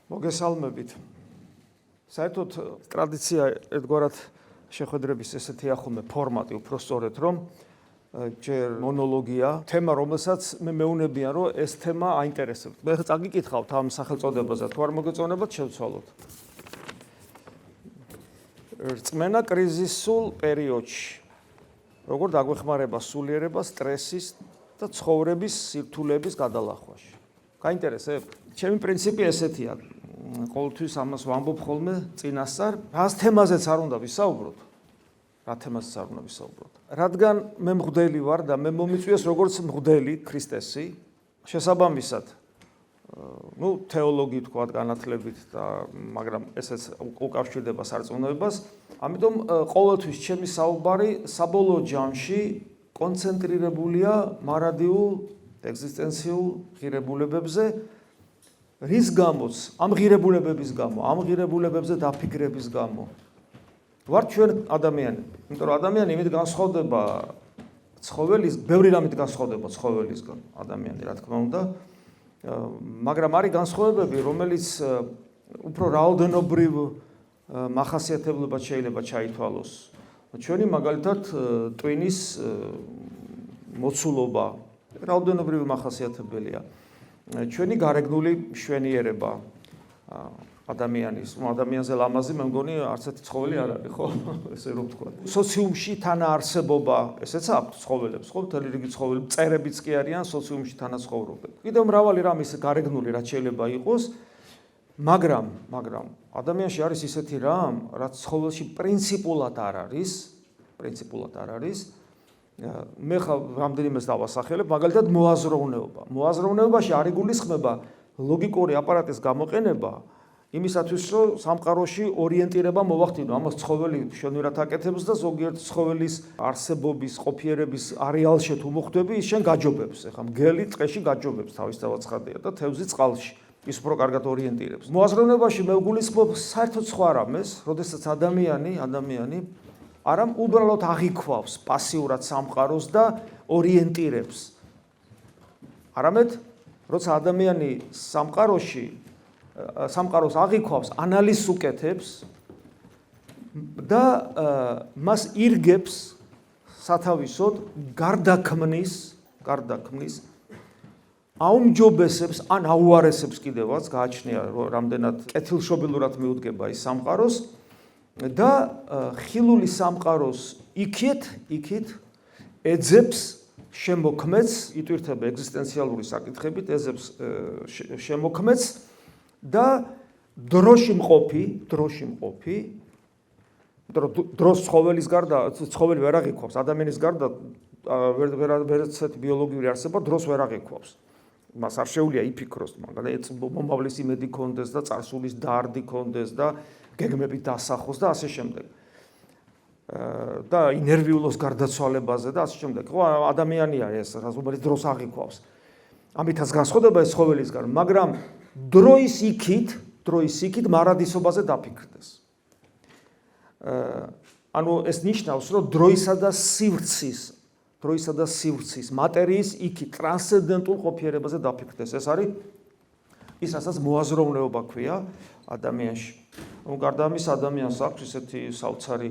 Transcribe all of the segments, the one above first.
მოგესალმებით. საერთოდ ტრადიცია ერთგვარად შეხვედრების ესეთი ახალმე ფორმატი უფრო სწორედ რომ ჯერ მონოლოგია, თემა რომელსაც მე მეუნებიან რომ ეს თემა აინტერესებთ. მე წაგიკითხავთ ამ სახელწოდებაზე, თუ არ მოგეწონებათ შევცვალოთ. რწმენა კრიზისულ პერიოდში. როგორ დაგვეხმარება სულიერება სტრესის და ცხოვრების სირთულეების გადალახვაში. გაინტერესებთ? ჩემი პრინციპი ესეთია. ყოველთვის ამას ვამბობ ხოლმე წინასწარ, რას თემაზეც არ უნდა ვისაუბროთ. რა თემაზეც არ უნდა ვისაუბროთ. რადგან მე მღვდელი ვარ და მე მომიწვიეს როგორც მღვდელი ქრისტესი, შესაბამისად, თეოლოგი თქვათ განათლებით და მაგრამ ესეც უკავშირდება სარწმუნოებას, ამიტომ ყოველთვის ჩემი საუბარი საბოლოო ჯამში კონცენტრირებულია მარადიულ ეგზისტენციულ ღირებულებებზე, რის გამოც, ამ ღირებულებების გამო, ამ ღირებულებებზე დაფიქრების გამო. ვარ ჩვენ ადამიანები, იმიტომ რომ ადამიანი იმით განსხვავდება ცხოველის, ბევრი რამით განსხვავდება ცხოველისგან, ადამიანი რა თქმა უნდა, მაგრამ არის განსხვავებები, რომელიც უფრო რაოდენობრივ მახასიათებლად შეიძლება ჩაითვალოს. ჩვენი მაგალითად ტვინის მოცულობა რაოდენობრივი მახასიათებელია. ჩვენი გარეგნული მშვენიერება ადამიანის, ადამიანზე ლამაზი მე მგონი არც ერთი ცხოველი არ არის, ხო? ესე რომ ვთქვა. სოციუმში თანაარსებობა, ესეც აქვს ცხოველებს, ხო? მთელი რიგი ცხოველი, მწერებიც კი არიან სოციუმში თანაცხოვრობენ. კიდევ მრავალი რამ ის გარეგნული რაც შეიძლება იყოს, მაგრამ ადამიანში არის ისეთი რამ, რაც ცხოველში პრინციპულად არ არის. მე რამდენიმეს დავასახელებ, მაგალითად მოაზროვნეობა. მოაზროვნეობაში არ იგულისხმება ლოგიკური აპარატის გამოყენება იმისათვის, რომ სამყაროში ორიენტირება მოვახდინო. ამას ცხოველი მშვენივრად აკეთებს და ზოგიერთ ცხოველის არსებობის, ყოფიერების არეალში თუ მოხვდები, ის შენ გაჯობებს. ეხლა მგელი ტყეში გაჯობებს, თავისთავად ცხადია და თევზი წყალში. ის უფრო კარგად ორიენტირებს. მოაზროვნეობაში მე ვგულისხმობ საერთოდ სხვა რამეს, როდესაც ადამიანი არამ უბრალოდ აღიქვავს პასიურად სამყაროს და ორიენტირებს. არამედ, როცა ადამიანი სამყაროს აღიქვავს, ანალიზს უკეთებს და მას ირგებს სათავისოდ გარდაქმნის აუმჯობესებს ან აუარესებს კიდევაც გააჩნია რამდენად კეთილშობილურად მიუდგება ის სამყაროს და ხილული სამყაროს იქით ეძებს შემოქმედს, იტვირთება ეგზისტენციალური საკითხებით, ეძებს შემოქმედს და დროში მყოფი, დროს ცხოველის გარდა, ცხოველი ვერ აღიქვავს, ადამიანის გარდა ვერცერთი ბიოლოგიური არსება დროს ვერ აღიქვავს. მას არ შეუძლია იფიქროს, მაგრამ მომავლის იმედი ქონდეს და წარსულის დარდი ქონდეს და გეგმებით დასახოს და ასე შემდეგ. და ინერვიულოს გარდაცვალებაზე და ასე შემდეგ. ხო, ადამიანია ეს, რომელიც დროს აღიქვავს. ამითაც განსხვავდება ეს ცხოველისგან, მაგრამ დროის იქით მარადისობაზე დაფიქრდეს. ანუ ეს ნიშნავს, რომ დროისა და სივრცის მატერიის იქით ტრანსცენდენტულ ყოფიერებაზე დაფიქრდეს. ეს არის ის, რასაც მოაზროვნეობა ქვია ადამიანში. გარდა ამის ადამიანს აქვს ისეთი საოცარი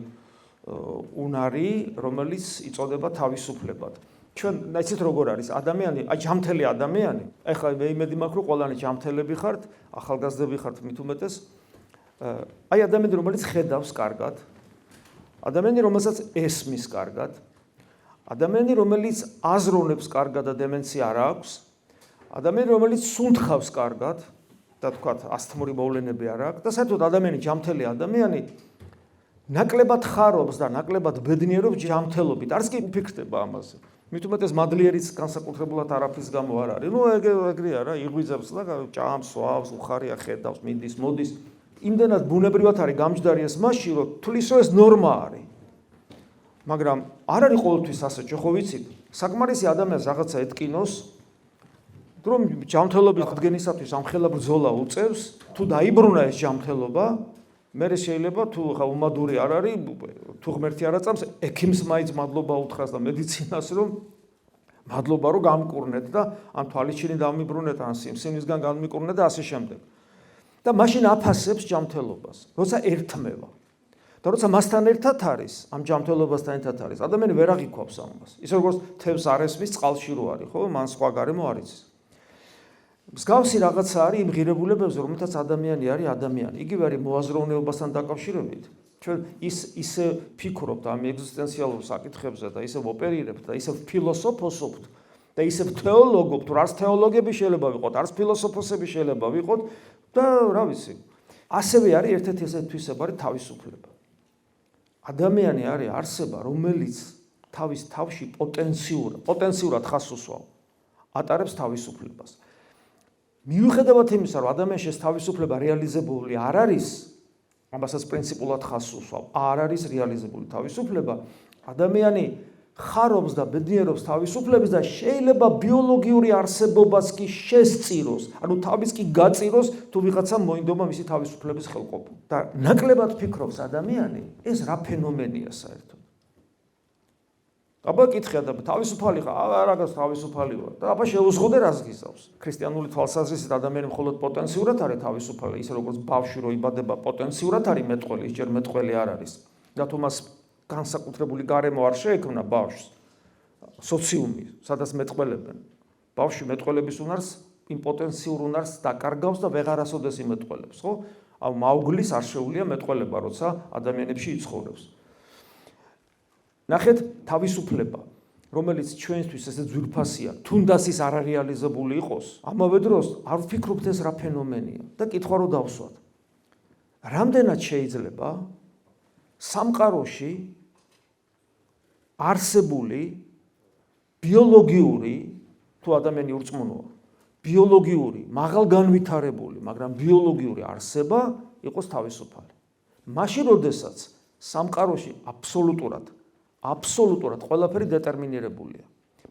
უნარი, რომელიც იწოდება თავისუფლებად. ჩვენ იცით როგორ არის ადამიანი, ჯამთელი ადამიანი, ეხლა მე იმედი მაქვს, რომ ყველანი ჯამთელები ხართ, ახალგაზრდები ხართ მით უმეტეს. ადამიანი, რომელიც ხედავს კარგად, ადამიანი, რომელსაც ესმის კარგად, ადამიანი, რომელიც აზროვნებს კარგად და დემენცია არ აქვს, ადამიანი, რომელიც სუნთქავს კარგად და თქვათ ასთმური მოვლენები არ აქვს და საერთოდ ადამიანი ჯამთელი ადამიანი ნაკლებად ხარობს და ნაკლებად ბედნიერობს ჯამთელობით. არც კი ფიქრდება ამაზე. მით უმეტეს მადლიერიც განსაკუთრებულად არაფრის გამო არ არის. ეგრეა რა, იღვიძებს და ჭამს, სვავს, უხარია, ხედავს, მიდის, მოდის. იმდენად ბუნებრივად არის გამჯდარი ეს მასში, რომ თulis რომ ეს ნორმა არის. მაგრამ არ არის ყოველთვის ასეც, ხო ვიცით? საკმარისი ადამიანს რაღაცა ეთკინოს, რომ ჯამთელობის აღდგენისათვის ამხელა ბრძოლა უწევს, თუ დაიბრუნა ეს ჯამთელობა, მე შეიძლება თუ ხა უმადური არ არის, თუ ღმერთი არ აწამს, ექიმს მაინც მადლობა უთხრას და მედიცინას რომ მადლობა რომ გამკურნეთ და ან თვალიჩინი დამიბრუნეთ, ან სიმსიმისგან გამიკურნეთ და ასე შემდეგ. და მაშინ აფასებს ჯანმრთელობას, როცა ერთმევა. და როცა მასთან ერთად არის, ამ ჯანმრთელობასთან ერთად არის, ადამიანი ვერ აღიქვავს ამას. ისე როგორც თევზს არ ესმის წყალში რო არის, ხო? მან სხვა გარემო არ იცის. მსგავსი რაღაცა არის იმ ღირებულებებზე, რომელთაც ადამიანი არის ადამიანი. იგივე არის მოაზროვნეობასთან დაკავშირებით. ჩვენ ისე ფიქრობთ ამ ეგზისტენციალურ საკითხებზე და ისე ოპერირებთ და ისე ფილოსოფოსობთ და ისე თეოლოგობთ, რომ არც თეოლოგები შეიძლება ვიყოთ, არც ფილოსოფოსები შეიძლება ვიყოთ და რა ვიცი. ასევე არის ერთ-ერთი ესე თვისებარი თავისუფლება. ადამიანი არის არსება, რომელიც თავის თავში პოტენციურად ხას უსვავ, ატარებს თავისუფლებას. მიუხედავად იმისა, რომ ადამიანში ეს თავისუფლება რეალიზებული არ არის, ამასაც პრინციპულად ხას უსვავ, არ არის რეალიზებული თავისუფლება, ადამიანი ხარობს და ბედნიერობს თავისუფლების და შეიძლება ბიოლოგიური არსებობას კი შესწიროს, ანუ თავის კი გაწიროს, თუ ვიღაცამ მოინდომა მისი თავისუფლების ხელყოფა. და ნაკლებად ფიქრობს ადამიანი, ეს რა ფენომენია საერთოდ. აბა კითხე და თავისუფალი ხარ, რაღაც თავისუფალი ვარ და აბა შეუზღუდე რას გიზავს. ქრისტიანული თვალსაზრისით ადამიანი მხოლოდ პოტენციურად არის თავისუფალი, ისე როგორც ბავშვი რო იბადება პოტენციურად არის მეტყველი, ჯერ მეტყველი არ არის. და თუ მას განსაკუთრებული გარემო არ შეექმნა ბავშვს, სოციუმი, სადაც მეტყველებენ. ბავშვი მეტყველების უნარს, იმპოტენციურ უნარს დაკარგავს და ვეღარასოდეს იმეტყველებს, ხო? აუ მაუგლის არ შეუძლია მეტყველება, როცა ადამიანებში იცხოვრებს. ნახეთ, თავისუფლება, რომელიც ჩვენთვის ესე ძვირფასია, თუნდაც ის არ რეალიზებული იყოს, ამავე დროს არ ვფიქრობთ ეს რა ფენომენია და კითხვა რო დავსვათ. რამდენად შეიძლება სამყაროში არსებული ბიოლოგიური, თუ ადამიანი ურწმუნოა, ბიოლოგიური, მაღალ განვითარებული, მაგრამ ბიოლოგიური არსება იყოს თავისუფალი. მაშინ, როდესაც სამყაროში აბსოლუტურად ყველაფერი დეტერმინირებულია.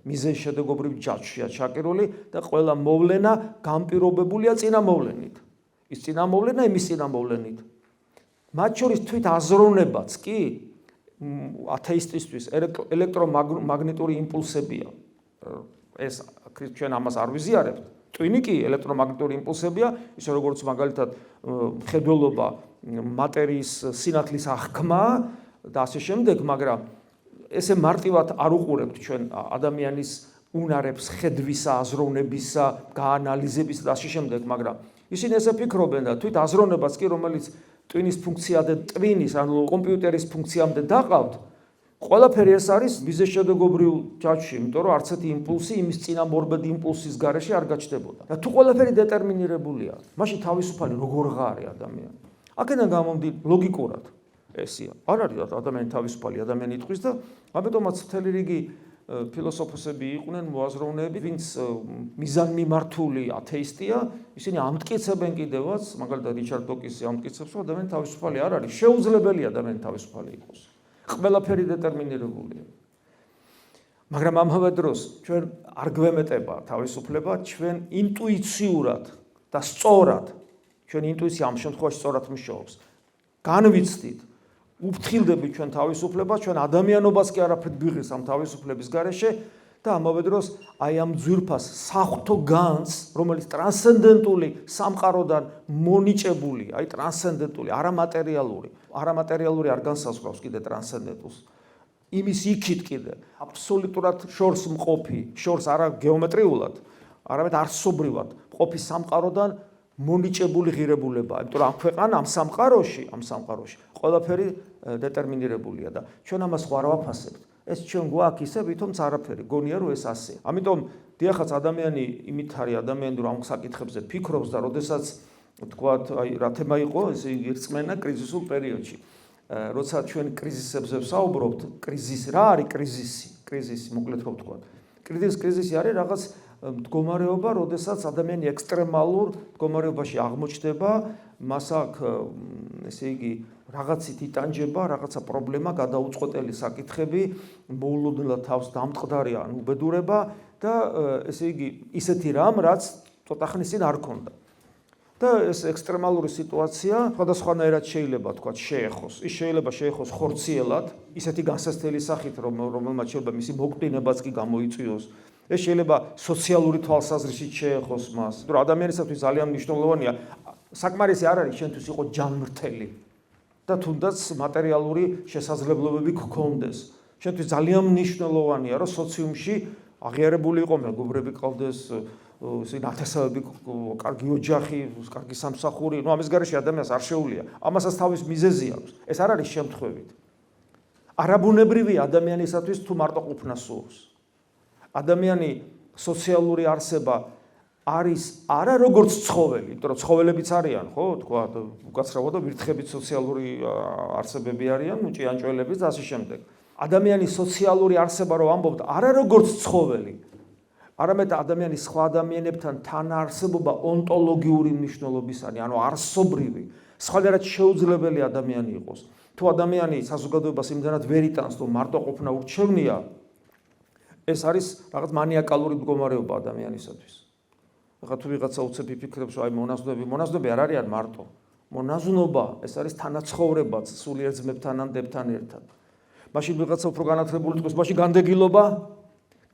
მიზეზშედეგობრივი ჯაჭვშია ჩაკერული და ყველა მოვლენა განპირობებულია წინამოვლენით. ის წინამოვლენა იმის წინამოვლენით. მათ შორის თვით აზროვნებაც კი ათეისტისთვის ელექტრომაგნიტური იმპულსებია. ეს ჩვენ ამას არ ვიზიარებთ. ტვინი კი ელექტრომაგნიტური იმპულსებია, ისე როგორც მაგალითად მხედველობა, მატერიის სინათლის აღქმა და ასე შემდეგ, მაგრამ ესე მარტივად არ უყურებთ ჩვენ ადამიანის უნარებს, ხედვისა, აზროვნებისა, გაანალიზებისა და ასე შემდეგ, მაგრამ ისინი ესე ფიქრობენ და თვით აზროვნებას კი, რომელიც ტვინის ფუნქციამდე, ანუ კომპიუტერის ფუნქციამდე დაყავთ, ყველაფერი ეს არის მიზეზშედეგობრივ ჯაჭვში, იმიტომ რომ არც ერთი იმპულსი იმის წინამორბედი იმპულსის გარეშე არ გაჩნდებოდა. და თუ ყველაფერი დეტერმინირებულია, მაშინ თავისუფალი როგორ ღარი ადამიანი? აქედან გამომდინარე ლოგიკურად ესია. არ არის ადამიანი თავისუფალი, ადამიანი იტყვის და ამიტომაც მთელი რიგი ფილოსოფოსები იყვნენ, მოაზროვნეები, ვინც მიზანმიმართული ათეისტია, ისინი ამტკიცებენ კიდევაც, მაგალითად რიჩარდ დოკინსი ამტკიცებს, რომ ადამიანი თავისუფალი არ არის, შეუძლებელია ადამიანი თავისუფალი იყოს. ყველაფერი დეტერმინირებულია. მაგრამ ამავე დროს ჩვენ არ გვემეტება თავისუფლება, ჩვენ ინტუიციურად და სწორად, ჩვენ ინტუიცია ამ შემთხვევაში სწორად მუშაობს. განვიცდით, უფრთხილდებით ჩვენ თავისუფლებას, ჩვენ ადამიანობას კი არაფრით გვიღებს ამ თავისუფლების გარეშე და ამავე დროს აი ამ ძვირფას საღვთო განს, რომელიც ტრანსცენდენტული სამყაროდან მონიჭებული, აი ტრანსცენდენტული, არამატერიალური არ განსაზღვრავს კიდე ტრანსცენდენტულს. იმის იქით კიდე აბსოლუტურად შორს მყოფი, შორს არა გეომეტრიულად, არამედ არსობრივად მყოფი სამყაროდან მონიჭებული ღირებულებაა. იმიტომ რომ ამ ქვეყანა, ამ სამყაროში ყველაფერი დეტერმინირებულია და ჩვენ ამას ხوار ვაფასებთ. ეს ჩვენ გვაქვს ისე, ვითომაც არაფერი, გონია რომ ეს ასეა. ამიტომ დიახაც ადამიანი იმით არის ადამიანი, რომ ამ საკითხებზე ფიქრობს და როდესაც თქვათ, აი რა თემა იყო, ესე იგი რწმენა კრიზისულ პერიოდში. როცა ჩვენ კრიზისებზე ვსაუბრობთ, რა არის კრიზისი, მოკლედ რო ვთქვათ. კრიზისი არის რაღაც მდგომარეობა, როდესაც ადამიანი ექსტრემალურ მდგომარეობაში აღმოჩნდება, მას აქვს ესე იგი რაღაცით იტანჯება, რაღაცა პრობლემა, გადაუწყვეტელი საკითხები, მოულოდნელად თავს დამტყდარი ან უბედურება და ესე იგი ისეთი რამ, რაც ცოტა ხნის წინ არ ქონდა. და ეს ექსტრემალური სიტუაცია სხვადასხვანაირად შეიძლება თქვათ შეეხოს. ის შეიძლება შეეხოს ხორციელად, ისეთი განსაცდელი სახით, რომელმაც შეიძლება მისი მოკვდინებაც კი გამოიწვიოს. ეს შეიძლება სოციალური თვალსაზრისით შეეხოს მას. იმიტომ რომ ადამიანისათვის ძალიან მნიშვნელოვანია საკმარისი არ არის შენთვის იყო ჯანმრთელი და თუნდაც მატერიალური შესაძლებლობები გქონდეს. შენთვის ძალიან მნიშვნელოვანია, რომ სოციუმში აღიარებული იყო მეგობრები ყავდეს, ნათესავები, კარგი ოჯახი, კარგი სამსახური, ამის გარეშე ადამიანს არ შეუძლია. ამასაც თავის მიზეზი აქვს. ეს არ არის შემთხვევით. არაბუნებრივი ადამიანისათვის თუ მარტო ყოფნა სურს. ადამიანი სოციალური არსება არის არა როგორც ცხოველი, იმიტომ რომ ცხოველებიც არიან, ხო, თქვა, უკაცრავად და ვირთხებით სოციალური არსებები არიან, ჭიანჭველებიც და ასე შემდეგ. ადამიანის სოციალური არსება რო ამბობთ, არა როგორც ცხოველი, არამედ ადამიანის სხვა ადამიანებთან თანაარსებობა ონტოლოგიური მნიშვნელობისანი, ანუ არსობრივი, სხვადასხვა შეუძლებელი ადამიანი იყოს. თუ ადამიანი საზოგადოებას იმდანაც ვერ იტანს, რომ მარტო ყოფნა ურჩევნია, ეს არის რაღაც მანიაკალური მდგომარეობა ადამიანისათვის. ახლა თუ ვიღაცა უცებ იფიქრებს, აი მონაზვნები არ არიან მარტო. მონაზვნობა ეს არის თანაცხოვრებაც სულიერ ძმებთან ან დებთან ერთად. მაშინ ვიღაცა უფრო განათლებული თქვის, მაშინ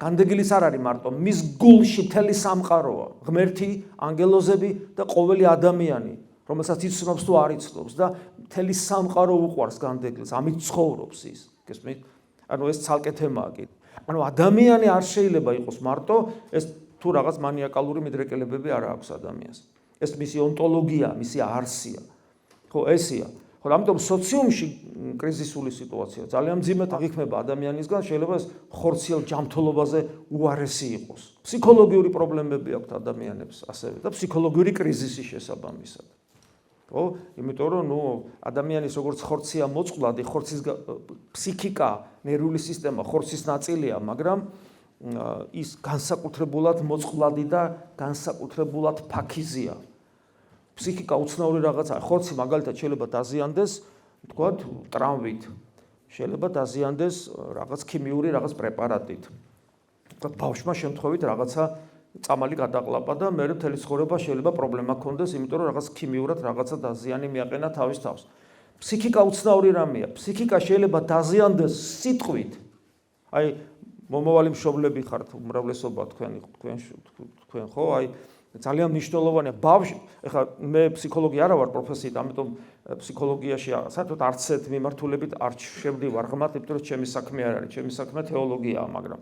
განდეგილის არ არის მარტო, მის გულში მთელი სამყაროა, ღმერთი, ანგელოზები და ყოველი ადამიანი, რომელსაც იცნობს თუ არ იცნობს და მთელი სამყარო უყვარს განდეგილს, ამით ცხოვრობს ის. გესმით? ანუ ეს ცალკე თემაა კი. ანუ ადამიანი არ შეიძლება იყოს მარტო, ეს თუ რაღაც მანიაკალური მიდრეკელებები არ აქვს ადამიანს. ეს მისი ონტოლოგია, მისი არსია. ხო, ესია. ხო, ამიტომ სოციუმში კრიზისული სიტუაცია ძალიან მძიმედ აღიქმება ადამიანისგან, შეიძლება ეს ხორციელ ჯანმრთელობაზე უარესი იყოს. ფსიქოლოგიური პრობლემები აქვთ ადამიანებს ასევე და ფსიქოლოგიური კრიზისი შესაბამისად. ხო, იმიტომ რომ ადამიანის როგორც ხორცია მოწყვლადი, ხორცის ფსიქიკა, ნერვული სისტემა ხორცის ნაწილია, მაგრამ ის განსაკუთრებულად მოწყვლადი და განსაკუთრებულად ფაქიზია. ფსიქიკა უცნაური რაღაცაა. ხორცი მაგალითად შეიძლება დაზიანდეს, თქვათ, ტრამვით. შეიძლება დაზიანდეს რაღაც ქიმიური რაღაც პრეპარატით. თქვათ, ბავშვმა შემთხვევით რაღაცა წამალი გადაყლაპა და მე მთელი ცხოვრება შეიძლება პრობლემა ქონდეს, იმიტომ რომ რაღაც ქიმიურად რაღაცა დაზიანი მიაყენა თავის თავს. ფსიქიკა უცნაური რამეა. ფსიქიკა შეიძლება დაზიანდეს სიტყვით. აი, მომავალი მშობლები ხართ, უმრავლესობა თქვენ ხო, აი ძალიან მნიშვნელოვანია ბავშვი, ეხლა მე ფსიქოლოგი არა ვარ პროფესიით, ამიტომ ფსიქოლოგიაში საერთოდ არც ერთ მიმართულებით არ შევდივარ ღმად, იმიტომ რომ ჩემი საქმე არ არის, ჩემი საქმე თეოლოგიაა, მაგრამ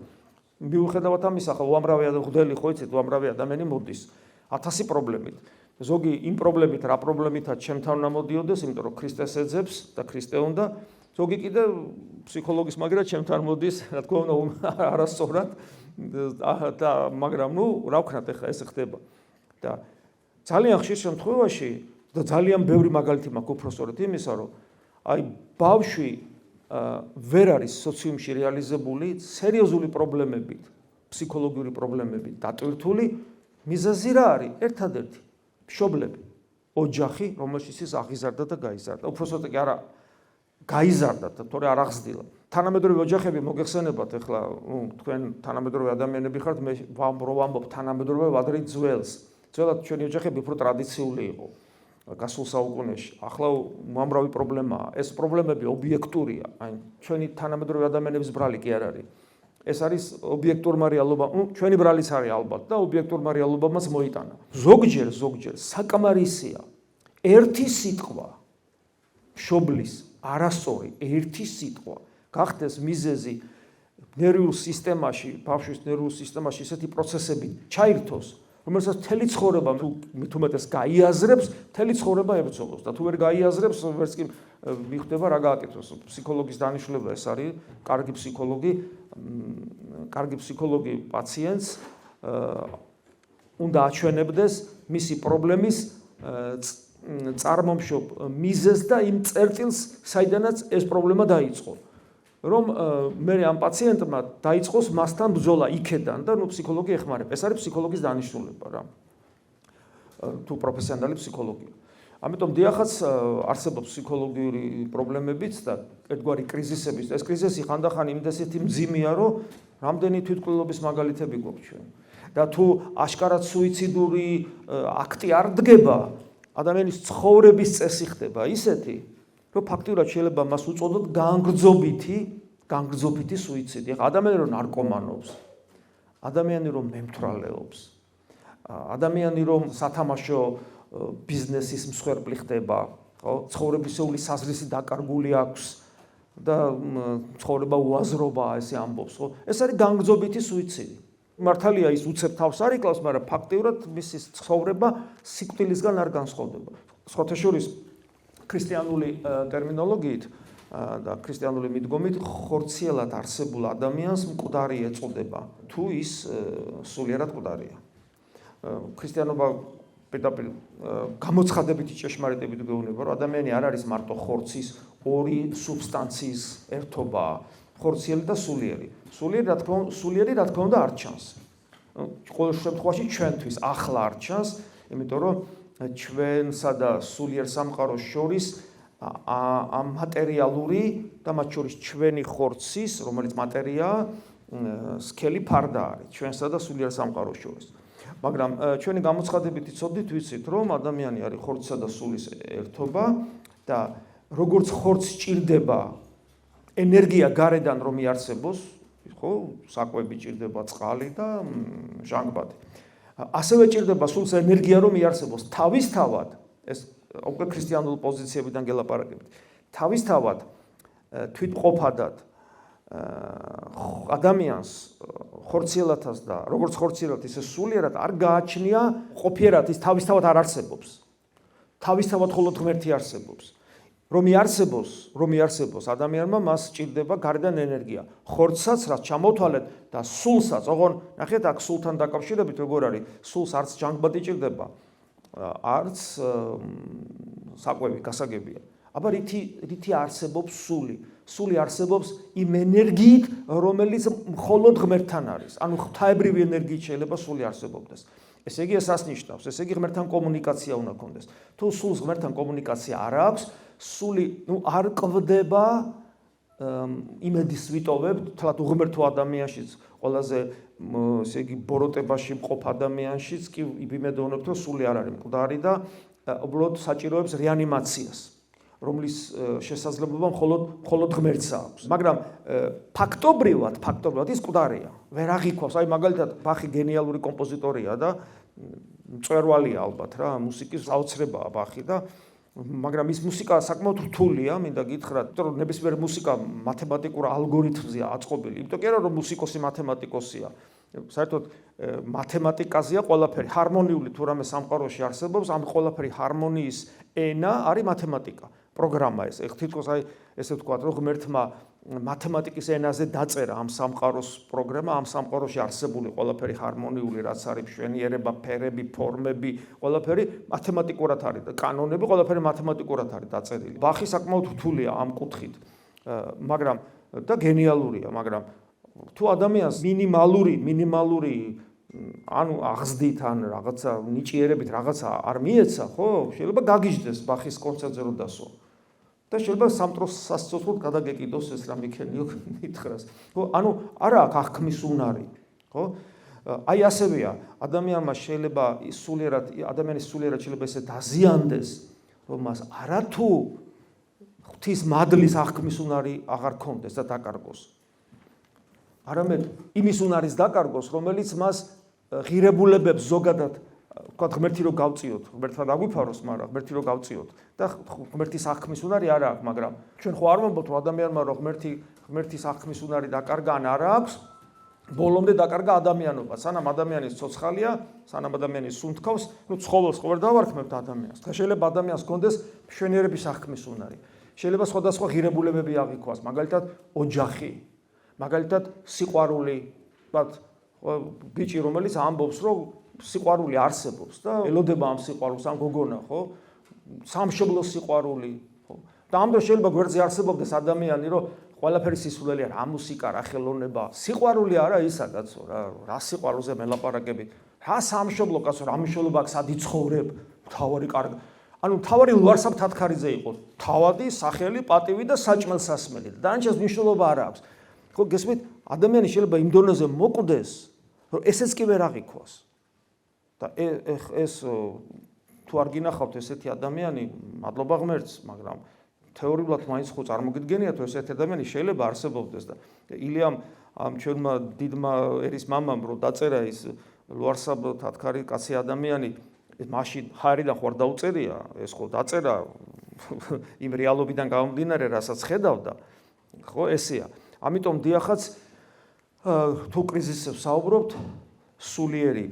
მიუხედავად ამისა, ხო უამრავი ადამიანი ხო იცით, უამრავი ადამიანი მოდის 1000 პრობლემით. ზოგი იმ პრობლემით, რა პრობლემითაც ჩემთან უნდა მოდიოდეს, იმიტომ რომ ქრისტეს ეძებს და ქრისტე უნდა, ზოგი კიდე ფსიქოლოგის მაგრა ჩემთან მოდის, რა თქმა უნდა, არასწორად და მაგრამ რა ვქნათ ახლა ეს ხდება. და ძალიან ხშირ შემთხვევაში და ძალიან ბევრი მაგალითი მაქვს უпроსტორად იმისა, რომ აი ბავშვი ვერ არის სოციუმში რეალიზებული სერიოზული პრობლემებით, ფსიქოლოგიური პრობლემებით დატვირთული, მიზეზი რა არის? ერთადერთი მშობლები, ოჯახი, რომელშიც ის აღიზარდა და გაიზარდა. უпроსტოდ კი არა გაიზარდა, თორე არ აღზრდილა. თანამედროვე ოჯახები მოგეხსენებათ ახლა, თქვენ თანამედროვე ადამიანები ხართ, მე ვამბობ თანამედროვე ვადრე ძველს. ძველად ჩვენი ოჯახები უფრო ტრადიციული იყო. გასულ საუკუნეში. ახლა უამრავი პრობლემაა. ეს პრობლემები ობიექტურია. აი, ჩვენი თანამედროვე ადამიანების ბრალი კი არ არის. ეს არის ობიექტურმა რეალობამ, ჩვენი ბრალიც არის ალბათ და ობიექტურმა რეალობამაც მოიტანა. ზოგჯერ საკმარისია ერთი სიტყვა მშობლის არასწორი ერთი სიტყვა გახდეს მიზეზი ნერვულ სისტემაში, ბავშვის ნერვულ სისტემაში ისეთი პროცესები ჩაირთოს, რომელსაც მთელი ცხოვრება მით უმეტეს გაიაზრებს, მთელი ცხოვრება ებრძოლოს და თუ ვერ გაიაზრებს, ვერც კი მიხვდება რა გააკეთოს. ფსიქოლოგის დანიშნულება ეს არის, კარგი ფსიქოლოგი პაციენტს უნდა აჩვენებდეს მისი პრობლემის წარმომშობ მიზეზს და იმ წერტილს, საიდანაც ეს პრობლემა დაიწყო. რომ მე ამ პაციენტმა დაიწყოს მასთან ბრძოლა იქედან და ფსიქოლოგი ეხმარება. ეს არის ფსიქოლოგის დანიშნულება რა. თუ პროფესიონალი ფსიქოლოგია. ამიტომ დიახაც არსებობს ფსიქოლოგიური პრობლემებიც და ერთგვარი კრიზისების. ეს კრიზისი ხანდახან იმდენად მძიმეა, რომ რამდენი თვითმკვლელობის მაგალითები გვაქვს ჩვენ. და თუ აშკარად სუიციდური აქტი არ დგება, ადამიანის ცხოვრების წესი ხდება ისეთი, რომ ფაქტიურად შეიძლება მას უწოდოთ განგრძობითი სუიციდი. ახლა ადამიანი რომ ნარკომანობს, ადამიანი რომ მემთვრალეობს, ადამიანი რომ სათამაშო ბიზნესის მსხვერპლი ხდება, ხო? ცხოვრებისეული საზრისი დაკარგული აქვს და ცხოვრება უაზრობაა ესე ამბობს, ხო? ეს არის განგრძობითი სუიციდი. მართალია ის უცებ თავს არ იკლავს, მაგრამ ფაქტიურად მისი ცხოვრება სიკვდილისგან არ განსხვავდება. სხვათა შორის ქრისტიანული ტერმინოლოგიით და ქრისტიანული მიდგომით ხორციელად არსებულ ადამიანს მკვდარი ეწოდება, თუ ის სულიერად მკვდარია. ქრისტიანობა პირდაპირ გამოცხადებითი ჭეშმარიტებით გვეუბნება, რომ ადამიანი არ არის მარტო ხორცის ორი სუბსტანციის ერთობა, ხორციელი და სულიერი. სულიერი რა თქმა უნდა არ ჩანს. ყოველ შემთხვევაში ჩვენთვის ახლა არ ჩანს, იმიტომ რომ ჩვენსა და სულიერ სამყაროს შორის ამ მატერიალური და მათ შორის ჩვენი ხორცის, რომელიც მატერიაა, სქელი ფარდა არის ჩვენსა და სულიერ სამყაროს შორის. მაგრამ ჩვენი გამოცხადებითი ცოდნით ვიცით, რომ ადამიანი არის ხორცისა და სულის ერთობა და როგორც ხორცს ჭირდება ენერგია გარედან რომ იარსებოს, ხო, საკვები ჭირდება წყალი და ჟანგბადი. ასევე ჭირდება სულს ენერგია რომ იარსებოს. თავისთავად, ეს უკვე ქრისტიანულ პოზიციებიდან გელაპარაკებთ. თავისთავად თვითმყოფადად ადამიანს ხორციელათას და როგორც ხორციელად ისე სულიერად არ გააჩნია ყოფიერად ის თავისთავად არ არსებობს. თავისთავად მხოლოდ ღმერთი არსებობს. რომ იარსებოს ადამიანმა მას სჭირდება გარედან ენერგია. ხორცსაც რაც ჩამოთვალეთ და სულსაც, ოღონ ნახეთ აქ სულთან დაკავშირებით როგორ არის, სულს არც ჟანგბადი ჭირდება, არც საკვები, გასაგებია. აბა რითი არსებობს სული? სული არსებობს იმ ენერგიით, რომელიც მხოლოდ ღმერთთან არის. ანუ ღვთაებრივი ენერგიით შეიძლება სული არსებობდეს. ესე იგი ეს ასნიშნავს, ესე იგი ღმერთთან კომუნიკაცია უნდა ქონდეს. თუ სულს ღმერთთან კომუნიკაცია არ აქვს, სული არ ყვდება იმედის ვიტოვებთ, თლათ უღმერთო ადამიანშიც, ყველაზე ესე იგი ბოროტებაში მყოფ ადამიანშიც კი იმედოვნებთ, რომ სული არ არის მკვდარი და უბრალოდ საჭიროებს რეანიმაციას, რომლის შესაძლებლობა მხოლოდ ღმერთს აქვს. მაგრამ ფაქტობრივად ის მკვდარია. ვერ აღიქვავს, აი მაგალითად ბახი გენიალური კომპოზიტორია და მწვერვალია ალბათ რა, მუსიკის საოცრებაა ბახი და მაგრამ ის მუსიკა საკმაოდ რთულია, მინდა გითხრათ, იმიტომ რომ ნებისმიერ მუსიკა მათემატიკურ ალგორითმზეა აწყობილი. იმიტომ კი არა რომ მუსიკოსი მათემატიკოსია. საერთოდ მათემატიკაზეა ყველაფერი. ჰარმონიული თუ რამე სამყაროში არსებობს, ამ ყველაფერი ჰარმონიის ენა არის მათემატიკა. პროგრამა ეს. თითქოს აი ესე ვთქვათ, რომ ღმერთმა მათემატიკის ენაზე დაწერა ამ სამყაროს პროგრამა, ამ სამყაროში არსებული ყველაფერი ჰარმონიული, რაც არის მშვენიერება, ფერები, ფორმები, ყველაფერი მათემატიკურად არის და კანონები ყველაფერი მათემატიკურად არის დაწერილი. ბახი საკმაოდ რთულია ამ კუთხით, მაგრამ და გენიალურია, მაგრამ თუ ადამიანს მინიმალური ანუ აღზრდით ან რაღაცა ნიჭიერებით რაღაცა არ მიეცა, ხო, შეიძლება გაგიჟდეს ბახის კონცერტზე რომ დასვა. და შეიძლება სამტროს სასწორად გადაგეკიდოს ეს რა მიქენიო მითხრას. ხო, ანუ არა აქვს აღქმის უნარი, ხო? აი ასევეა, ადამიანმა შეიძლება ადამიანის სულიერად შეიძლება ესე დაზიანდეს, რომ მას არათუ ღვთის მადლის აღქმის უნარი აღარ ქონდეს და დაკარგოს. არამედ იმის უნარის დაკარგოს, რომელიც მას ღირებულებებს ზოგადად ვთქვათ ღმერთი რო გავწიოთ, ღმერთთან დაგვიფაროს, მაგრამ ღმერთი რო გავწიოთ და ღმერთის აღქმის უნარი არ აქვს, მაგრამ ჩვენ ხო არ ვამბობთ, რომ ადამიანმა რო ღმერთის აღქმის უნარი დაკარგა ან არ აქვს, ბოლომდე დაკარგა ადამიანობა. სანამ ადამიანის ცოცხალია, სანამ ადამიანის სუნთქავს, ცხოველს ხო ვერ დავარქმევთ ადამიანს. და შეიძლება ადამიანს გქონდეს მშვენიერების აღქმის უნარი. შეიძლება სხვადასხვა ღირებულებები აღიქვას, მაგალითად ოჯახი, მაგალითად სიყვარული, ვთქვათ ბიჭი რომელიც ამბობს, რომ სიყვარული არსებობს და ელოდება ამ სიყვარულს, ამ გოგონა, ხო? სამშობლოს სიყვარული, ხო? და ამ დროს შეიძლება გვერდზე არსებობდეს ადამიანი, რომ ყველაფერი სისულელია, რა მუსიკა, რა ხელოვნება, სიყვარული არა ისა კაცო, რა სიყვარულზე მელაპარაკები, რა სამშობლო კაცო, რა მნიშვნელობა აქვს, სად იცხოვრებ, მთავარი კარგი. ანუ მთავარი ლუარსაბ თათქარიძე იყო, თავადი, სახელი, პატივი და საჭმელ-სასმელი. დანარჩენს მნიშვნელობა არ აქვს. ხო, გესმით, ადამიანი შეიძლება იმ დონეზე მოკვდეს, რომ ესეც კი ვერ აღიქვას. და ეს თუ არ გინახავთ ესეთი ადამიანი, მადლობა ღმერთს, მაგრამ თეორიულად მაინც ხო წარმოგიდგენიათ, რომ ესეთი ადამიანი შეიძლება არსებობდეს და ილიამ ამ ჩვენმა დიდმა ერის მამამ რო დაწერა ის ლუარსაბ თათქარი კაცი ადამიანი, მაშინ ხარიდან ხوار დაუწერია, ეს ხო დაწერა იმ რეალობიდან გამომდინარე, რასაც ხედავდა. ხო, ესეა. ამიტომ დიახაც თუ კრიზისებს საუბრობთ, სულიერი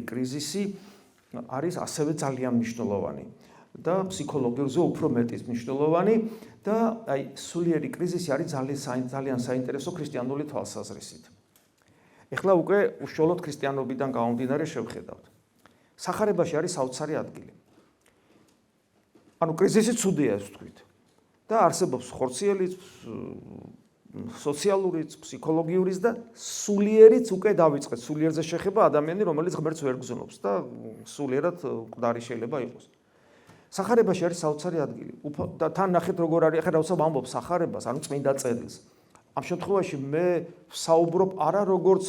კრიზისი არის ასევე ძალიან მნიშვნელოვანი და ფსიქოლოგიურზე უფრო მეტის მნიშვნელოვანი და აი სულიერი კრიზისი არის ძალიან საინტერესო ქრისტიანული თვალსაზრისით. ეხლა უკვე უშუალოდ ქრისტიანობიდან გამომდინარე შევხედავთ. სახარებაში არის საოცარი ადგილი. ანუ კრიზისი ცუდია ეს ვთქვით. და არსებობს ხორციელიც, სოციალურიც, ფსიქოლოგიურიც და სულიერიც უკვე დავიწყეთ. სულიერზე შეხება ადამიანი, რომელიც ღმერთს ვერ გზნობს და სულიერად მკვდარი შეიძლება იყოს. სახარებაში არის საოცარი ადგილი. და თან ნახეთ როგორ არის, ახლა რაცა ვამბობ სახარებას, ანუ წმინდა წერილს. ამ შემთხვევაში მე ვსაუბრობ არა როგორც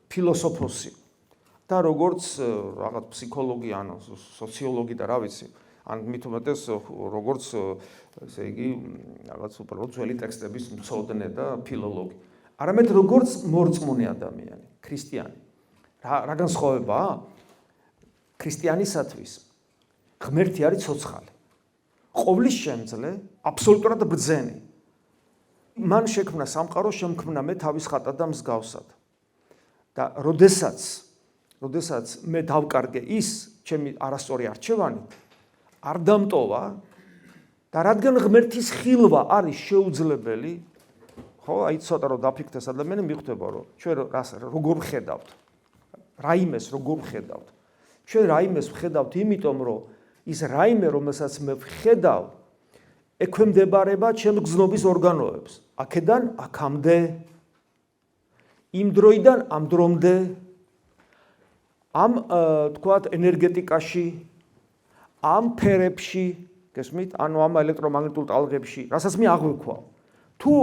ფილოსოფოსი და როგორც რაღაც ფსიქოლოგი, ანუ სოციოლოგი და რა ვიცი. ან მით უმეტეს როგორც ესე იგი რაღაც უბრალოდ ძველი ტექსტების მცოდნე და ფილოლოგი. არამედ როგორც მორწმუნე ადამიანი, ქრისტიანი. რა განსხვავებაა? ქრისტიანისათვის ღმერთი არის ცოცხალი. ყოვლის შემძლე, აბსოლუტურად ბრძენი. მან შექმნა სამყარო, შემქმნა მე თავის ხატად და მსგავსად. და როდესაც მე დავკარგე ის ჩემი არასწორი არჩევანი არ დამტოვა და რადგან ღმერთის ხილვა არის შეუძლებელი, ხო, აი ცოტა რომ დაფიქრდეს ადამიანი მიხვდება რომ ჩვენ როგორ ვხედავთ. რაიმეს როგორ ვხედავთ. ჩვენ რაიმეს ვხედავთ იმიტომ რომ ის რაიმე რომელსაც მე ვხედავ ექვემდებარება ჩემს გზნობის ორგანოებს. აქედან აქამდე იმ დროიდან ამ დრომდე ამ თქვათ ენერგეტიკაში ამ ფერებში, გესმით, ანუ ამ ელექტრომაგნიტურ ტალღებში, რასაც მე აღვიქვავ. თუ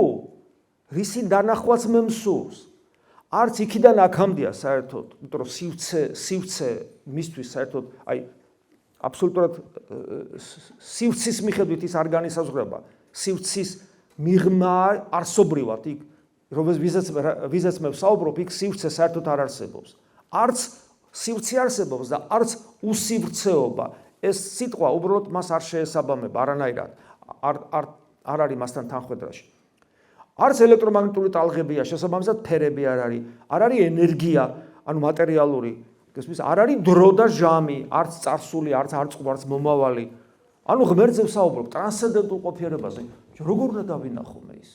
რისი დანახვაც მე მსურს, არც იქიდან აქამდეა საერთოდ, იმიტომ რომ სივრცე მისთვის საერთოდ, აი აბსოლუტურად სივრცის მიხედვით ის არ განისაზღვრება. სივრცის მიღმა არსობრივად იქ, ვიზაც მე ვსაუბრობ, იქ სივრცე საერთოდ არ არსებობს. არც სივრცე არსებობს და არც უსივრცეობა. ეს სიტყვა უბრალოდ მას არ შეესაბამება არანაირად. არ არის მასთან თანხვედრაში. არც ელექტრომაგნიტური ტალღებია, შესაბამისად ფერები არ არის ენერგია, ანუ მატერიალური, გესმის, არ არის დრო და ჟამი, არც წარსული, არც არწყვა, არც მომავალი. ანუ ღმერთზე ვსაუბრობ, ტრანსცენდენტულ ყოფიერებაზე. როგორ უნდა დავინახო მე ის?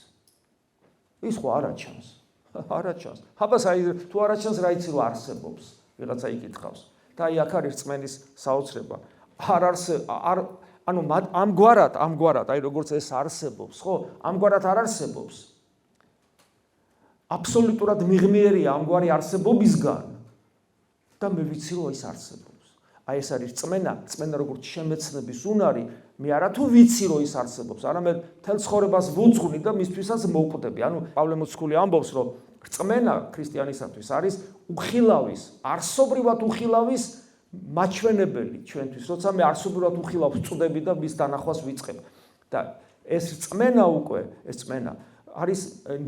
ის ხო არა ჩანს. არა ჩანს. აბას აი თუ არა ჩანს, რა იცი რომ არსებობს. ვიღაცა იკითხავს. და აი აქ არის რწმენის საოცრება. ანუ ამგვარად, აი როგორც ეს არსებობს, ხო? ამგვარად არ არსებობს. აბსოლუტურად მიღმიერია ამგვარი არსებობისგან და მე ვიცი რომ ის არსებობს. აი ეს არის რწმენა როგორც შემეცნების უნარი, მე არა თუ ვიცი რომ ის არსებობს, არამედ თელ ცხოვრებას ვუძღვნი და მისთვისაც მოვკვდები. ანუ პავლე მოციქული ამბობს, რომ რწმენა ქრისტიანისათვის არის უხილავის, არსობრივად უხილავის მაჩვენებელი ჩვენთვის, როცა მე არსობრივად უხილავს წვდები და მის დანახვას ვიწყებ. და ეს რწმენა არის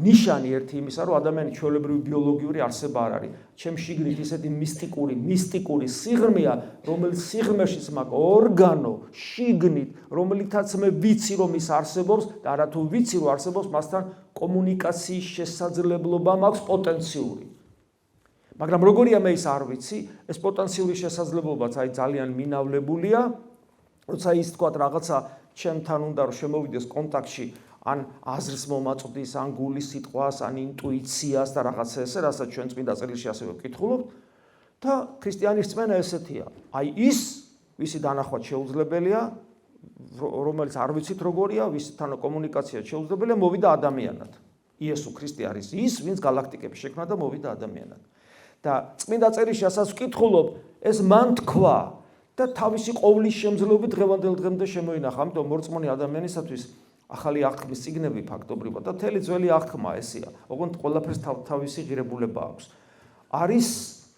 ნიშანი ერთი იმისა, რომ ადამიანი ჩვეულებრივი ბიოლოგიური არსება არ არის. ჩემ შიგნით ისეთი მისტიკური სიღრმეა, რომელიც სიღრმეშიც მაქვს ორგანო შიგნით, რომელიცაც მე ვიცი რომ ის არსებობს და არა თუ ვიცი რომ არსებობს, მასთან კომუნიკაციის შესაძლებლობა მაქვს პოტენციური. მაგრამ როგორია მე ის არ ვიცი, ეს პოტენციური შესაძლებლობაც აი ძალიან მინავლებულია, როცა ის თქვა რაღაცა ჩემთან უნდა რომ შემოვიდეს კონტაქტში ან აზრის მომაწვდის, ან გულის სიტყვას, ან ინტუიციას და რაღაცა ესე, რასაც ჩვენ წმინდა წერილში ასევე ვკითხულობთ და ქრისტიანის რწმენა ესეთია. აი ის, ვისი დანახვა შეუძლებელია, რომელიც არ ვიცით როგორია, ვისთან კომუნიკაცია შეუძლებელია, მოვიდა ადამიანად. იესო ქრისტე არის ის, ვინც galaktikები შექმნა და მოვიდა ადამიანად. და წმინდა წერილში ასაც ვკითხულობ, ეს მან თქვა და თავისი ყოვლის შემძლეობით დღევანდელ დღემდე შემოინახა. ამიტომ მორწმუნე ადამიანისათვის ახალი აღთქმის წიგნები ფაქტობრივად და მთელი ძველი აღთქმა ესეა. ოღონდ ყველაფერს თავისი ღირებულება აქვს.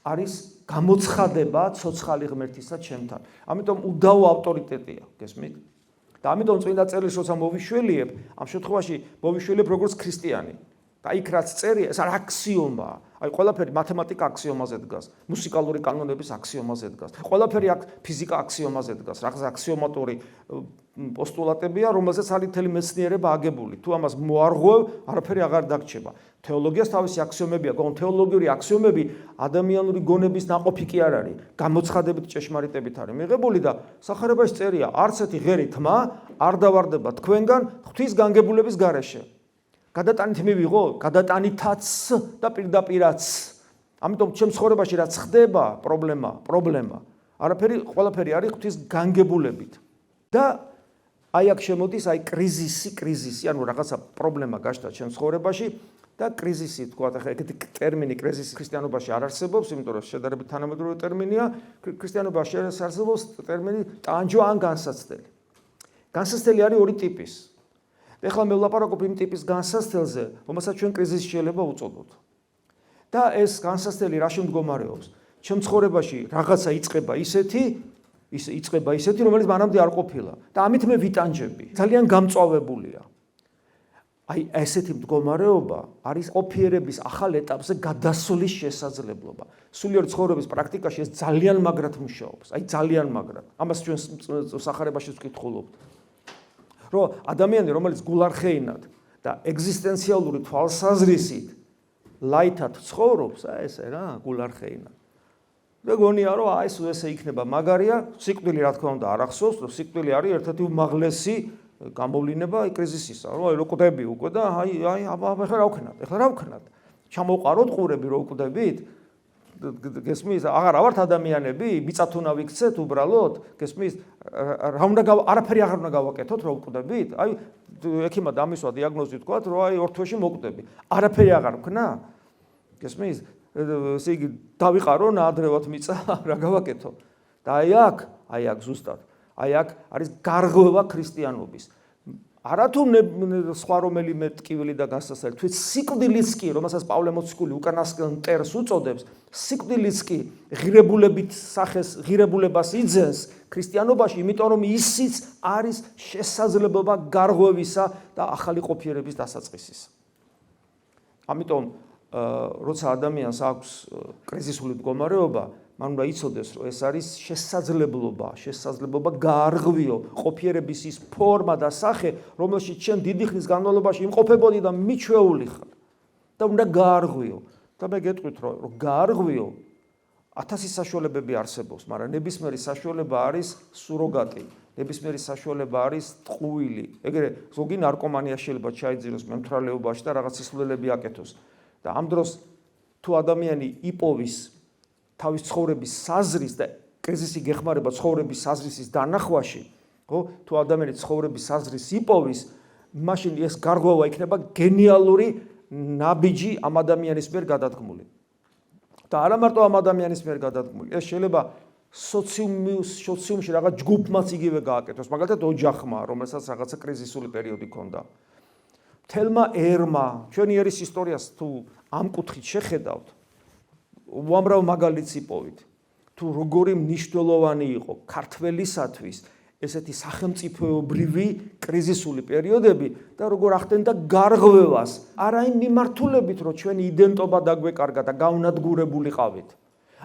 არის გამოცხადება ცოცხალი ღმერთისა ჩემთან. ამიტომ უდავო ავტორიტეტია, გესმით? და ამიტომ წმინდა წერილს როცა მოვიშველიებ, ამ შემთხვევაში მოვიშველიებ როგორც ქრისტიანი. და იქ რაც წერია, ეს არ აქსიომაა. აი ყველაფერი მათემატიკა აქსიომაზე დგას, მუსიკალური კანონების აქსიომაზე დგას. ყველაფერი ფიზიკა აქსიომაზე დგას, რაღაც აქსიომატური პოსტულატებია, რომელზეც არის მთელი მეცნიერება აგებული. თუ ამას მოარღვევ, არაფერი აღარ დაგრჩება. თეოლოგიას თავისი აქსიომები აქვს, თეოლოგიური აქსიომები ადამიანური გონების ნაყოფი კი არ არის, გამოცხადებით ჭეშმარიტებით არის მიღებული და სახარებაში წერია, არც ერთი ღერი თმა არ დავარდება თქვენგან ღვთის განგებულების გარეშე. გადატანით მივიღო, გადატანითაც და პირდაპირაც. ამიტომ ჩემ ცხოვრებაში რაც ხდება, პრობლემა. ყველაფერი არის ღვთის განგებულებით. და აი აქ შემოდის აი კრიზისი, ანუ რაღაცა პრობლემა გაჩნდა ჩემ ცხოვრებაში და კრიზისი თქვა, ახლა ეგეთი ტერმინი კრიზისი ქრისტიანობაში არ არსებობს, იმიტომ რომ შედარებით თანამედროვე ტერმინია, ქრისტიანობაში არსებობს ტერმინი ტანჯვა ან განსაცდელი. განსაცდელი არის ორი ტიპის. ეხლა მე ვლაპარაკობ იმ ტიპის განსაცდელზე, რომელსაც ჩვენ კრიზისი შეიძლება უწოდოთ. და ეს განსაცდელი რაში მდგომარეობს? ჩემ ცხოვრებაში რაღაცა იწყება ისეთი, რომელიც მანამდე არ ყოფილა და ამით მე ვიტანჯები. ძალიან გამწვავებულია. აი ესეთი მდგომარეობა არის ყოფიერების ახალ ეტაპზე გადასვლის შესაძლებლობა. სულიერი ცხოვრების პრაქტიკაში ეს ძალიან მაგრად მუშაობს. აი ძალიან მაგრად. ამას ჩვენ სახარებაში ვკითხულობთ. რომ ადამიანი, რომელიც გულარხეინად და ეგზისტენციალური თვალსაზრისით ლაითად ცხოვრობს, ესე რა, გულარხეინად. და გონია რომ ეს იქნება მაგარია, სიკვდილი რა თქმა უნდა არ ახსოვს, რომ სიკვდილი არის ერთ-ერთი უმაღლესი გამოვლინება კრიზისისა, რომ აი რო კვდები უკვე და ეხლა რა ვქნათ? ჩამოვყაროთ ყურები რო კვდებით? გესმის, აღარ ვართ ადამიანები, მიწა თუ ნავიქცეთ უბრალოდ, გესმის, არაფერი აღარ უნდა გავაკეთოთ რო კვდებით? აი ექიმად ამისვა დიაგნოზი თქვა, რომ აი 2 თვეში მოკვდები. არაფერი აღარ ვქნა? გესმის? ესე იგი დავიყარო ნაადრევად მიწა, რა გავაკეთო? და აი აქ ზუსტად, აი აქ არის გარღვევა ქრისტიანობის. არა თუ სხვა რომელიმე ტკივილი და განსაცდელი, თვით სიკვდილიც კი, რომელსაც პავლე მოციქული უკანასკნელ მტერს უწოდებს, სიკვდილიც კი ღირებულებას იძენს ქრისტიანობაში, იმიტომ რომ ისიც არის შესაძლებლობა გარღვევისა და ახალი ყოფიერების დასაწყისის. ამიტომ როცა ადამიანს აქვს კრიზისული მდგომარეობა, მან უნდა იცოდეს, რომ ეს არის შესაძლებლობა გაარღვიო ყოფიერების ის ფორმა და სახე, რომელშიც შენ დიდი ხნის განმავლობაში იმყოფებოდი და მიჩვეული ხარ. და უნდა გაარღვიო. და მე გეტყვით, რომ გაარღვიო 1000 საშუალებები არსებობს, მაგრამ ნებისმიერი საშუალება არის სუროგატი. ნებისმიერი საშუალება არის ტყუილი. ეგრე ზოგი ნარკომანია შეიძლება ჩაიძიროს მემთვრალეობაში და რაღაც სისულელები აკეთოს. და ამ დროს თუ ადამიანი იპოვის თავის ცხოვრების საზრის და კრიზისი გეხმარება ცხოვრების საზრისის დანახვაში, ხო? თუ ადამიანი ცხოვრების საზრის იპოვის, მაშინ ეს გარღვევა იქნება გენიალური ნაბიჯი ამ ადამიანის მიერ გადადგმული. და არა მარტო ამ ადამიანის მიერ გადადგმული, ეს შეიძლება სოციუმში რაღაც ჯგუფმაც იგივე გააკეთოს, მაგალითად ოჯახმა, რომელსაც რაღაცა კრიზისული პერიოდი ჰქონდა. თელმა ერმა, ჩვენი ერის ისტორიას თუ ამ კუთხით შეხედავთ, უამრავ მაგალითს იპოვით. თუ როგორი მნიშვნელოვანი იყო ქართველისათვის ესეთი სახელმწიფოებრივი კრიზისული პერიოდები და როგორ ახდენდა გარღვევას, არა იმ მიმართულებით, რომ ჩვენი იდენტობა დაგვეკარგა და გაუნადგურებულიყავით.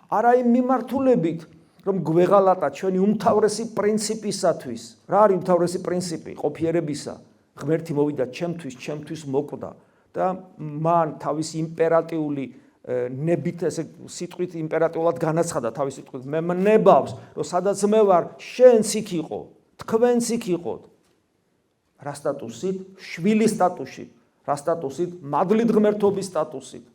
არა იმ მიმართულებით, რომ გვეღალატა ჩვენი უმთავრესი პრინციპისათვის. რა არის უმთავრესი პრინციპი ყოფიერებისა? ღმერთი მოვიდა ჩემთვის მოკვდა და მან თავის იმპერატიული ნებით ესე სიტყვით იმპერატულად განაცხადა თავის სიტყვით მე მნებავს რომ სადაც მე ვარ შენც იქ იყო თქვენც იქ იყოთ რა სტატუსით შვილის სტატუსით რა სტატუსით მადლით ღმერთობის სტატუსით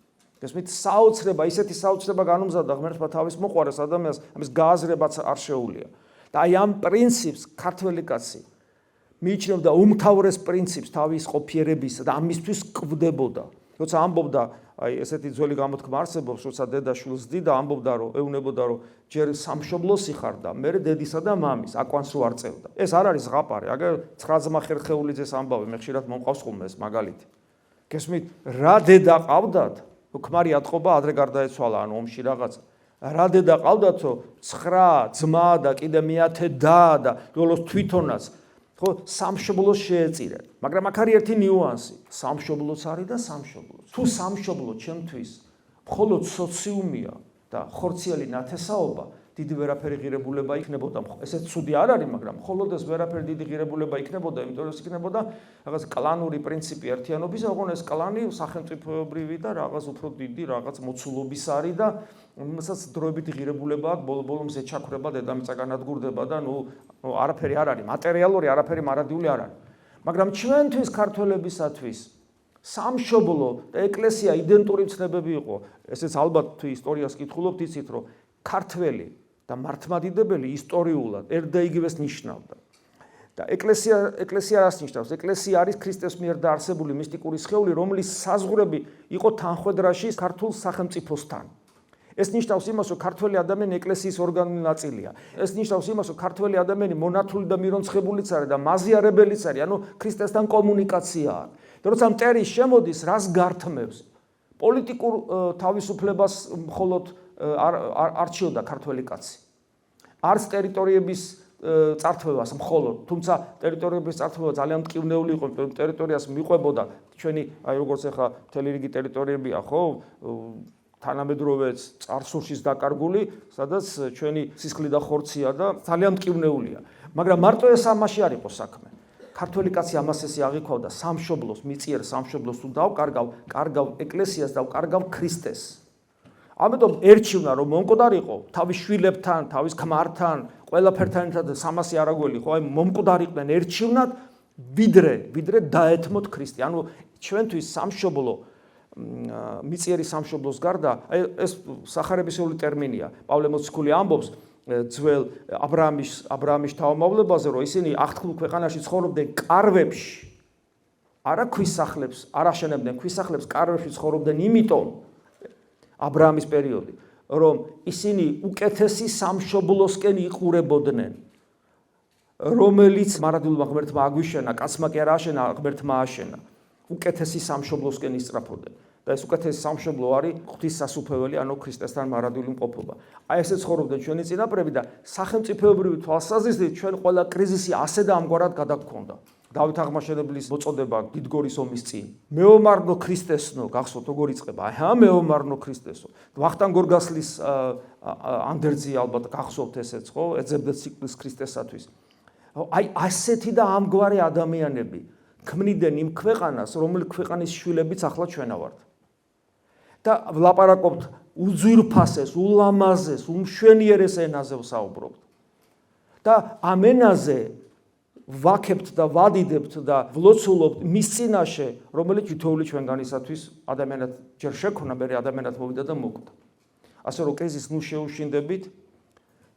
გესმით საოცრება ისეთი საოცრება განუმზადა ღმერთმა თავის მოყვარეს ადამიანს ამის გააზრებაც არ შეუძლია და აი ამ პრინციპს ქართველი კაცი მიიჩნევდა უმთავრეს პრინციპს თავის ყოფიერებისა და ამისთვის კვდებოდა როცა ამბობდა აი ესეთი ძველი გამოთქმა არსებობს როცა დედა შვილს დიდა ამბობდა რომ ეუნებოდა რომ ჯერ სამშობლოს იხარდა მე დედისა და მამის აკვანს რო არ წევდა ეს არ არის ზღაპარი აგერ 9 ძმა ხერხეულიძეს ამბავი მე ხშირად მომყავს ხოლმე ეს მაგალითი გესმით რა დედა ყავდათ ქმარი ატყობა ადრე გარდაეცვალა ანუ ომში რაღაც რა დედა ყავდათო 9 ძმა და კიდე მეათე და ბოლოს თვითონაც ხო, სამშობლოს შეეწირეთ. მაგრამ აქ არის ერთი ნიუანსი. სამშობლოც არის და სამშობლოც. თუ სამშობლო ჩემთვის მხოლოდ სოციუმია და ხორციელი ნათესაობა, დიდი ვერაფერი ღირებულება იქნებოდა. ესეც ცუდი არ არის, მაგრამ მხოლოდ ეს ვერაფერი დიდი ღირებულება იქნებოდა, იმიტომ რომ ეს იქნებოდა რაღაც კლანური პრინციპი ერთიანობის, ოღონდ ეს კლანი სახელმწიფოებრივი და რაღაც უფრო დიდი რაღაც მოცულობის არის და რომელსაც დროებით ღირებულება აქვს, ბოლო-ბოლომდე ზეჩაქრება, დედამიწა განადგურდება და არაფერი არ არის, მატერიალური, არაფერი მარადიული არ არის. მაგრამ ჩვენთვის ქართველებისათვის სამშობლო და ეკლესია იდენტური ცნებები იყო. ესეც ალბათ თუ ისტორიას კითხულობთ, იცით რომ ქართველი და მართლმადიდებელი ისტორიულად ერთ და იგივეს ნიშნავდა. და ეკლესია რას ნიშნავს? ეკლესია არის ქრისტეს მიერ დაარსებული მისტიკური სხეული, რომლის საზღვრები იყო თანხვედრაში ქართულ სახელმწიფოსთან. ეს ნიშნავს იმას, რომ ქართველი ადამიანი ეკლესიის ორგანული ნაწილია. ეს ნიშნავს იმას, რომ ქართველი ადამიანი მონათლული და მირონცხებულიც არის და მაზიარებელიც არის, ანუ ქრისტესთან კომუნიკაცია აქვს. და როცა მტერი შემოდის, რას გართმევს? პოლიტიკურ თავისუფლებას მხოლოდ არჩიოდა ქართველი კაცი. არც ტერიტორიების წართვებას მხოლოდ, თუმცა ტერიტორიების წართვება ძალიან მტკივნეული იყო, ტერიტორიას მიყვებოდა ჩვენი, აი როგორც ახლა მთელი რიგი ტერიტორიებია, ხო? თანამედროვე წარსულშიც დაკარგული, სადაც ჩვენი სისხლი და ხორცია და ძალიან მტკივნეულია. მაგრამ მარტო ეს ამაში არ იყო საქმე. ქართველი კაცი ამას ესე აღიქვავდა სამშობლოს, მიწიერ სამშობლოს თუ კარგავ ეკლესიას და კარგავ ქრისტეს. ამიტომ ერჩივნა რომ მომკვდარიყო თავის შვილებთან, თავის ქმართან, ყველაფერთან ერთად 300 არაგველი, ხო, აი მომკვდარიყვნენ ერჩივნად, ვიდრე დაეთმოთ ქრისტე. ანუ ჩვენთვის სამშობლო მიწიერი სამშობლოს გარდა, აი ეს სახარებისეული ტერმინია. პავლე მოციქული ამბობს ძველ აბრაამის თავმავლებაზე, რომ ისინი აღთქმულ ქვეყანაში ცხოვრობდნენ კარვებში. არა ქვისახლებს, არ აშენებდნენ ქვისახლებს, კარვებში ცხოვრობდნენ, იმიტომ აბრაამის პერიოდი, რომ ისინი უკეთესი სამშობლოსკენ იყურებოდნენ, რომელიც მარადულმა ღმერთმა აგვიშენა, კაცმა კი არ აშენა, ღმერთმა აშენა. უკეთესი სამშობლოსკენ ისწრაფოდნენ. და ეს უკეთესი სამშობლო არის ღვთისმსასუფეველი, ანუ ქრისტესთან მარადული მყოფობა. აი ესე ცხოვრობდნენ ჩვენი წინაპრები და სახელმწიფოებრივი თვალსაზრისით ჩვენ ყველა კრიზისი ასე და ამგვარად გადაგქონდა. დავით აღმაშენებლის მოწოდება დიდგორის ომის წინ. მეომარნო ქრისტესნო, გახსოვთ როგორ იწყება? აი, მეომარნო ქრისტესო. ვახტანგ გორგასლის ანდერძი ალბათ გახსოვთ ესეც, ხო? ეძებდა ციკლს ქრისტესათვის. აი, ასეთი და ამგვარი ადამიანები ქმნიდნენ იმ ქვეყანას, რომელი ქვეყანის შვილებიც ახლა ჩვენა ვართ. და ვლაპარაკობთ უძვირფასეს, ულამაზეს, უმშვენიერეს ენაზე ვსაუბრობთ. და ამ ენაზე ვაქებთ და ვადიდებთ და ვლოცულობთ მის წინაშე, რომელიც თითოეული ჩვენგანისათვის ადამიანად ჯერ შექმნა, მერე ადამიანად მოვიდა და მოკვდა. ასე რომ კრიზისს ნუ შეუშინდებით,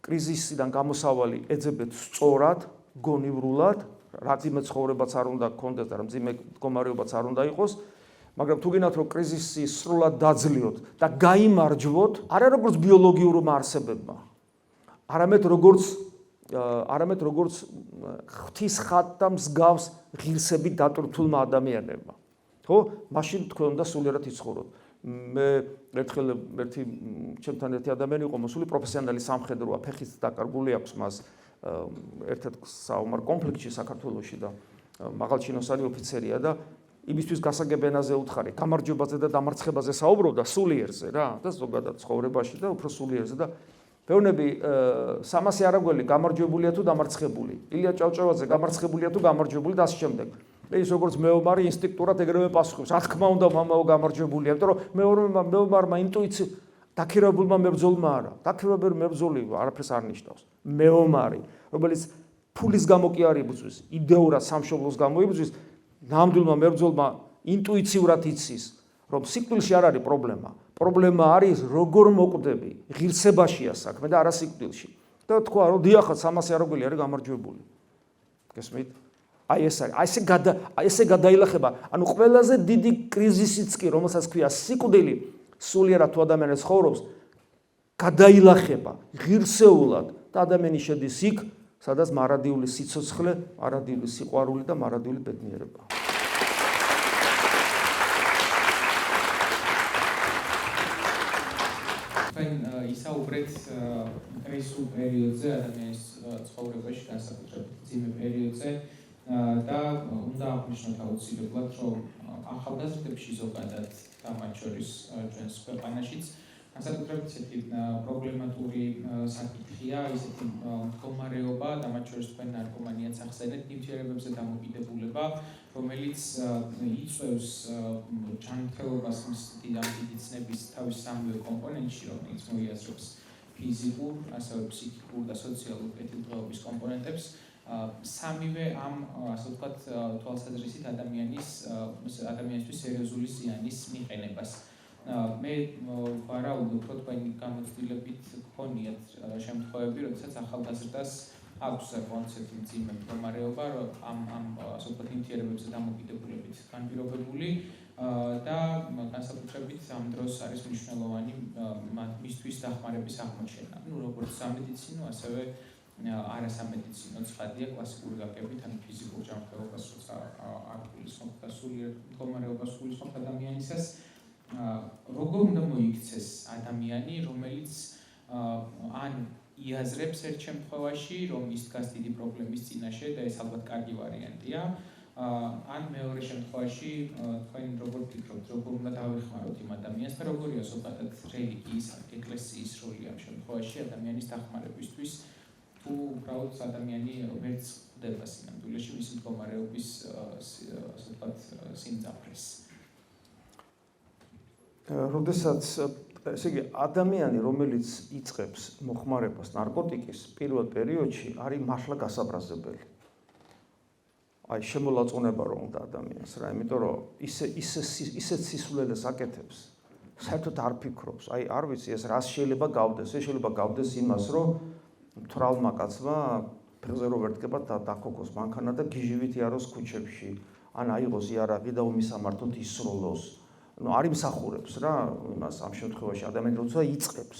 კრიზისიდან გამოსავალი ეძებეთ სწორად, გონივრულად, რამძიმე ცხოვრებაც არ უნდა გქონდეს და რამძიმე მდგომარეობაც არ უნდა იყოს, მაგრამ თუ გინდათ რომ კრიზისი სრულად დაძლიოთ და გაიმარჯვოთ, არა როგორც ბიოლოგიურმა არსებებმა, არამედ როგორც ღვთის ხატთა მსგავს ღირსებით დატვირთულმა ადამიანებმა. ხო? მაშინ თქვენ უნდა სულიერად იცხოვროთ. მე ერთხელ ერთი ჩემთან ერთი ადამიანი იყო მოსული პროფესიონალი სამხედროა, ფეხით დაკარგული აქვს მას ერთ-ერთ საომარ კონფლიქტში საქართველოში და მაღალჩინოსანი ოფიცერია და იმისთვის გასაგებ ენაზე უთხარი, გამარჯვებაზე და დამარცხებაზე საუბრობდა სულიერზე რა და ზოგადად ცხოვრებაში და უფრო სულიერზე და ბევრნები 300 არაგველი გამარჯვებულია თუ დამარცხებული. ილია ჭავჭავაძე გამარცხებულია თუ გამარჯვებული და ასე შემდეგ. ეს როგორც მეომარი ინსტინქტურად ეგრევე პასუხობს. რა თქმა უნდა, მამაო გამარჯვებულია, იმიტომ რომ მეომარმა ინტუიციით დაქირავებულმა მებრძოლმა არა. დაქირავებულ მებრძოლი არაფერს არ ნიშნავს. მეომარი, რომელიც ფულის გამო კი არ იბრძვის, იდეურად სამშობლოს გამო იბრძვის, ნამდვილმა მებრძოლმა ინტუიციურად იცის, რომ სიკვდილში არ არის პრობლემა. პრობლემა არის როგორ მოკვდები, ღირსებაშია საქმე და არა სიკვდილში. და თქვა, რომ დიახაც 300 არაგველი არის გამარჯვებული. გესმით? აი ეს არის, ესე გადაილახება, ანუ ყველაზე დიდი კრიზისიც კი, რომელსაც ქვია სიკვდილი, სულიერად თუ ადამიანი ცხოვრობს, გადაილახება ღირსეულად და ადამიანი შედის იქ, სადაც მარადიული სიცოცხლე, მარადიული სიყვარული და მარადიული ბედნიერება. ისაუბრეთ კრიზისულ პერიოდზე ადამიანის ცხოვრებაში, განსაკუთრებით მძიმე პერიოდზე, და უნდა აღნიშნოთ აუცილებლად, რომ ახალგაზრდებში ზოგადად და მათ შორის ჩვენს ქვეყანაშიც განსაკუთრებით ისეთი პრობლემატური საკითხია, ისეთი მდგომარეობა და მათ შორის თქვენ ნარკომანიაც ახსენეთ, ნივთიერებებზე დამოკიდებულება, რომელიც იწვევს ჯანმრთელობას დიდი ცნების თავის სამივე კომპონენტში, რომელიც მოიაზრებს ფიზიკურ, ასევე ფსიქიკურ და სოციალურ კეთილდღეობის კომპონენტებს. სამივე ამ, ასე ვთქვათ, თვალსაზრისით ადამიანისთვის სერიოზული ზიანის მიყენებას. მე ვარაუდობ, რომ თქვენი გამოცდილებით გქონიათ შემთხვევები, როდესაც ახალგაზრდას აქვს საკონცერტი მძიმე მდგომარეობა, ამ ასე ვთქვათ, ნივთიერებებზე დამოკიდებულებით განპირობებული და განსაკუთრებით ამ დროს არის მნიშვნელოვანი მისთვის დახმარების აღმოჩენა. როგორც სამედიცინო, ასევე არასამედიცინო ცხადია კლასიკური გაგებით, ან ფიზიკურ ჯანმრთელობას, როცა არ გულისხმობთ და სულიერ მდგომარეობას გულისხმობთ ადამიანისას. როგორ უნდა მოიქცეს ადამიანი, რომელიც ან იაზრებს ერთ შემთხვევაში, რომ ის დგას დიდი პრობლემის წინაშე და ეს ალბათ კარგი ვარიანტია, ან მეორე შემთხვევაში თქვენ როგორ ფიქრობთ, როგორ უნდა დავეხმაროთ იმ ადამიანს და როგორია ზოგადად რელიგიის, ეკლესიის როლი ამ შემთხვევაში ადამიანის დახმარებისთვის, თუ უბრალოდ ადამიანი ვერც ხვდება სინამდვილეში მისი მდგომარეობის ასე ვთქვათ სიმძაფრეს. როდესაც ესე იგი ადამიანი, რომელიც იწყებს მოხმარებას ნარკოტიკის პირველ პერიოდში არის მართლა გასაბრაზებელი. აი შემოლაწონება რომ უნდა ადამიანს რა, იმიტომ რომ ისეთ სისულელეს აკეთებს, საერთოდ არ ფიქრობს. აი არ ვიცი ეს რას შეიძლება გავდეს, ეს შეიძლება გავდეს იმას, რომ თრალმა კაცმა ფეხზე რო ვერტკება და დაქოქოს მანქანა და გიჟივით იაროს ქუჩებში, ან აიღოს იარაღი და უმისამართოდ ისროლოს. ნუ არ იმსახურებს რა იმას ამ შემთხვევაში ადამიანი როცა იწყებს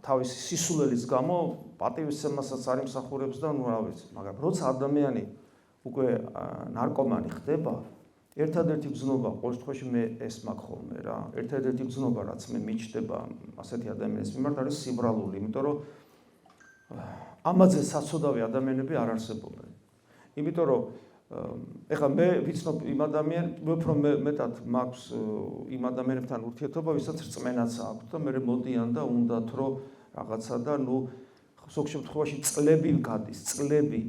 თავისი სისულელის გამო პატივისცემასაც არ იმსახურებს და ნუ რა ვიცი, მაგრამ როცა ადამიანი უკვე ნარკომანი ხდება, ერთადერთი გზნობა ყოველ შემთხვევაში მე ეს მაქვს ხოლმე რა, ერთადერთი გზნობა რაც მე მიჩნდება ასეთი ადამიანის მიმართ არის სიბრალული, იმიტომ რომ ამაზე საცოდავი ადამიანები არ არსებობენ. იმიტომ რომ ეხლა მე ვიცნობ იმ ადამიანს, უფრო მეტად მაქვს იმ ადამიანებთან ურთიერთობა, ვისაც რწმენაც აქვს და მე მოდიან და უნდათ რომ რაღაცა და ნუ ზოგ შემთხვევაში წლები გადის, წლები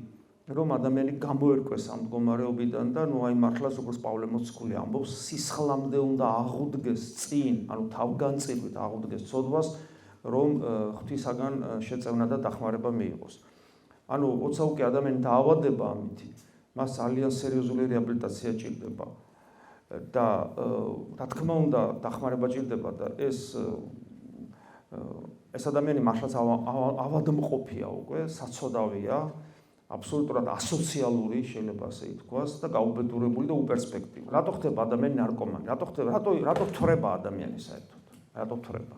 რომ ადამიანი გამოერკვეს ამ მდგომარეობიდან და ნუ აი მართლაც როგორც პავლე მოციქული ამბობს, სისხლამდე უნდა აღუდგეს წინ, ანუ თავგანწირვით აღუდგეს ცოდვას, რომ ღვთისაგან შეწევნა და დახმარება მიიღოს. ანუ როცა უკვე ადამიანი დაავადება ამით, მას ძალიან სერიოზული რეაბილიტაცია ჭირდება და რა თქმა უნდა დახმარება ჭირდება და ეს ადამიანი მართლაც ავადმყოფია უკვე, საცოდავია, აბსოლუტურად ასოციალური შეიძლება ასე ითქვას და გაუბედურებული და უპერსპექტიული. რატო ხდება ადამიანი ნარკომანი? რატო თვრება ადამიანი საერთოდ? რატო თვრება?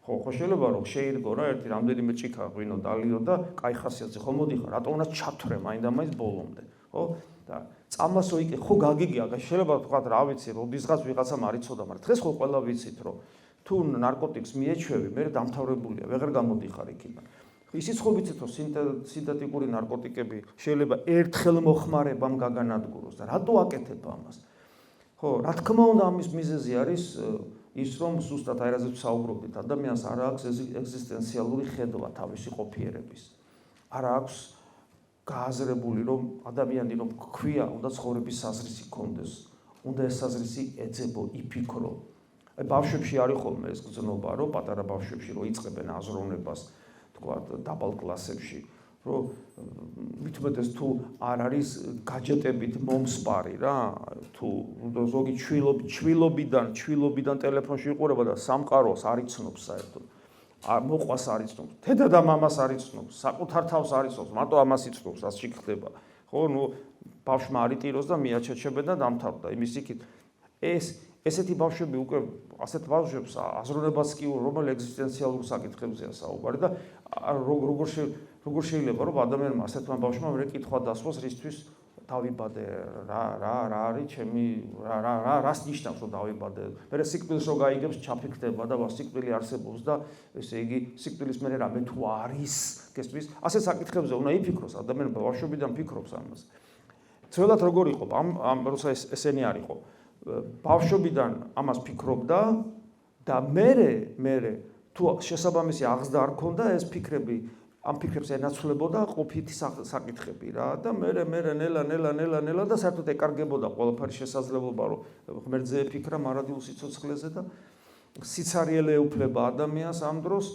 ხო შეიძლება რომ შეირგო რა ერთი რამდენიმე ჭიქა ღვინო დალიო და კაი ხასიათზე ხო მოდიხარ, რატო უნდა ჩათვრე მაინდა-მაინც ბოლომდე, ხო? და წამასო იქ ხო გაგიგია, შეიძლება თქვა რა ვიცი, როდისღაც ვიღაცამ არ იცოდა, მაგრამ დღეს ხო ყველა ვიცით, რომ თუ ნარკოტიკს მიეჩვევი, მე დამთავრებულია, ვეღარ გამოდიხარ იქიდან. ისიც ხო ვიცით, რომ სინთეტიკური ნარკოტიკები შეიძლება ერთხელ მოხმარებამ გაგანადგუროს და რატო აკეთებ ამას? ხო, რა თქმა უნდა ამის მიზეზი არის ის რომ ზუსტად აი რაზეც საუბრობთ, ადამიანს არ აქვს ეგზისტენციალური ხედვა თავისი ყოფიერების. არ აქვს გააზრებული რომ ადამიანი რომ გქვია, უნდა ცხოვრების საზრისი ქონდეს, უნდა ეს საზრისი ეძებო, იფიქრო. აი ბავშვებში არის ხოლმე ეს გზნობა, რომ პატარა ბავშვებში რომ იწყებენ აზროვნებას, თქვა დაბალ კლასებში, რომ მithumetes თუ არ არის გაჯეტებით მომსპარი რა, თუ ზოგი ჩვილობიდან ტელეფონში იყურება და სამყაროს არ იცნობს საერთოდ. მოყვას არ იცნობს, დედა და მამას არ იცნობს, საკუთარ თავს არ იცნობს, მარტო ამას იცნობს, ასე ხდება. ხო, ნუ ბავშვმა არ იტიროს და მიაჩეჩებენ და დამთავრდა. იმის იქით ესეთი ბავშვები უკვე ასეთ ბავშვებს აზროვნებას კი რომელ ეგზისტენციალურ საკითხებზეა საუბარი და როგორ შეიძლება რომ ადამიანმა ასეთმა ბავშვმა მე კითხვა დასვას რისთვის დავიბადე რა არის ჩემი რას ნიშნავს რომ დავიბადე მე სიკვდილს რო გაიგებს ჩაფიქრდება და სიკვდილი არსებობს და ესე იგი სიკვდილის მერე რამე თუ არის გესმის ასე საკითხებზე უნდა იფიქროს ადამიანი ბავშვობიდან ფიქრობს ამას ძველად როგორ იყო? ამ როცა ესენი არ იყო. ბავშვობიდან ამას ფიქრობდა და მე თუ შესაბამისი აღზრდა არ ქონდა ეს ფიქრები ამ ფიქრებს ენაცვლებოდა ყოფითი საკითხები რა და მე ნელა და საერთოდ ეკარგებოდა ყველაფერი შესაძლებლობა რომ ღმერთზე ეფიქრა მარადილ სიცოცხლეზე და სიცარიელე ეუფლება ადამიანს ამ დროს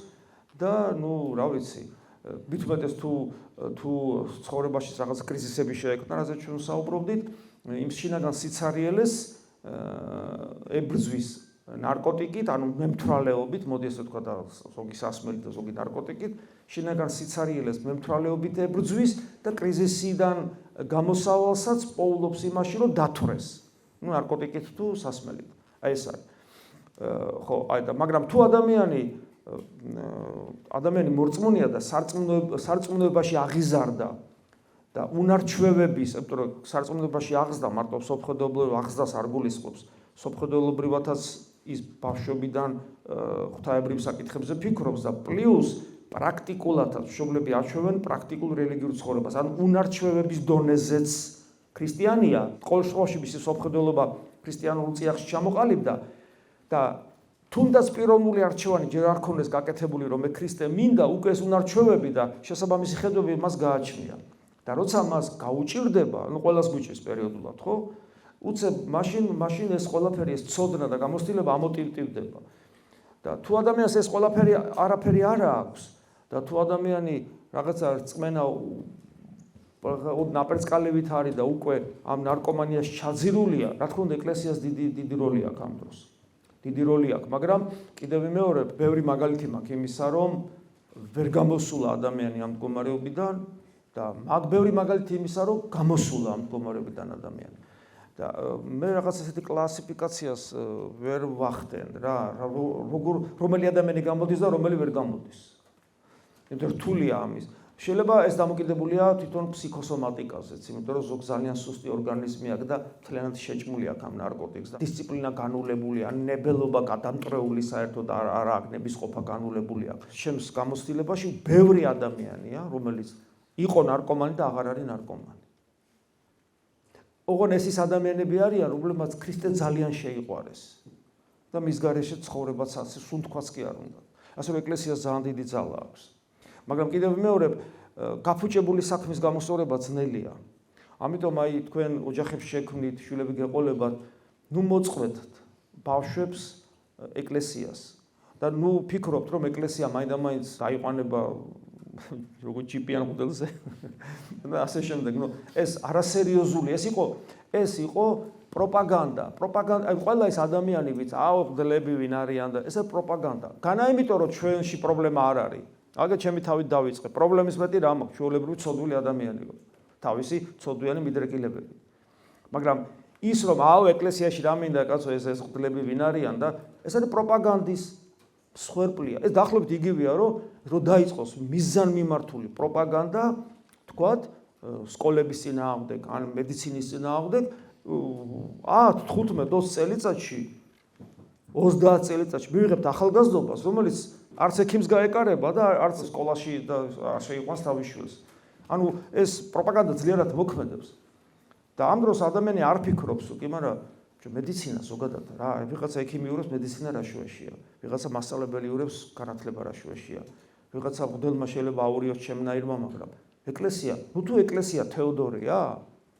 და რა ვიცი მithumetes თუ ცხოვრებაში რაღაც კრიზისები შეექმნა რაზეც ჩვენ საუბრობდით იმ შინაგან სიცარიელეს ებრძვის ნარკოტიკით, ანუ მემთვრალეობით, მოდი ესე ვთქვა და ზოგი სასმელით და ზოგი ნარკოტიკით, შინაგან სიცარიელეს მემთვრალეობით ებრძვის და კრიზისიდან გამოსავალსაც პოულობს იმაში, რომ დათვრეს. ნარკოტიკით თუ სასმელით. აი ეს არის. ხო, მაგრამ თუ ადამიანი მორწმუნეა და სარწმუნოებაში აღიზარდა და უნარჩვევების, იმიტომ რომ სარწმუნოებაში აღზრდა მარტო სოფხედობრივ აღზრდას არ გულისხმობს. სოფხედობრივათაც ის ბავშვობიდან ღვთაებრივ საკითხებზე ფიქრობს და პლუს პრაქტიკულადაც მშობლები აჩვევენ პრაქტიკულ რელიგიურ ცხოვრებას. ან უნარჩვევების დონეზეც ქრისტიანია, ყოველ შემთხვევაში მისი სოფხედელობა ქრისტიანულ წიაღში ჩამოყალიბდა და თუნდაც პიროვნული არჩევანი ჯერ არ ქონდეს გაკეთებული, რომ მე ქრისტე მინდა, უკვე ეს უნარჩვევები და შესაბამისი ხედვები მას გააჩნია. და როცა მას გაუჭირდება, ყველას გვიჭირს პერიოდულად, ხო? უცებ მაშინ ეს ყველაფერი ეს ცოდნა და გამოცდილება ამოტივტივდება. და თუ ადამიანს ეს ყველაფერი არაფერი არ აქვს და თუ ადამიანი რაღაცა რწმენა ნაპერწკალებით არის და უკვე ამ ნარკომანიაში ჩაძირულია, რა თქმა უნდა ეკლესიას დიდი როლი აქვს ამ დროს. დიდი როლი აქვს, მაგრამ კიდევ მეორე ბევრი მაგალითი მაქვს იმისა, რომ ვერ გამოსულა ადამიანი ამ მდგომარეობიდან და მაგ ბევრი მაგალითი იმისა, რომ გამოსულა ამ მდგომარეობიდან ადამიანი. და მე რაღაც ესეთი კლასიფიკაციას ვერ ვახდენ რა, რომელი ადამიანი გამოდის და რომელი ვერ გამოდის. იმიტომ რთულია ამის. შეიძლება ეს დამოკიდებულია თვითონ ფსიქოსომატიკაზეც, იმიტომ რომ ზოგ ძალიან სუსტი ორგანიზმი აქვს და მთლიანად შეჭმული აქვს ამ ნარკოტიკს და დისციპლინა განულებულია, ნებელობა გადამტრეული საერთოდ არ აქვს, ნებისყოფა განულებული აქვს. ჩემს გამოცდილებაში ბევრი ადამიანია, რომელიც იყო ნარკომანი და აღარ არის ნარკომანი. ოღონ ეს ის ადამიანები არიან, რომლებმაც ქრისტე ძალიან შეიყვარეს და მის გარეშე ცხოვრებაც სუნთქვაც კი არ უნდა. ასე რომ ეკლესიას ძალიან დიდი ძალა აქვს. მაგრამ კიდევ მეორე გაფუჭებული საქმის გამოსწორება ძნელია. ამიტომ აი თქვენ ოჯახებში შექმნით, შვილები გეყოლებათ, მოწყვეტთ ბავშვებს ეკლესიას და ფიქრობთ, რომ ეკლესია მაინდა-მაინც დაიყვანება როგორ ჯიპიან მოდელზე და ასე შემდეგ. ეს არასერიოზული, ეს იყო პროპაგანდა. აი ყველა ეს ადამიანი ვიც აღვდლები ვინ არიან და ესა პროპაგანდა. განა იმიტომ რომ ჩვენში პრობლემა არ არის. აგერ ჩემი თავით დავიწყე. პრობლემის მეტი რა მაქვს? ჩვეულებრივი ცოდვილი ადამიანი ვარ. თავისი ცოდვიანი მიდრეკილებები. მაგრამ ის რომ ეკლესიაში რა მინდა კაცო ეს ღვთლები ვინ არიან და ეს არის პროპაგანდის სხერპლია. ეს დაახლოებით იგივეა, რომ დაიწყოს მიზანმიმართული პროპაგანდა, თქვათ, სკოლების წინააღმდეგ, ან მედიცინის წინააღმდეგ 10-15-20 წელიწადში 30 წელიწადში მივიღებთ ახალგაზრდობას, რომელიც არც ექიმს გაეკარება და არც სკოლაში და არ შეიყვანს თავის შვილს. ანუ ეს პროპაგანდაძლიერად მოქმედებს. და ამ დროს ადამიანი არ ფიქრობს, კი, მაგრამ მედიცინა ზოგადად რა, ვიღაცა ექიმი იურებს მედიცინა რა შუაშია, ვიღაცა მასწავლებელი იურებს განათლება რა შუაშია, ვიღაცა მღვდელმა შეიძლება აურიოს ჩემნაირმა, მაგრამ ეკლესია, თუ ეკლესია თეოდორეა,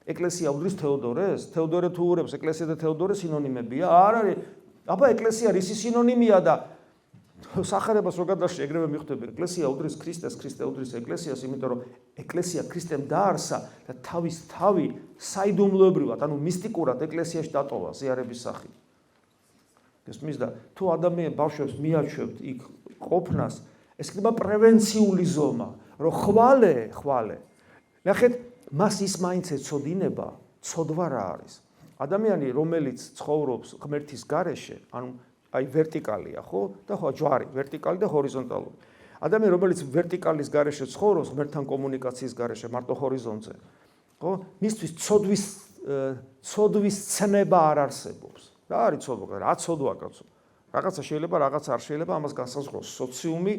ეკლესია უდრის თეოდორეს, თეოდორე თუ ურებს, ეკლესია და თეოდორე სინონიმებია, არ არის. აბა ეკლესია რისი სინონიმია და სახარებას რო გადაში ეგრევე მიხვდები, ეკლესია უდრის ქრისტეს, ქრისტე უდრის ეკლესიას, იმიტომ რომ ეკლესია ქრისტემ დაარსა და თავის თავი საიდუმლოებრივად, ანუ მისტიკურად ეკლესიაში დატოვა ზიარების სახით. გესმის და თუ ადამიანი ბავშვებს მიაჩვევთ იქ ყოფნას, ეს იქნება პრევენციული ზომა, რომ ხვალე. ნახეთ, მას ის მაინც ეცოდინება, ცოდვა რა არის. ადამიანი, რომელიც ცხოვრობს ღმერთის გარეშე, ანუ აი ვერტიკალია, ხო? და ხო ჯვარი, ვერტიკალი და ჰორიზონტალური. ადამიანი, რომელიც ვერტიკალის გარეშე ცხოვრობს, ღმერთთან კომუნიკაციის გარეშე, მარტო ჰორიზონტზე, ხო? მისთვის ცოდვის ცნება არ არსებობს. რა არის ცოდვა? რა ცოდვა კაცო? რაღაცა შეიძლება, რაღაცა არ შეიძლება, ამას განსაზღვრავს სოციუმი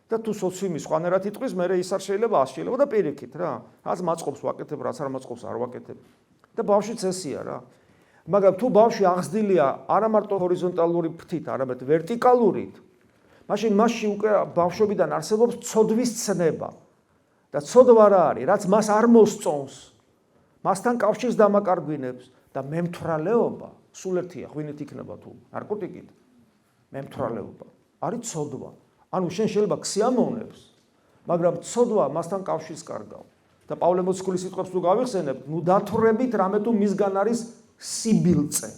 და თუ სოციუმი სხვანაირად იტყვის, მე ის არ შეიძლება, ამ შეიძლება და პირიქით რა. რაც მაწყობს ვაკეთებ, რაც არ მაწყობს არ ვაკეთებ. და ბავშვიც ესია რა. მაგრამ თუ ბავშვი აღზრდილია არა მარტო ჰორიზონტალური ფრთით, არამედ ვერტიკალურით, მაშინ მასში უკვე ბავშვობიდან არსებობს ცოდვის ცნება. და ცოდვა რა არის, რაც მას არ მოსწონს, მასთან კავშირს დამაკარგვინებს და მემთვრალეობა, სულ ერთია, ღვინით იქნება თუ ნარკოტიკით, მემთვრალეობა არის ცოდვა. ანუ შენ შეიძლება ქსიამოვნებს, მაგრამ ცოდვა მასთან კავშირს კარგავს. და პავლე მოციქულის სიტყვებს თუ გავიხსენებთ, ნუ დათვრებით რამე თუ მისგან არის სიბილწე,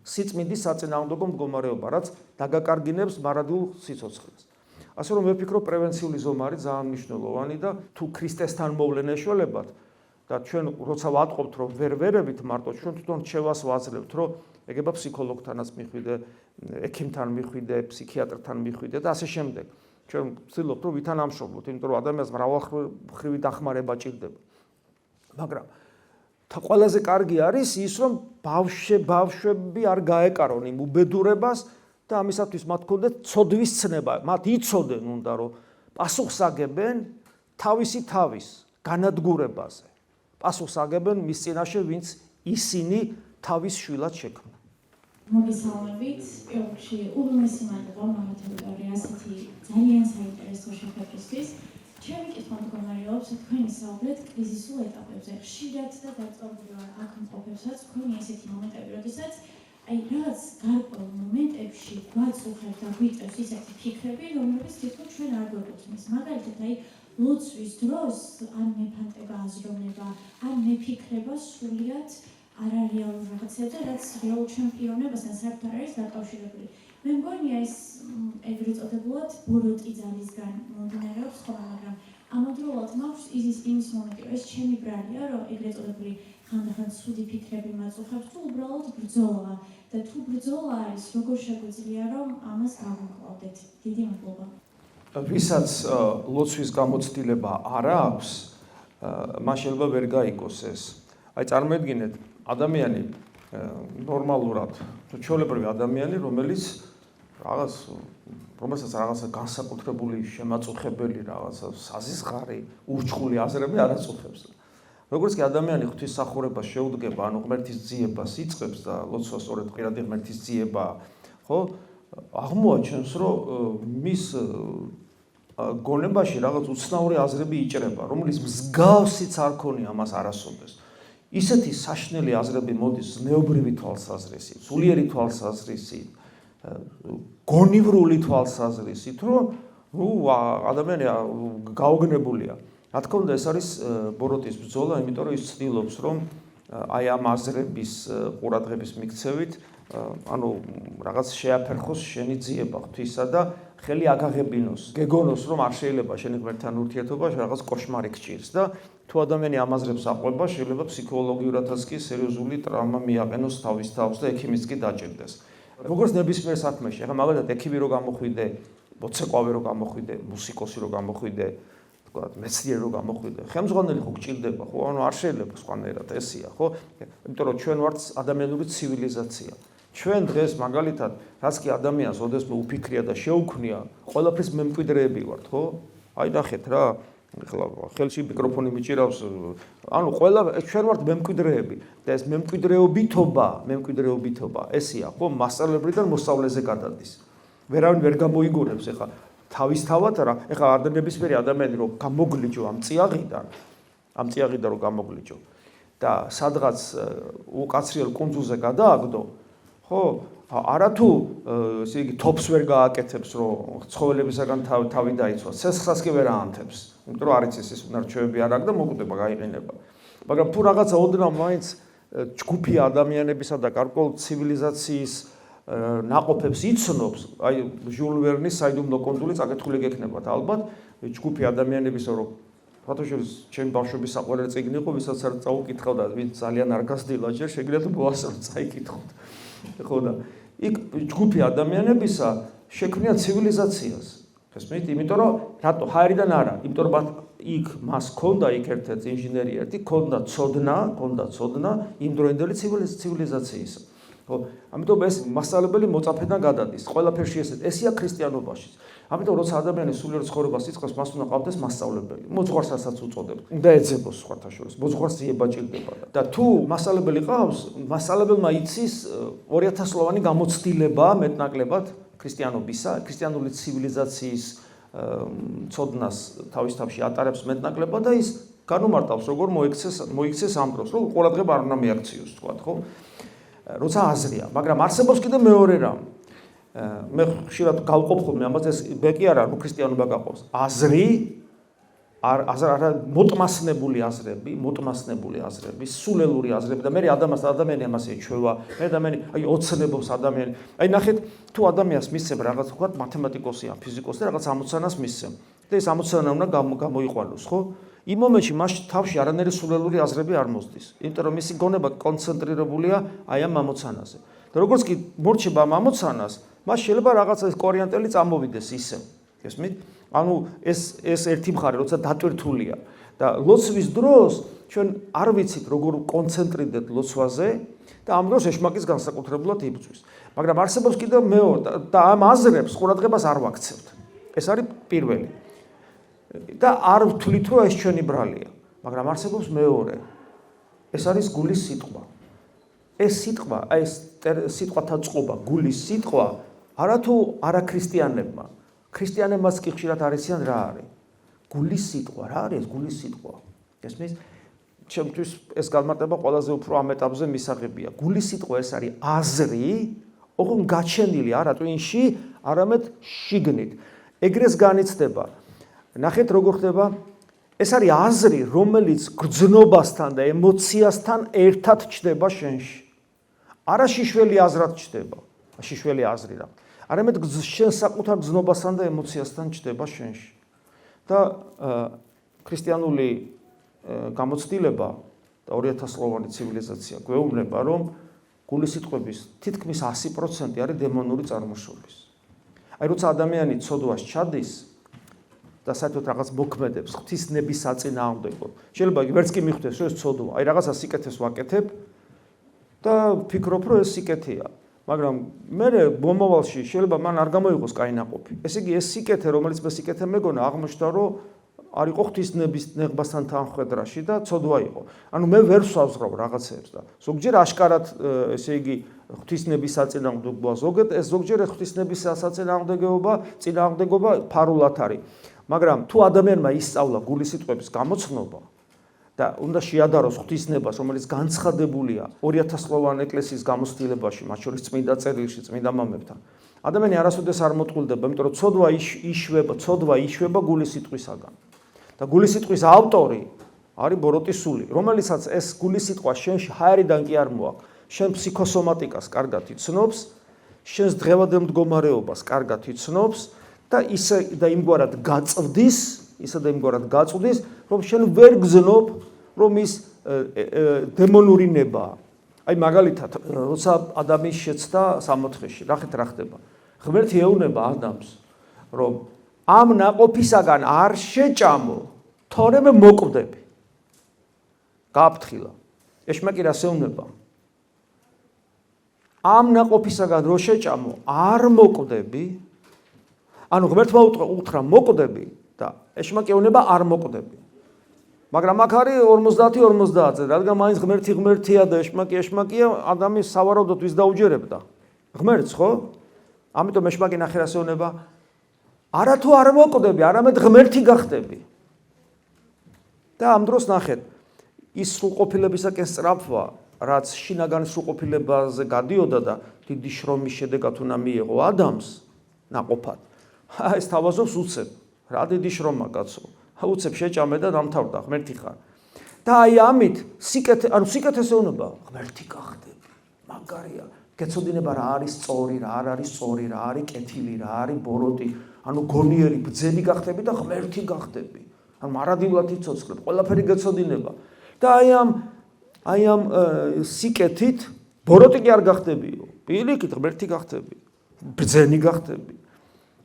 სიწმინდის საწინააღმდეგო მდგომარეობა, რაც დაგაკარგინებს მარადულ სიცოცხლეს. ასე რომ მე ვფიქრობ, პრევენციული ზომა არის ძალიან მნიშვნელოვანი და თუ ქრისტესთან მოვლენ ეშველებათ და ჩვენ როცა ვატყობთ, რომ ვერ-ვერებით მარტო ჩვენ თვითონ რჩევას ვაძლევთ, რომ ეგება ფსიქოლოგთანაც მიხვიდე, ექიმთან მიხვიდე, ფსიქიატრთან მიხვიდე და ასე შემდეგ. ჩვენ ვცდილობთ, რომ ვითან ამშობლოთ, იმიტომ რომ ადამიანს მრავალმხრივი დახმარება ჭირდება. მაგრამ ყველაზე კარგი არის ის, რომ ბავშვები არ გაეკარონ იმ უბედურებას და ამისათვის მათ ჰქონდეთ ცოდვის ცნება. მათ იცოდნენ უნდა, რომ პასუხს აგებენ თავისი თავის განადგურებაზე. პასუხს აგებენ მის წინაშე, ვინც ისინი თავის შვილად შექმნა. მოგესალმებით. პირველ რიგში ულუმესი მადლობა მამათებიარე ასეთი ძალიან საინტერესო შეხვედრისთვის. ჩემი კითხვა მდგომარეობს თქვენი საუბრეთ კრიზისულ ეტაპებზე. ხშირად და დაწესებული ვარ აქ მყოფებსაც თქვენი ესეთი მომენტები, როდესაც რაღაც გარკვეულ მომენტებში გვაწუხებს და გვიწევს ისეთი ფიქრები, რომლებიც თითქოს ჩვენ არ გვეკუთვნის. მაგალითად, ლოცვის დროს ან მეფანტება აზროვნება, ან მეფიქრება სრულიად არარეალურ რაღაცებზე, რაც რეალურ ჩემპიონებასთან საერთოდ არ არის დაკავშირებული. მე მგონია ეს ეგრეთ წოდებულად ბოროტი ძალისგან მომდინარეობს ხოლმე, მაგრამ ამავდროულად მაქვს იმის მომენტი, ეს ჩემი ბრალია, რომ ეგრეთ წოდებული ხანდახან ცუდი ფიქრები მაწუხებს, თუ უბრალოდ ბრძოლა და თუ ბრძოლა არის, როგორ შეგვიძლია რომ ამას გავუკლავდეთ. დიდი მადლობა. ვისაც ლოცვის გამოცდილება არ აქვს, მას შეიძლება ვერ გაიგოს ეს. აი წარმოიდგინეთ, ადამიანი ნორმალურად, ჩვეულებრივი ადამიანი, რომელსაც რაღაცა განსაკუთრებული შემაწუხებელი რაღაცა საზისხარი, ურჩხული აზრები არ აწუხებს. როგორც კი ადამიანი ღვთისმსახურებას შეუდგება, ანუ ღმერთის ძიებას იწყებს და ლოცვა სწორედ პირადი ღმერთის ძიება, ხო? აღმოაჩენს, რომ მის გონებაში რაღაც უცნაური აზრები იჭრება, რომლის მსგავსიც არ ქონია მას არასოდეს. ისეთი საშნელი აზრები მოდის ზნეობრივი თვალსაზრისით, სულიერი თვალსაზრისით, გონივრული თვალსაზრისით, რომ ადამიანი გაოგნებულია. რა თქმა უნდა, ეს არის ბოროტის ბრძოლა, იმიტომ რომ ის ცდილობს, რომ აი ამ აზრების ყურადღების მიქცევით, ანუ რაღაც შეაფერხოს შენი ძიება ღვთისა და ხელი აგაღებინოს, გეგონოს, რომ არ შეიძლება შენი ღმერთთან ურთიერთობაში რაღაც კოშმარი გჭირს და თუ ადამიანი ამ აზრებს აყვება, შეიძლება ფსიქოლოგიურადაც კი სერიოზული ტრავმა მიაყენოს თავის თავს და ექიმიც კი დაჭირდეს. როგორც ნებისმიერ საქმეში, ახლა მაგალითად ექიმი რო გამოხვიდე, მოცეკვავე რო გამოხვიდე, მუსიკოსი რო გამოხვიდე, მეცნიერი რო გამოხვიდე, ხელმძღვანელი ხო გჭირდება, ხო? ანუ არ შეიძლება სხვანაირად ესია, ხო? იმიტომ რომ ჩვენ ვართ ადამიანური ცივილიზაცია. ჩვენ დღეს მაგალითად, რაც კი ადამიანს ოდესმე უფიქრია და შეუქმნია, ყველაფრის მემკვიდრეები ვართ, ხო? აი ნახეთ რა, ახლა ხელში მიკროფონი მიჭირავს, ანუ ყველა ჩვენ ვართ მემკვიდრეები და ეს მემკვიდრეობითობა, ესია, ხო? მასწავლებელიდან მოსწავლეზე გადადის. ვერავინ ვერ გამოიგონებს ახლა თავისთავად რა, ახლა არ ნებისმიერი ადამიანი რომ გამოგლიჯო ამ წიაღიდან რომ გამოგლიჯო და სადღაც უკაცრიელ კუნძულზე გადააგდო, ხო? არათუ ესე იგი თოფს ვერ გააკეთებს, რომ ცხოველებისაგან თავი დაიცვას, ცეცხლსაც კი ვერ აანთებს, იმიტომ რომ არ იცის ის უნარჩვევები არ აქვს და მოკვდება, გაიყინება. მაგრამ თუ რაღაცა ოდნავ მაინც ჯგუფი ადამიანებისა და გარკვეულ ცივილიზაციის ნაყოფებს იცნობს, აი ჟულ ვერნის საიდუმლო კუნძული წაკითხული გექნებათ ალბათ, ჯგუფი ადამიანებისა, რომ ფათოშორის ჩემი ბავშვობის საყვარელი წიგნი იყო, ვისაც არ წაუკითხავდა, ვინც ძალიან არ გასდილა ჯერ, შეგიძლიათ მოასწროთ, წაიკითხოთ. ხო და იქ ჯგუფი ადამიანებისა შექმნიან ცივილიზაციას. ხესმით, იმიტომ რომ რატო ჰაერიდან არა, იმიტომ რომ იქ მას ჰქონდა იქ ერთ-ერთი ინჟინერი, ჰქონდა ცოდნა იმ დროინდელი ცივილიზაციისა. ხო, ამიტომ ეს მასწავლებელი მოწაფედან გადადის. ყველაფერში ესეა ქრისტიანობაშიც. ამიტომ როცა ადამიანი სულიერ ცხოვრებას იწყებს, მას უნდა ყავდეს მასწავლებელი. მოძღვარსაც უწოდებთ. უნდა ეძებოს სხვათა შორის. მოძღვარს იება ჭირდება და თუ მასწავლებელი ყავს, მასწავლებელმა იცის 2000-ლოვანი გამოცდილება მეტნაკლებად ქრისტიანობისა, ქრისტიანული ცივილიზაციის ცოდნას თავის თავში ატარებს მეტნაკლებად და ის განუმარტავს როგორ მოიქცეს ამ დროს, რომ ყურადღება არ უნდა მიაქციოს, თქვა, ხო? როცა აზრია, მაგრამ არსებობს კიდე მეორე რამ. მე ხშირად გავყოფ ხოლმე ამაზე, ეს ბეკი არა, ნუ ქრისტიანობა გაყავს. აზრი, მოტმასნებული აზრები, სულელური აზრები და მე ადამიანი ამას ეჩვევა, მე ადამიანი, აი ოცნებობს ადამიანი. აი ნახეთ, თუ ადამიანს მისცემ რაღაც ვთქვათ, მათემატიკოსი ან ფიზიკოსი და რაღაც ამოცანას მისცემ. და ეს ამოცანა უნდა გამოიყვანოს, ხო? იმ მომენტში მას თავში არანაირი სულელური აზრები არ მოსდის. იმიტომ რომ მისი გონება კონცენტრირებულია აი ამ ამოცანაზე. და როგორც კი მორჩება ამ ამოცანას, მას შეიძლება რაღაცა კორიანტელი წამოვიდეს ისე. გესმით? ანუ ეს ერთი მხარე, როცა დატვირთულია და ლოცვის დროს ჩვენ არ ვიცით როგორ კონცენტრირდეთ ლოცვაზე და ამ დროს ეშმაკის განსაკუთრებულად იბრძვის. მაგრამ არსებობს კიდევ მეორე და ამ აზრებს ყურადღებას არ ვაქცევთ. ეს არის პირველი. და არ ვთვლით რომ ეს ჩვენი ბრალია, მაგრამ არსებობს მეორე. ეს არის გულის სიტყვა. ეს სიტყვა, აი ეს სიტყვათა წყობა, გულის სიტყვა არათუ არაქრისტიანებმა. ქრისტიანებმაც კი ხშირად არ იციან რა არის. გულის სიტყვა, რა არის გულის სიტყვა? გესმის? ჩემთვის ეს განმარტება ყველაზე უფრო ამ ეტაპზე მისაღებია. გულის სიტყვა ეს არის აზრი, ოღონდ გაჩენილი არა ტვინში, არამედ შიგნით. ეგრეს განიცდება. ნახეთ როგორ ხდება? ეს არის აზრი, რომელიც გრძნობასთან და ემოციასთან ერთად ჩნდება შენში. არა შიშველი აზრად ჩნდება, შიშველი აზრი რა. არამედ შენ საკუთარ გრძნობასთან და ემოციასთან ჩნდება შენში. და ქრისტიანული გამოცდილება და 2000-ლოვანი ცივილიზაცია გვეუბნება, რომ გულის სიტყვების თითქმის 100% არის დემონური წარმოშობის. აი როცა ადამიანი ცოდვას ჩადის და საერთოდ რაღაც მოქმედებს ღვთისნების საწინააღმდეგოდ. შეიძლება ვერც კი მიხვდეს, რომ ეს ცოდვა, აი რაღაცა სიკეთეს ვაკეთებ და ვფიქრობ, რომ ეს სიკეთეა. მაგრამ მე მომავალში შეიძლება მან არ გამოიღოს კაი ნაყოფი. ესე იგი ეს სიკეთე, რომელიც მე სიკეთე მეგონა, აღმოჩნდა, რომ არ იყო ღვთისნების ნեղბასთან თანხვედრაში და ცოდვა იყო. ანუ მე ვერ ვსავსრავ რაღაცებს და ზოგჯერ აშკარად, ესე იგი ღვთისნების საწინააღმდეგოა, ზოგჯერ ღვთისნების საწინააღმდეგობა ფარულად არის. მაგრამ თუ ადამიანმა ისწავლა გულის სიტყვების გამოცნობა და უნდა შეადაროს ღვთისნებას, რომელიც განცხადებულია 2000-ლოვან ეკლესიის გამოცდილებაში, მათ შორის წმინდა წერილში, წმინდა მამებთან. ადამიანი არასოდეს არ მოტყუილდება, იმიტომ რომ ცოდვა იშვება გულის სიტყვისაგან. და გულის სიტყვის ავტორი არის ბოროტისული, რომელიცაც ეს გულის სიტყვა შენში ჰაერიდან კი არ მოაქვს. შენ ფსიქოსომატიკას კარგად იცნობს, შენს დღევანდელ მდგომარეობას კარგად იცნობს და იმგვარად გაწვდის, რომ შენ ვერ გზნობ, რომ ის დემონური ნება. აი მაგალითად, როცა ადამის შეცდა სამოთხეში, ნახეთ რა ხდება. ღმერთი ეუბნება ადამს, რომ ამ ნაყოფისაგან არ შეჭამო, თორემ მოკვდები. გააფრთხილა. ეშმაკი რას ეუბნება? ამ ნაყოფისაგან რო შეჭამო, არ მოკვდები. ანუ ღმერთმა უთხრა მოკვდები და ეშმაკი ეუბნება არ მოკვდები. მაგრამ აქ არის 50-50-ზე, რადგან მაინც ღმერთია და ეშმაკია, ადამის სავარაუდოდ ვის დაუჯერებდა? ღმერთს, ხო? ამიტომ ეშმაკი ნახე რას ეუბნება? არა თუ არ მოკვდები, არამედ ღმერთი გახდები. და ამ დროს ნახეთ, ის სრულყოფილებისაკენ სწრაფვა, რაც შინაგან სრულყოფილებაზე გადიოდა და დიდი შრომის შედეგად უნდა მიიღო ადამიანს ნაყოფად. ეს თავაზობს უცებ. რა დიდი შრომა კაცო. უცებ შეჭამე და დამთავრდა, ღმერთი ხარ. და აი ამით სიკეთეს ეუბნება, ღმერთი გახდები. მაგარია. გეცოდინება რა არის სწორი, რა არ არის სწორი, რა არის კეთილი, რა არის ბოროტი. ანუ გონიერი ბძენი გახდები და ღმერთი გახდები. ანუ მარადივლად იცოცხლებ, ყველაფერი გეცოდინება. და აი ამ სიკეთით ბოროტი კი არ გახდებიო. პირიქით ღმერთი გახდები. ბძენი გახდები.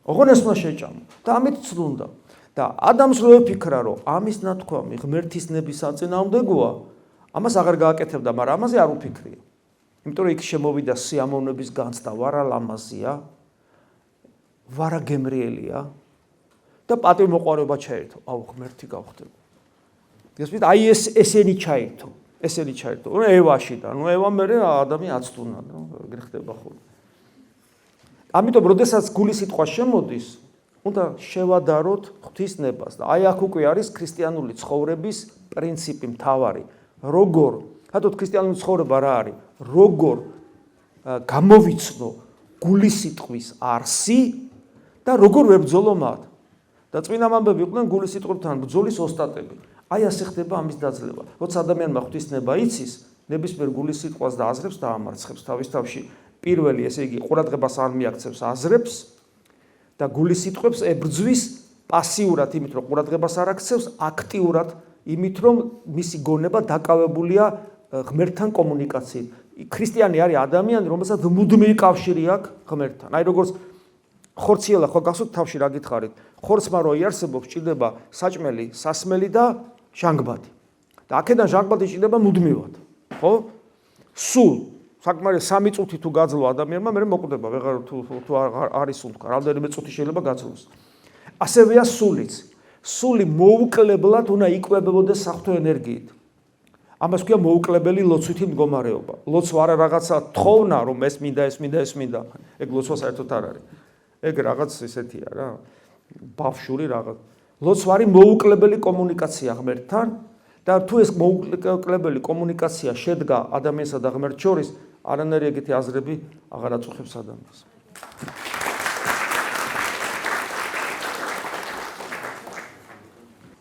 ოღონდ ეს უნდა შეჭამო და ამით ცლუნდა. და ადამიანს რო ეფიქრა, რომ ამის ნათქვამი ღმერთის ნების საწინააღმდეგოა, ამას აღარ გააკეთებდა, მაგრამ ამაზე არ უფიქრია. იმიტომ რომ იქ შემოვიდა სიამოვნების განცდა, ვარა ლამაზია, ვარა გემრიელია და პატივმოყვარეობა ჩაერთო. აუ ღმერთი გავხდება. გესმით, აი ესენი ჩაერთო. ესენი ჩაერთო. ევაში და ევა მერე ადამიანი აცდუნა, ეგრე ხდება ხოლმე. ამიტომ როდესაც გულის სიტყვა შემოდის, უნდა შევადაროთ ღვთისნებას და აი აქ უკვე არის ქრისტიანული ცხოვრების პრინციპი მთავარი. როგორ, ხათოთ ქრისტიანული ცხოვრება რა არის? როგორ გამოვიცნო გულის სიტყვის არსი და როგორ ვებრძოლო მათ. და წმინდა მამბები იყვნენ გულის სიტყვებთან ბრძოლის ოსტატები. აი ასე ხდება ამის დაძლევა. როცა ადამიანმა ღვთისნება იცის, ნებისმიერ გულის სიტყვას და აზრებს დაამარცხებს თავის თავში. პირველი, ესე იგი, ყურადღებას არ მიაქცევს აზრებს და გულის სიტყვებს ებრძვის პასიურად, იმით რომ ყურადღებას არ აქცევს, აქტიურად, იმით რომ მისი გონება დაკავებულია ღმერთთან კომუნიკაციით. ქრისტიანი არის ადამიანი, რომელსაც მუდმივი კავშირი აქვს ღმერთთან. აი როგორც ხორციელა ხო გახსოვთ თავში რა გითხარით? ხორცმა რო იარსებობს, ჭირდება საჭმელი, სასმელი და ჟანგბადი. და აქედან ჟანგბადი ჭირდება მუდმივად. ხო? სულ საკმარისი 3 წუთი თუ გაძლო ადამიანმა, მე მოკვდება, ვეღარ თუ არის სულ თქვა, რამდენიმე წუთი შეიძლება გაძლოს. ასევეა სულიც. სული მოუკლებლად უნდა იკვებებოდეს საღვთო ენერგიით. ამას ქვია მოუკლებელი ლოცვითი მდგომარეობა. ლოცვა არა რაღაცა თხოვნა, რომ ეს მინდა. ეგ ლოცვა საერთოდ არ არის. ეგ რაღაც ისეთია რა. ბავშვური რაღაც. ლოცვა არის მოუკლებელი კომუნიკაცია ღმერთთან და თუ ეს მოუკლებელი კომუნიკაცია შედგა ადამიანსა და ღმერთს შორის, არანაირი ეგეთი აზრები აღარ აწუხებს ადამიანს.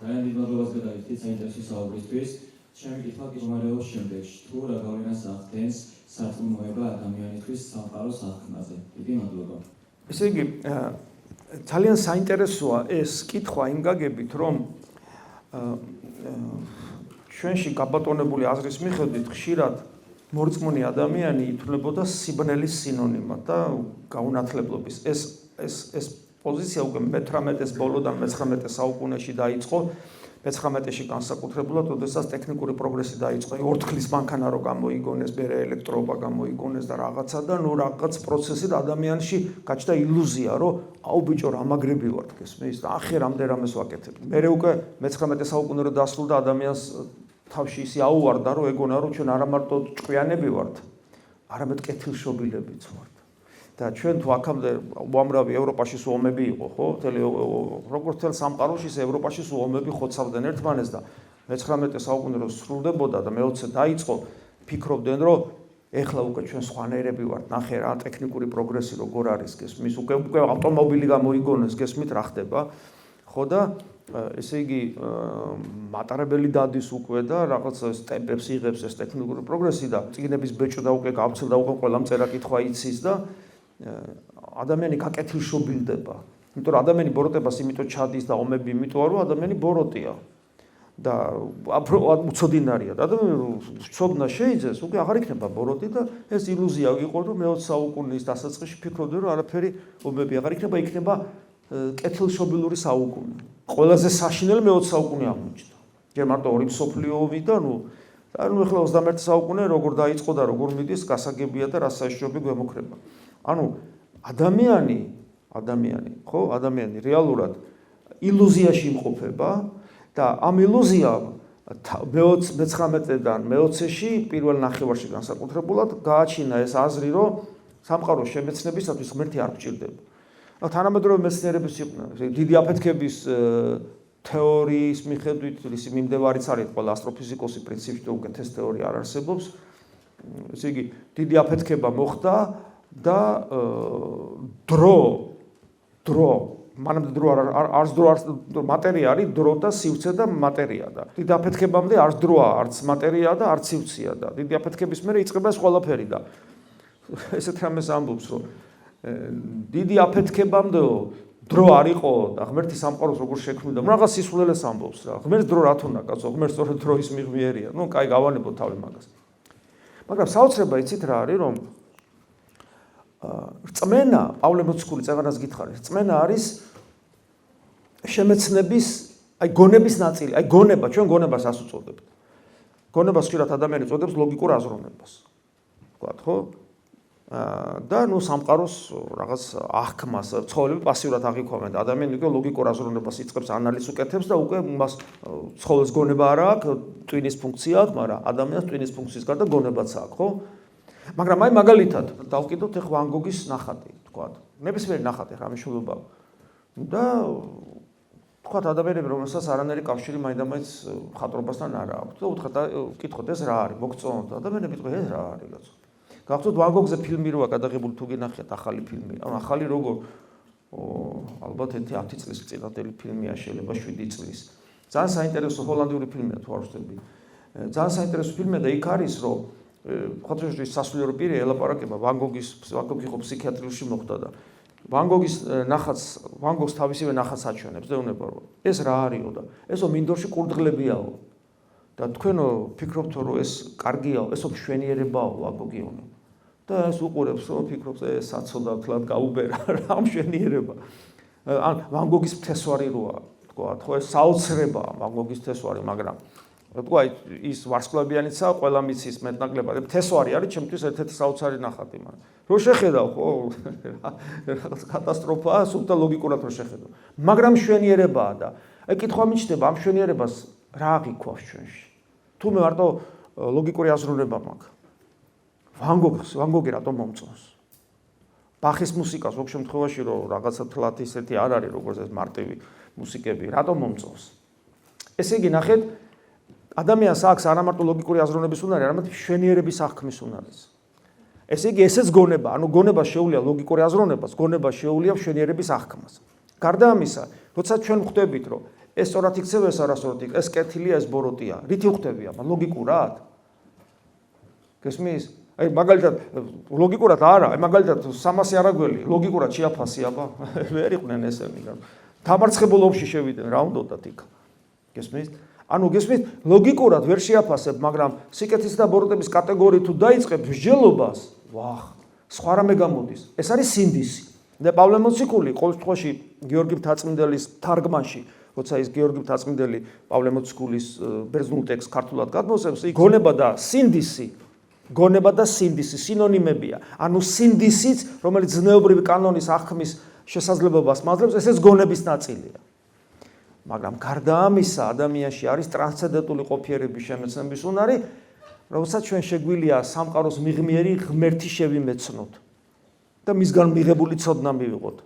ძალიან დიდ მადლობას გადავიხდით საინტერესო საუბრისთვის. ჩემი კითხვა გიგმარებობს შემდეგში. თუ რა გავლენას ახდენს სარწმუნოება ადამიანისთვის სამყაროს აღქმაზე? დიდი მადლობა. ესე იგი, ძალიან საინტერესოა ეს კითხვა იმ გაგებით, რომ ჩვენში გაბატონებული აზრის მიხედვით ხშირად მორწმუნე ადამიანი ითვლებოდა სიბნელის სინონიმად და გაუნათლებლობის. ეს პოზიცია უკვე მე-18-ის ბოლოდან მე-19 საუკუნეში დაიწყო. მე-19-ში განსაკუთრებულად, როდესაც ტექნიკური პროგრესი დაიწყო. ორთქლის მანქანა რო გამოიგონეს, მერე ელექტროობა გამოიგონეს და რაღაცა და ნუ რაღაც პროცესით ადამიანში გაჩნდა ილუზია, რომ აუ ბიჭო რა მაგრები ვართ გესმის და ახე რამდენამეს ვაკეთებ. მერე უკვე მე-19 საუკუნე რო დასრულდა ადამიანს თავში ისე აუვარდა, რომ ეგონა რომ ჩვენ არა მარტო ჭკვიანები ვართ, არამედ კეთილშობილებიც ვართ. და ჩვენ თუ აქამდე უამრავი ევროპაში სულ ომები იყო, ხო? როგორც თელ სამყაროში ევროპაში სულ ომები ხოცავდნენ ერთმანეთს და მე-19 საუკუნე რო სრულდებოდა და მე-20 დაიწყო, ფიქრობდნენ რომ ეხლა უკვე ჩვენ სხვანაირები ვართ. ნახე რა ტექნიკური პროგრესი როგორ არის, გესმის, უკვე ავტომობილი გამოიგონეს, გესმით რა ხდება. ხო და ესე იგი მატარებელი დადის უკვე და რაღაც სტემპებს იღებს ეს ტექნიკური პროგრესი და წიგნების ბეჭდა და უკვე გავცელდა უკვე ყველა მწერა კითხვა იცის და ადამიანი გაკეთილშობილდება. იმიტომ რომ ადამიანი ბოროტებას იმიტომ ჩადის და ომები იმიტომ რომ ადამიანი ბოროტია და უცოდინარია და ადამიანი ცოდნა შეიძეს, უკვე აღარ იქნება ბოროტი და ეს ილუზია იყო რომ მე-20 საუკუნის დასაწყისში ფიქრობდნენ რომ არაფერი ომები აღარ იქნება კეთილშობილური საუკუნე. ყველაზე საშინელი მე-20 საუკუნე აღმოჩნდა. ჯერ მარტო ორი მსოფლიო ომი და ნუ ეხლა 21 საუკუნე როგორ დაიწყო და როგორ მიდის, გასაგებია და რა საშიშროები გვემოქრება. ანუ ადამიანი რეალურად ილუზიაში იმყოფება და ამ ილუზიამ მე-19-დან მე-20-ში პირველ ნახევარში განსაკუთრებულად გააჩინა ეს აზრი, რომ სამყაროს შემეცნებისათვის ღმერთი არ გვჭირდება. თანამედროვე მეცნიერების იყვნენ დიდი აფეთქების თეორიის მიხედვით, ისი მიმდევარიც არის ყველა ასტროფიზიკოსი პრინციპში უკეთეს თეორია არ არსებობს. ესე იგი, დიდი აფეთქება მოხდა და მანამდე დრო არც მატერია არის, დრო და სივრცე და მატერია და დიდი აფეთქებამდე არც დროა, არც მატერია და არც სივრცეა და დიდი აფეთქების მერე იწყება ეს ყველაფერი და ესეთ რამეს ამბობს, რომ დიდი აფეთქებამდეო დრო არ იყო და ღმერთი სამყაროს როგორ შექმნიდა. რაღაც სისულელეს ამბობს რა. ღმერთს დრო რათ უნდა კაცო, ღმერთს სწორედ დროის მიღმიერია. ნუ კაი გავანებოთ თავი მაგას. მაგრამ საოცრება იცით რა არის, რომ რწმენა, პავლე მოციქული წევანას გითხარით, რწმენა არის შემეცნების, აი გონების ნაწილი. აი გონება, ჩვენ გონებას ასე უწოდებთ. გონებას ხშირად ადამიანი უწოდებს ლოგიკურ აზროვნებას. ვთქვათ, ხო? და ნუ სამყაროს რაღაც აღქმას, ცხოველები პასიურად აღიქვამენ და ადამიანი უკვე ლოგიკურ აზროვნებას იწყებს, ანალიზს უკეთებს და უკვე მას ცხოველს გონება არ აქვს, ტვინის ფუნქცია აქვს, მაგრამ ადამიანს ტვინის ფუნქციის გარდა გონებაც აქვს, ხო? მაგრამ აი მაგალითად დავკიდოთ ახლა ვან გოგის ნახატი, ვთქვათ. ნებისმიერი ნახატი ხა მიშულობა. და ვთქვათ ადამიანები, რომელსაც არანაირი კავშირი მაინდამაინც მხატვრობასთან არ აქვს. და ვკითხოთ ეს რა არის, მოგწონთ ადამიანები თქვენ ეს რა არის კაცო. გახსოვთ ვან გოგზე ფილმი როა გადაღებული თუ გინახეთ ახალი ფილმი. ანუ ახალი როგორ ალბათ 10 წლის წინათელი ფილმია შეიძლება 7 წლის. ძალიან საინტერესო ჰოლანდიური ფილმია თუ არ ვშთები. ძალიან საინტერესო ფილმია და იქ არის რომ ხოთრეშის სასულიერო პირი ელაპარაკება ვან გოგი ხო ფსიქიატრიაში მოხვდა და ვან გოგის ნახატს ვან გოგს თავისივე ნახატს აჩვენებს და უნება რომ ეს რა არისო და ესო მინდორში კურდღლებიაო და თქვენო ფიქრობთ რომ ეს კარგიაო ესო მშვენიერებაო ვან გოგიონო და ეს უყურებს რომ ფიქრობს ეს საცოდავთლად გაუბერა რა მშვენიერება ან ვან გოგის მთესვარი როა თქვა ხო ეს საოცრებაა ვან გოგის მთესვარი მაგრამ თქვა ის ვარსკვლავიანიცა ყველა მიცის მეტნაკლებად მთესვარი არის ჩემთვის ერთ-ერთი საოცარი ნახატი მაგრამ რო შეხედავ ხო რაღაც კატასტროფაა სულთა ლოგიკურად რო შეხედავ მაგრამ მშვენიერებაა და აი კითხვა მიჩნდება ამ მშვენიერებას რა აღიქვავს ჩვენში თუ მე მარტო ლოგიკური აზროვნება მაქვს ვან გოგი რატომ მომწონს ბახის მუსიკას ოქ შემთხვევაში რომ რაღაცა თლათ ისეთი არ არის როგორც ეს მარტივი მუსიკები რატომ მომწონს ესე იგი ნახეთ ადამიანს აქვს არა მარტო ლოგიკური აზროვნების უნარი, არამედ მშვენიერების აღქმის უნარიც. ესე იგი ესეც გონება, ანუ გონება შეუძლია ლოგიკური აზროვნებას, გონება შეუძლია მშვენიერების აღქმას. გარდა ამისა, როცა ჩვენ ხვდებით, რომ ეს სწორად იქცევა, ეს არასწორად იქცევა, ეს კეთილია, ეს ბოროტია, რითი ხვდები ამ ლოგიკურად? გესმის? აი მაგალითად ლოგიკურად არა, აი მაგალითად 300 არაგველი, ლოგიკურად შეაფასი აბა, ვერ იყვნენ ესენი. დამარცხებულ ომში შევიდნენ, რა უნდათ იქ. გესმის? ანუ გესმით, ლოგიკურად ვერ შეაფასებ, მაგრამ სიკეთის და ბოროტების კატეგორიით თუ დაიწყებ მსჯელობას, ვახ, სხვა რამე გამოდის. ეს არის სინდისი. და პავლე მოციქული ყოველ შემთხვევაში გიორგი მთაწმინდელის თარგმანში, როცა ის გიორგი მთაწმინდელი პავლე მოციქულის ბერძნულ ტექსტს ქართულად გადმოსცემს, ის გონება და სინდისი სინონიმებია. ანუ სინდისიც, რომელიც ზნეობრივი კანონის აღქმის შესაძლებლობას მაძლევს, ესეც გონების ნაწილია. მაგრამ გარდა ამისა, ადამიანში არის ტრანსცენდენტული ყოფიერების შემეცნების უნარი, რომელსაც ჩვენ შეგვიძლია სამყაროს მიღმიერი ღმერთი შევიმეცნოთ და მისგან მიღებული ცოდნა მივიღოთ.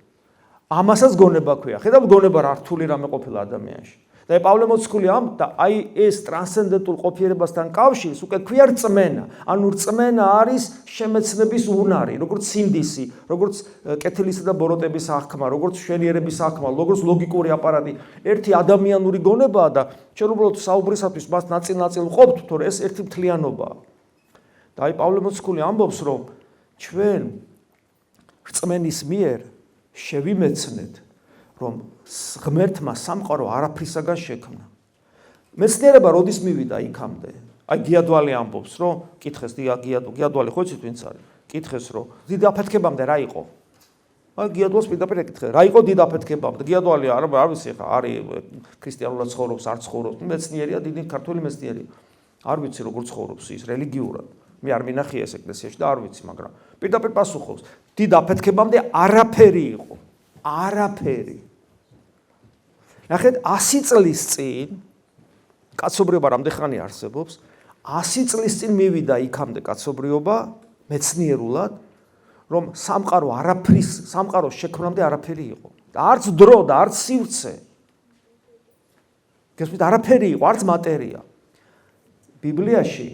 ამასაც გონება ქვია. ხედავთ, გონება რა რთული რამე ყოფილა ადამიანში. და პავლე მოციქული ამ და აი ეს ტრანსცენდენტულ ყოფიერებასთან კავშირს უკვე ქვია რწმენა. ანუ რწმენა არის შემეცნების უნარი, როგორც სინდისი, როგორც კეთილისა და ბოროტების აღქმა, როგორც მშვენიერების აღქმა, როგორც ლოგიკური აპარატი. ერთი ადამიანური გონებაა და ჩვენ უბრალოდ საუბრისათვის მას ნაწილ-ნაწილ ვყოფთ, თორე ეს ერთი მთლიანობაა. და აი პავლე მოციქული ამბობს, რომ ჩვენ რწმენის მიერ შევიმეცნეთ რომ ღმერთმა სამყარო არაფრისაგან შექმნა. მეცნიერება როდის მივიდა იქამდე? აი გიადვალი ამბობს, რომ კითხეს გიადვალი ხო იცით ვინც არის? კითხეს რომ დიდ აფეთქებამდე რა იყო? აი გიადვალს პირდაპირ ეკითხე, რა იყო დიდ აფეთქებამდე? გიადვალი არ ვიცი ხა, არის ქრისტიანულად ცხოვრობს, არ ცხოვრობს, მეცნიერია, დიდი ქართული მეცნიერია. არ ვიცი როგორ ცხოვრობს ის რელიგიურად. მე არ მინახია ეს ეკლესიაში და არ ვიცი, მაგრამ პირდაპირ პასუხობს, დიდ აფეთქებამდე არაფერი იყო. არაფერი. ნახეთ 100 წლის წინ კაცობრიობა რამდენი ხანი არსებობს 100 წლის წინ მივიდა იქამდე კაცობრიობა მეცნიერულად რომ სამყაროს შექმნამდე არაფერი იყო და არც დრო და არც სივრცე გესმით არაფერი იყო არც მატერია ბიბლიაში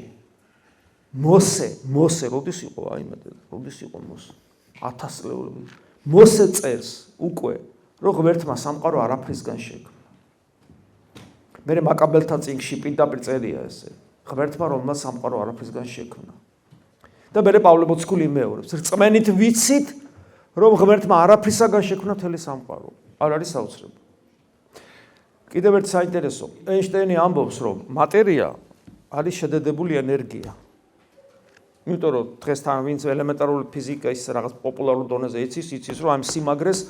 მოსე როდის იყო აი მე როდის იყო მოსე 1000 წლეულები მოსე წერს უკვე რომ ღმერთმა სამყარო არაფრისგან შექმნა. მე მაკაბელთა წიგნში პირდაპირ წერია ესე. ღმერთმა რომელმაც სამყარო არაფრისგან შექმნა. და მე პავლე მოციქული იმეორებს, რწმენით ვიცით, რომ ღმერთმა არაფრისგან შექმნა მთელი სამყარო. არ არის საოცრება. კიდევ ერთ საინტერესო, ეინშტეინი ამბობს, რომ მატერია არის შედედებული ენერგია. იმიტომ რომ დღესთან ვინც ელემენტარული ფიზიკა ის რაღაც პოპულარულ დონეზე იცის, რომ ამ სიმაგრეს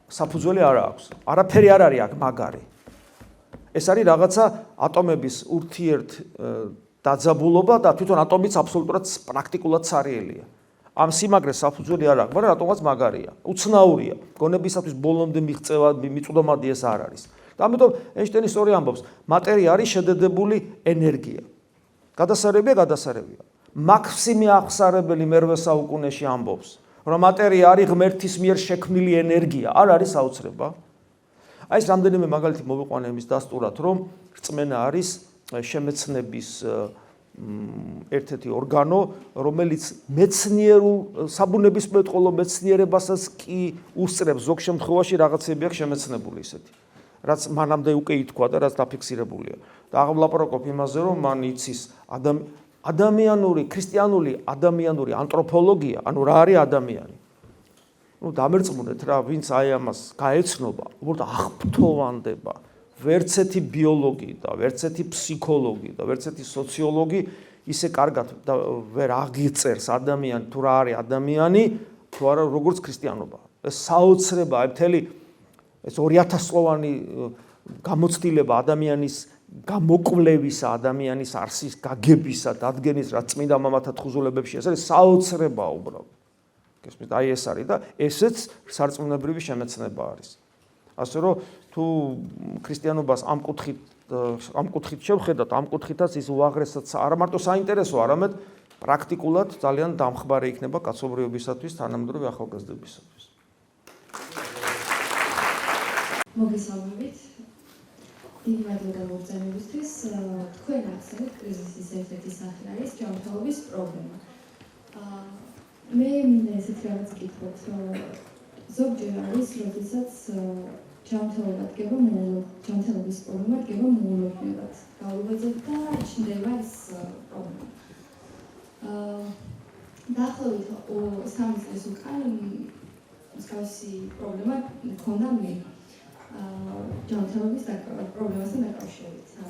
საფუძველი არ აქვს. არაფერი არ არის აქ მაგარი. ეს არის რაღაცა ატომების ურთიერთ დაძაბულობა და თვითონ ატომიც აბსოლუტურად პრაქტიკულად სარიელია. ამ სიმაგრეს საფუძველი არ აქვს, მაგრამ რატომაც მაგარია. უცნაურია. გონებისათვის ბოლომდე მიღწევა მიწვდომადი ეს არ არის. და ამიტომ ეინშტაინი სწორი ამბობს, მატერია არის შედედებული ენერგია. გადასარევია. მაქსიმე აღსარებელი მერვე საუკუნეში ამბობს, რომ მატერია არის ღმერთის მიერ შექმნილი ენერგია, არ არის საოცრება. აი ეს რამდენიმე მაგალითი მოვიყვანე იმის დასტურად, რომ რწმენა არის შემეცნების ერთ-ერთი ორგანო, რომელიც მეცნიერულ საბუნებისმეტყველო მეცნიერებასაც კი უსწრებს ზოგ შემთხვევაში რაღაცები აქვს შემეცნებული ისეთი, რაც მანამდე უკვე ითქვა და რაც დაფიქსირებულია. და აღვლაპარაკობ იმაზე, რომ მან იცის ადამიანური, ქრისტიანული ადამიანური ანთროპოლოგია, ანუ რა არის ადამიანი. დამერწმუნეთ რა, ვინც აი ამას გაეცნობა, უბრალოდ აღფრთოვანდება. ვერც ერთი ბიოლოგი და ვერც ერთი ფსიქოლოგი და ვერც ერთი სოციოლოგი ისე კარგად ვერ აღიწერს ადამიანი თუ რა არის ადამიანი, თუ არა როგორც ქრისტიანობა. ეს საოცრებაა, მთელი ეს 2000 წლოვანი გამოცდილება ადამიანის გამოკვლევისა, ადამიანის არსის გაგებისა, დადგენის, რაც წმინდა მამათა თხზულებებში ეს არის საოცრებაა უბრალოდ. გესმით, აი ეს არის და ესეც სარწმუნოებრივი შემეცნება არის. ასე რომ თუ ქრისტიანობას ამ კუთხით შევხედათ, ამ კუთხითაც ის უაღრესად არა მარტო საინტერესო, არამედ პრაქტიკულად ძალიან დამხმარე იქნება კაცობრიობისათვის, თანამედროვე ახალგაზრდებისათვის. მოგესალმებით. დიდი მადლობა მოგზაურობისთვის. თქვენ ახსენეთ კრიზისის ერთ-ერთი სახე არის ჯანმრთელობის პრობლემა. მე მინდა ესეთ რაღაც გითხრათ, რომ ზოგჯერ არის, როდესაც ჯანმრთელობა დგება ჯანმრთელობის პრობლემა დგება მოულოდნელად. გაუვაძებ და ჩნდება ეს პრობლემა. დაახლოებით 3 წლის უკან მსგავსი პრობლემა მქონდა მე. ჯანმრთელობის პრობლემასთან დაკავშირებით. და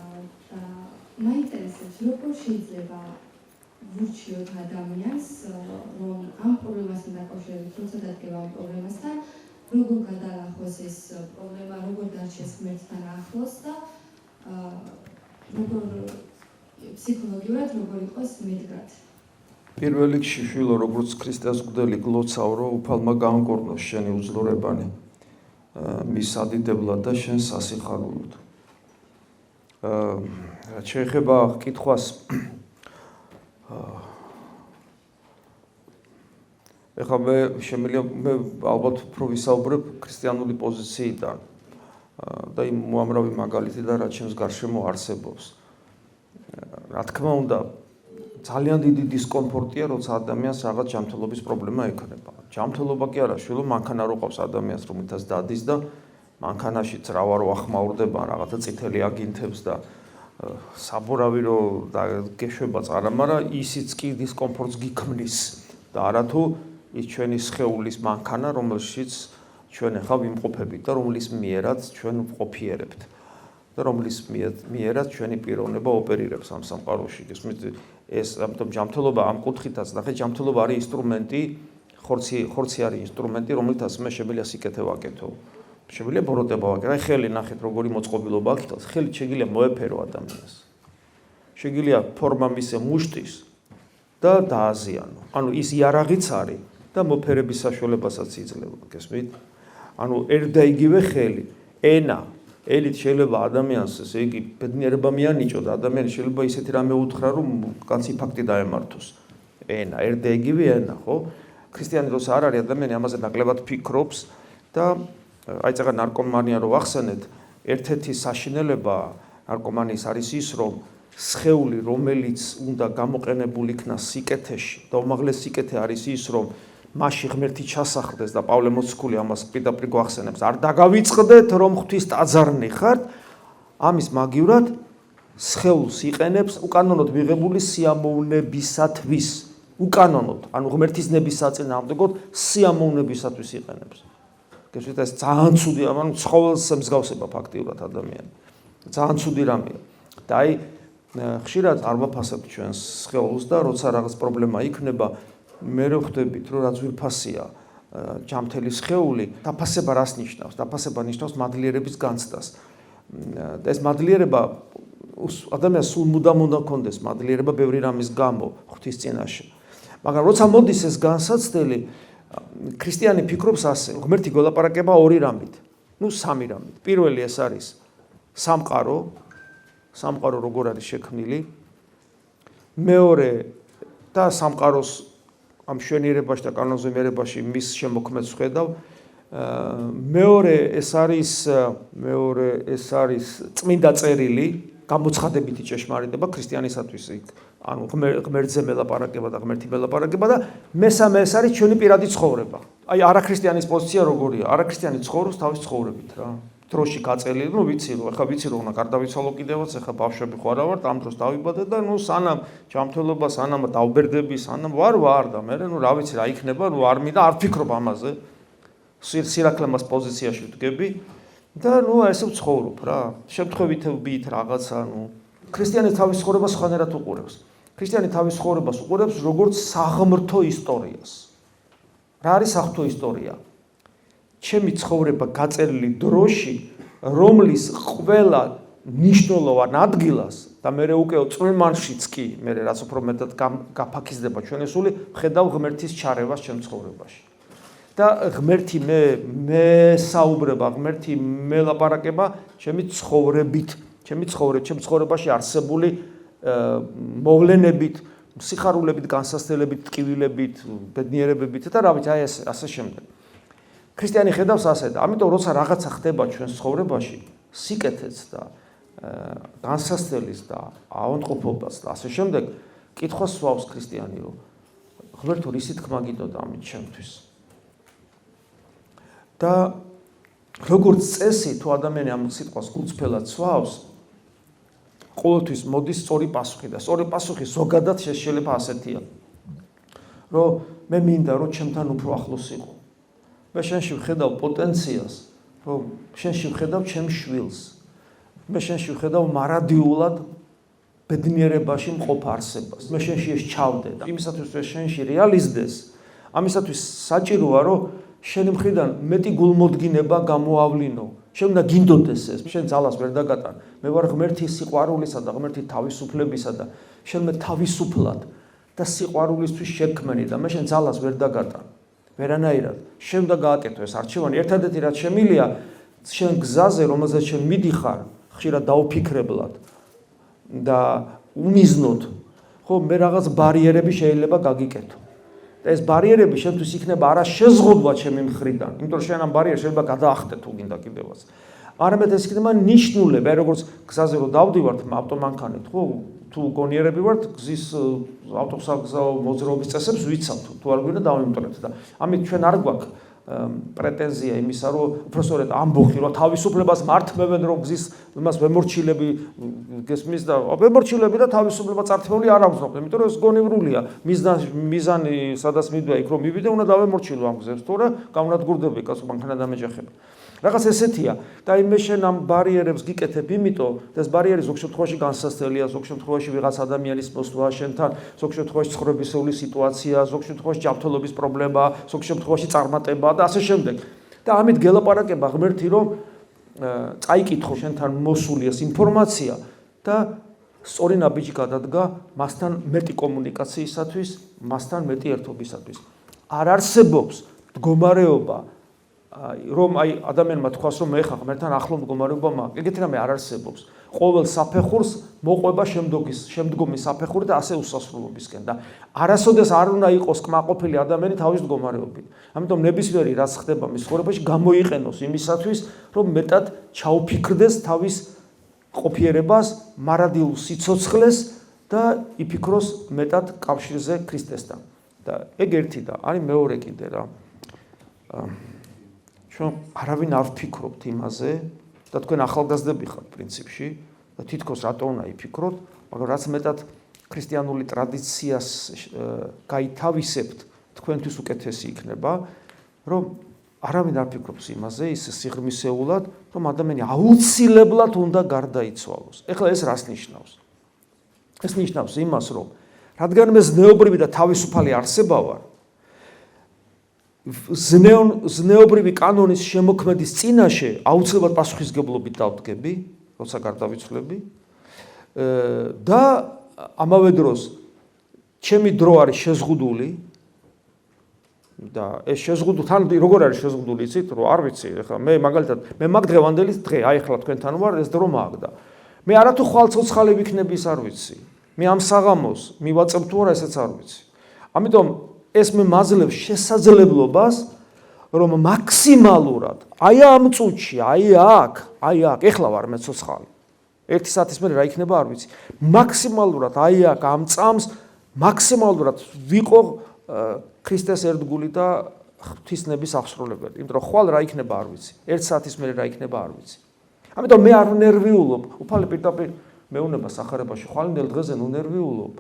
მაინტერესებს, როგორ შეიძლება ვურჩიოთ ადამიანს, რომ ამ პრობლემასთან დაკავშირებით, როცა დადგება ამ პრობლემასთან, როგორ გადაალახოს ეს პრობლემა, როგორ დარჩეს ღმერთთან ახლოს და როგორ ფსიქოლოგიურად როგორ იყოს მედგრად. პირველ რიგში შვილო, როგორც ქრისტეს მღვდელი გლოცავ, რომ უფალმა გაამკორნოს შენი უძლურებანი მის ადიდებლად და შენ სასიხარულოდ. რაც შეეხება კითხვას ეხლა მე ალბათ უფრო ვისაუბრებ ქრისტიანული პოზიციიდან და იმ უამრავი მაგალითიდან, რაც ჩემს გარშემო არსებობს. რა თქმა უნდა, ძალიან დიდი დისკომფორტია, როცა ადამიანს რაღაც ჯანმრთელობის პრობლემა ექნება. ჯანმრთელობა კი არა, შვილო, მანქანა რო ყავს ადამიანს, რომელთაც დადის და მანქანაშიც რა ვარო ახმაურდება, რაღაცა წითელი აგინთებს და საბურავი რო გეშვება წარა, მაგრამ ისიც კი დისკომფორტს გიქმნის და არათუ ის ჩვენი სხეულის მანქანა, რომელშიც ჩვენ ახლა ვიმყოფებით და რომლის მიერაც ჩვენ ვყოფიერებთ და რომლის მიერაც ჩვენი პიროვნება ოპერირებს ამ სამყაროში. ეს ამიტომ ჯანმრთელობა ამ კუთხითაც, ნახე, ჯანმრთელობა არის ინსტრუმენტი, ხორცი არის ინსტრუმენტი, რომელთაც მე შემიძლია სიკეთე ვაკეთო. შემიძლია ბოროტება ვაკეთო. აი ხელი ნახეთ, როგორი მოწყობილობა აქვს, ხელით შეიძლება მოეფერო ადამიანს. შეიძლება ფორმა მისცე მუშტის და დააზიანო. ანუ ის იარაღიც არის და მოფერების საშუალებასაც იძლევა, გესმით? ანუ ერთ და იგივე ხელი, ენა, ელით შეიძლება ადამიანს, ესე იგი, ბედნიერება მიანიჭო და ადამიანი შეიძლება ისეთი რამე უთხრა, რომ კაცი ფაქტი დაემართოს. ენა, ერთ და იგივე ენა, ხო? ქრისტიანი როცა არ არის, ადამიანი ამაზე ნაკლებად ფიქრობს და აი წეგა ნარკომანია რო ახსენეთ, ერთ-ერთი საშინელება ნარკომანიის არის ის, რომ სხეული, რომელიც უნდა გამოყენებული იქნას სიკეთეში და უმაღლესი სიკეთე არის ის, რომ მასში ღმერთი ჩასახლდეს და პავლე მოციქული ამას პირდაპირ გვახსენებს, არ დაგავიწყდეთ, რომ ღვთის ტაძარნი ხართ, ამის მაგივრად სხეულს იყენებს უკანონოდ მიღებული სიამოვნებისათვის. უკანონოდ, ანუ ღმერთის ნების საწინააღმდეგოდ სიამოვნებისათვის იყენებს. გესმით, ეს ძალიან ცუდი, ანუ ცხოველს მსგავსება ფაქტიურად ადამიანი. ძალიან ცუდი რამეა. და აი ხშირად არ ვაფასებ ჩვენს სხეულს და როცა რაღაც პრობლემა იქნება, მე რო ხვდებით, რომ რა ძვირფასია ჯანმრთელი სხეული, დაფასება რას ნიშნავს? დაფასება ნიშნავს მადლიერების განცდას. და ეს მადლიერება ადამიანს სულ მუდამ უნდა კონდეს მადლიერება ბევრი რამის გამო ღვთის წინაშე. მაგრამ როცა მოდის ეს განსაცდელი, ქრისტიანი ფიქრობს ასე, ღმერთი გველაპარაკება ორი რამით, სამი რამით. პირველი ეს არის სამყარო როგორ არის შექმნილი. მეორე და სამყაროს ამ შვენიერებაში და კანონზომიერებაში მის შემოქმედს ხედავ. მეორე ეს არის წმინდა წერილი, გამოცხადებითი ჭეშმარიტება ქრისტიანისათვის, ანუ ღმერთზე მელაპარაკება და ღმერთი მელაპარაკება და მესამე ეს არის ჩვენი პირადი ცხოვრება. აი არაქრისტიანის პოზიცია როგორია? არაქრისტიანი ცხოვრობს თავის ცხოვრებით რა. დროში გაწელილი, ვიცი რომ უნდა გარდავიცვალო კიდევაც, ახლა ბავშვები ხო არა ვართ, ამ დროს დავიბადე და სანამ ჯანმრთელობა, სანამ დავბერდები, სანამ ვარ და მე რა ვიცი რა იქნება, არ მინდა, არ ფიქრობ ამაზე. სირაკლემას პოზიციაში ვდგები და ესე ვცხოვრობ რა. შემთხვევითობით რაღაცა, ქრისტიანი თავის ცხოვრებას სხვანაირად უყურებს. ქრისტიანი თავის ცხოვრებას უყურებს როგორც საღმრთო ისტორიას. რა არის საღმრთო ისტორია? ჩემი ცხოვრება გაწერილი დროში, რომლის ყველა ნიშნულოვან ადგილას და მე უკვე წვიმანშიც კი, მე რაც უფრო მეტად გაფაქიზდება ჩვენი სული, ხედავ ღმერთის ჩარევას ჩემ ცხოვრებაში. და ღმერთი მე საუბრება, ღმერთი მელაპარაკება ჩემი ცხოვრებით, ჩემი ცხოვრებაში არსებული მოვლენებით, სიხარულებით, განსასწრებით, ტკივილებით, ბედნიერებებით და რა ვიცი, ასე შემდეგ. ქრისტიანი ხედავს ასე და ამიტომ როცა რაღაცა ხდება ჩვენს ცხოვრებაში, სიკეთეც და განსასწრելიც და ავადმყოფობას და ასე შემდეგ, კითხვას სვავს ქრისტიანი, რომ ღმერთო, რისი თქმა გინდოდა ამით ჩემთვის? და როგორც წესი, თუ ადამიანი ამ სიტყვას გულწრფელად სვავს, ყოველთვის მოდის სწორი პასუხი და სწორი პასუხი ზოგადად შეიძლება ასეთია, რომ მე მინდა რომ ჩემთან უფრო ახლოს იყო. მე შენში ვხედავ პოტენციალს, რომ შენში ვხედავ ჩემს შვილს. მე შენში ვხედავ მარადიულად ბედნიერებაში მყოფ არსებას. მე შენში ეს ჩავდე და იმისათვის რომ შენში რეალიზდეს, ამისათვის საჭიროა რომ შენი მხრიდან მეტი გულმოდგინება გამოავლინო. შენ უნდა გინდოდეს ეს, შენ ძალას ვერ დაგატან. მე ვარ ღმერთის სიყვარულისა და ღმერთის თავისუფლებისა და შენ მე თავისუფლად და სიყვარულისთვის შექმნი და მე შენ ძალას ვერ დაგატან. ვერანაირად. შენ უნდა გააკეთო ეს არჩევანი. ერთადერთი რაც შემილია, შენ გზაზე, რომელზეც შენ მიდიხარ, ხშირად დაუფიქრებლად და უმიზნოდ, ხო, მე რაღაც ბარიერები შეიძლება გაგიკეთო. და ეს ბარიერები შენთვის იქნება არა შეზღუდვა ჩემი მხრიდან, იმიტომ რომ შენ ამ ბარიერს შეიძლება გადაახტე თუ გინდა კიდევაც. არამედ ეს იქნება ნიშნულება, როგორც გზაზე რომ დავდივართ ავტომანქანით, ხო, თუ გონიერები ვართ, გზის ავტოსაგზაო მოძრაობის წესებს ვიცავთ, თუ არ გვინდა დავიმტრეთ და ამით ჩვენ არ გვაქვს პრეტენზია იმისა, რომ უბრალოდ ამბოხი, რომ თავისუფლებას მართმევენ, რომ გზის იმას ვემორჩილები გესმის და ვემორჩილები და თავისუფლება წართეული არ ამბობთ, იმიტომ რომ ეს გონივრულია. მიზანი სადაც მიდვა იქ რომ მივიდე, უნდა დავემორჩილო ამ გზებს, თორე გავნადგურდები კაცო მანქანა დამეჯახება. რაღაც ესეთია და მე შენ ამ ბარიერებს გიკეთებ, იმიტომ და ეს ბარიერი ზოგ შემთხვევაში განსასწრელია, ზოგ შემთხვევაში ვიღაც ადამიანის მოსვლა შენთან, ზოგ შემთხვევაში ცხოვრებისეული სიტუაცია, ზოგ შემთხვევაში ჯანმრთელობის პრობლემა, ზოგ შემთხვევაში წარმატება და ასე შემდეგ. და ამით გელაპარაკება ღმერთი, რომ წაიკითხო შენთან მოსული ეს ინფორმაცია და სწორი ნაბიჯი გადადგა მასთან მეტი კომუნიკაციისათვის, მასთან მეტი ერთობისათვის. არ არსებობს მდგომარეობა რომ ადამიანმა თქვას რომ მე ხა ღმერთთან ახლო მდგომარეობა მაქვს. ეგეთი რამე არ არსებობს. ყოველ საფეხურს მოყვება შემდგომი საფეხური და ასე უსასრულობისკენ და არასოდეს არ უნდა იყოს კმაყოფილი ადამიანი თავის მდგომარეობით. ამიტომ ნებისმიერი რაც ხდება მის ცხოვრებაში გამოიყენოს იმისათვის, რომ მეტად ჩაუფიქრდეს თავის ყოფიერებას, მარადილ სიცოცხლეს და იფიქროს მეტად კავშირზე ქრისტესთან. და ეგ ერთი და არის მეორე კიდე რა. ჩვენ არავინ არ ვფიქრობთ იმაზე და თქვენ ახალგაზრდები ხართ პრინციპში და თითქოს რატო უნდა იფიქროთ, მაგრამ რაც მეტად ქრისტიანული ტრადიციას გაითავისებთ, თქვენთვის უკეთესი იქნება, რომ არავინ არ ფიქრობს იმაზე ის სიღრმისეულად, რომ ადამიანი აუცილებლად უნდა გარდაიცვალოს. ეხლა ეს რას ნიშნავს? ეს ნიშნავს იმას, რომ რადგან მე ზნეობრივი და თავისუფალი არსება ვარ, ზნეობრივი კანონის შემოქმედის წინაშე აუცილებლად პასუხისგებლობით დავდგები, როცა გარდავიცვლები. და ამავე დროს ჩემი დრო არის შეზღუდული და ეს შეზღუდული თან როგორ არის შეზღუდული იცით რომ არ ვიცი ეხლა მე მაგალითად მე მაგ დღევანდელის დღე აი ეხლა თქვენთან ვარ ეს დრო მაგ და მე არათუ ხვალ ცოცხალი ვიქნები ის არ ვიცი მე ამ საღამოს მივაწებ თუ არა ესეც არ ვიცი ამიტომ ეს მე მაძლევს შესაძლებლობას რომ მაქსიმალურად აი ამ წუთში აი აქ ეხლა ვარ მე ცოცხალი 1 საათის მერე რა იქნება არ ვიცი მაქსიმალურად აი აქ ამ წამს მაქსიმალურად ვიყო ქრისტეს ერთგული და ღვთისნების აღსრულებელი იმიტომ რომ ხვალ რა იქნება არ ვიცი 1 საათის მერე რა იქნება არ ვიცი ამიტომ მე არ ნერვიულობ უფალი პირდაპირ მეუნება სახარებაში ხვალინდელ დღეზე ნუ ნერვიულობ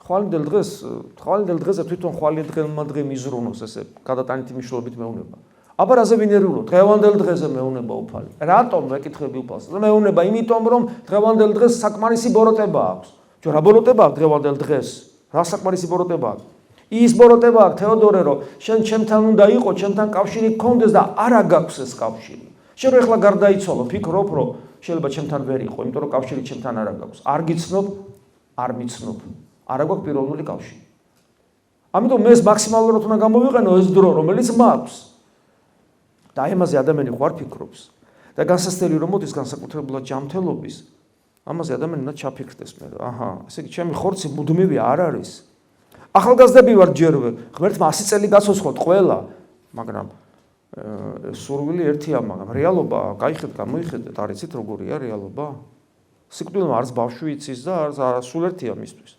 ხვალინდელ დღეზე თვითონ ხვალინდელმა დღე მიზრუნოს ესე გადატანითი მნიშვნელობით მეუნება აბა რაზე ვინერვიულობ დღევანდელ დღეზე მეუნება უფალი რატომ ვეკითხები უფალს მეუნება იმიტომ რომ დღევანდელ დღეს საკმარისი ბოროტება აქვს ჯო რა ბოროტება აქვს დღევანდელ დღეს რა საკმარისი ბოროტება აქვს ის ბოროტება აქვს თეოდორე რომ შენ ჩემთან უნდა იყო ჩემთან კავშირი გქონდეს და არა გაქვს ეს კავშირი შენ რო ეხლა გარდაიცვალო ფიქრობ რომ შეიძლება ჩემთან ვერ იყო იმიტომ რომ კავშირი ჩემთან არა გაქვს არ გიცნობ არ მიცნობ არა გვაქვს პიროვნული კავშირი ამიტომ მე ეს მაქსიმალურად უნდა გამოვიყენო ეს დრო რომელიც მაქვს და აი ამაზე ადამიანი ხوار ფიქრობს და განსასწრელი რომ მოდის განსაკუთრებულად ჯანმრთელობის ამაზე ადამიანი უნდა ჩაფიქრდეს მე აჰა ესე იგი ჩემი ხორცი მუდმივი არ არის ახალგაზრდები ვარ ჯერვე ღმერთმა 100 წელი გასოცხვოთ ყველა მაგრამ სურვილი ერთია მაგრამ რეალობა გაიხედეთ გამოიხედეთ არ იცით როგორია რეალობა სიკვდილმა არც ბავშვი იცის და არც სულ ერთია მისთვის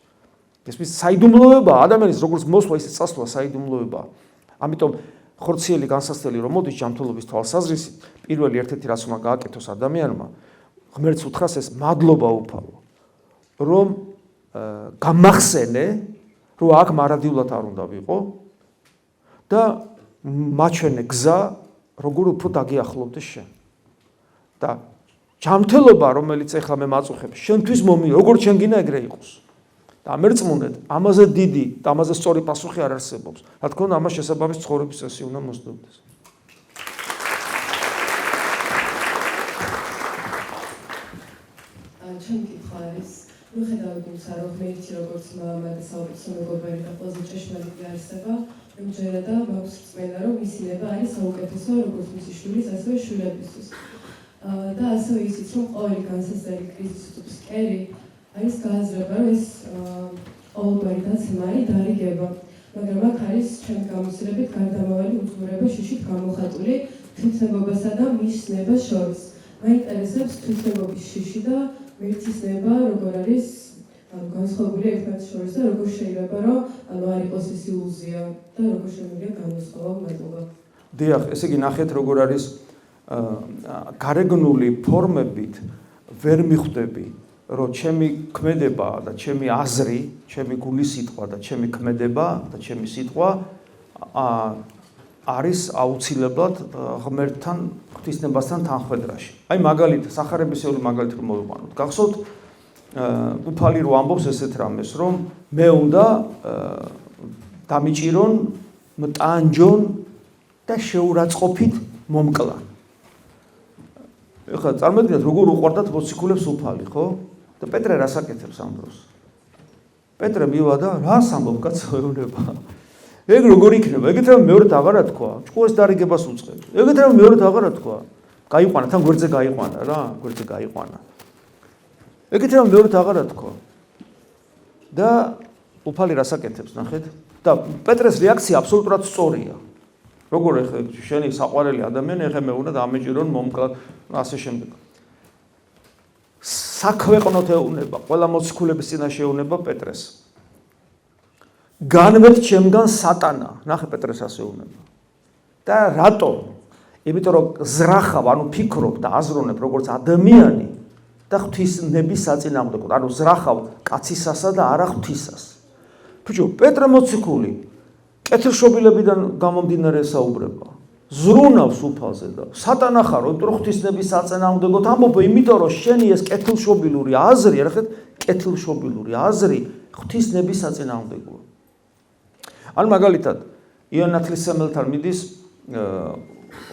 ეს მის საიდუმლოება ადამიანის როგორც მოსვლა ისე წასვლა საიდუმლოება ამიტომ ხორციელი განსასწრელი რომ მოდის ჯანმრთელობის თვალსაზრისით პირველი ერთ-ერთი რაც უნდა გააკეთოს ადამიანმა ღმერთს უთხრას ეს მადლობა უფალო რომ გამახსენე რომ აქ მარადიულად არ უნდა ვიყო და მაჩვენე გზა როგორ უფრო დაგიახლოვდეს შენ და ჯანმრთელობა რომელიც ეხლა მე მაწუხებ შენთვის მომიო როგორ შენ გინდა ეგრე იყოს და ამერწმუნდეთ ამაზე დიდი და ამაზე სწორი პასუხი არ არსებობს რა თქმა უნდა ამას შესაბამის ცხოვრების წესი უნდა მოსდევდეს ჩემი კითხვა არის მიუხედავად იმისა რომ ღმერთი როგორც მამა და საუკეთესო მეგობარი და ყველაზე ჭეშმარიტი არსება იმჯერა და მაქვს რწმენა რომ მისი ნება არის საუკეთესო როგორც მისი შვილის ასევე შვილებისთვის და ასევე ისიც რომ ყოველი განსაზღვრელი კრიზისის კერი არის გააზრება რომ ეს ყოველგვარი დაცემარი დარიგება მაგრამ აქ არის ჩემი გამოცდილებით გარდამავალი უძღვრება შიშით გამოხატული თვითნებობასა და მის ნებას შორის მაინტერესებს თვითნებობის შიში და მერცის ნება როგორ არის განსხვავებული ერთმანეთს შორის და როგორ შეიძლება რომ არ იყოს ეს ილუზია და როგორ შემიძლია განსხვავა მადლობა. დიახ, ესე იგი ნახეთ როგორ არის გარეგნული ფორმებით ვერ მიხვდები რომ ჩემი ქმედება და ჩემი აზრი, ჩემი გულის სიტყვა და ჩემი ქმედება და ჩემი სიტყვა არის აუცილებლად ღმერთთან ღვთისნებასთან თანხვედრაში. აი მაგალითად, სახარებისეული მაგალითი რომ მოვიყვანოთ. გახსოვთ უფალი რო ამბობს ესეთ რამეს, რომ მე უნდა დამიჭირონ, მტანჯონ და შეურაცხყოფით მომკლან. ეხლა წარმოიდგინეთ როგორ უყვარდათ მოციქულებს უფალი, ხო? და პეტრე რას აკეთებს ამ დროს? პეტრე მივა და რას ამბობ კაცო ეუბნება? ეგ როგორ იქნება? ეგეთ რამე მეორედ აღარა თქვა. ჭკუას დარიგებას უწყებს. ეგეთ რამე მეორედ აღარა თქვა. გაიყვანა, თან გვერდზე გაიყვანა რა, გვერდზე გაიყვანა. ეგეთ რამე მეორედ აღარა თქვა. და უფალი რას აკეთებს, ნახეთ? და პეტრეს რეაქცია აბსოლუტურად სწორია. როგორ ეხლა შენი საყვარელი ადამიანი ეხლა მე უნდა დამეჭირონ მომკლან ასე შემდეგ. საქვეყნოთ ეუბნება, ყველა მოციქულების წინაშე ეუბნება პეტრეს. განვეთ ჩემგან სატანა, ნახე პეტრეს ასე ეუბნება. და რატომ? იმიტომ რომ ზრახავ, ანუ ფიქრობ და აზროვნებ როგორც ადამიანი და ღვთისნების საწინააღმდეგოდ, ანუ ზრახავ კაცისასა და არა ღვთისას. ბიჭო, პეტრე მოციქული კეთილშობილებიდან გამომდინარე საუბრება. ზრუნავს უფალზე და სატანა ხარო, იმიტომ რომ ღვთისნების საწინააღმდეგოდ ამბობ, იმიტომ რომ შენი ეს კეთილშობილური აზრი, არახეთ, კეთილშობილური აზრი ღვთისნების საწინააღმდეგოა. ან მაგალითად, იონა ნათლისმცემელთან მიდის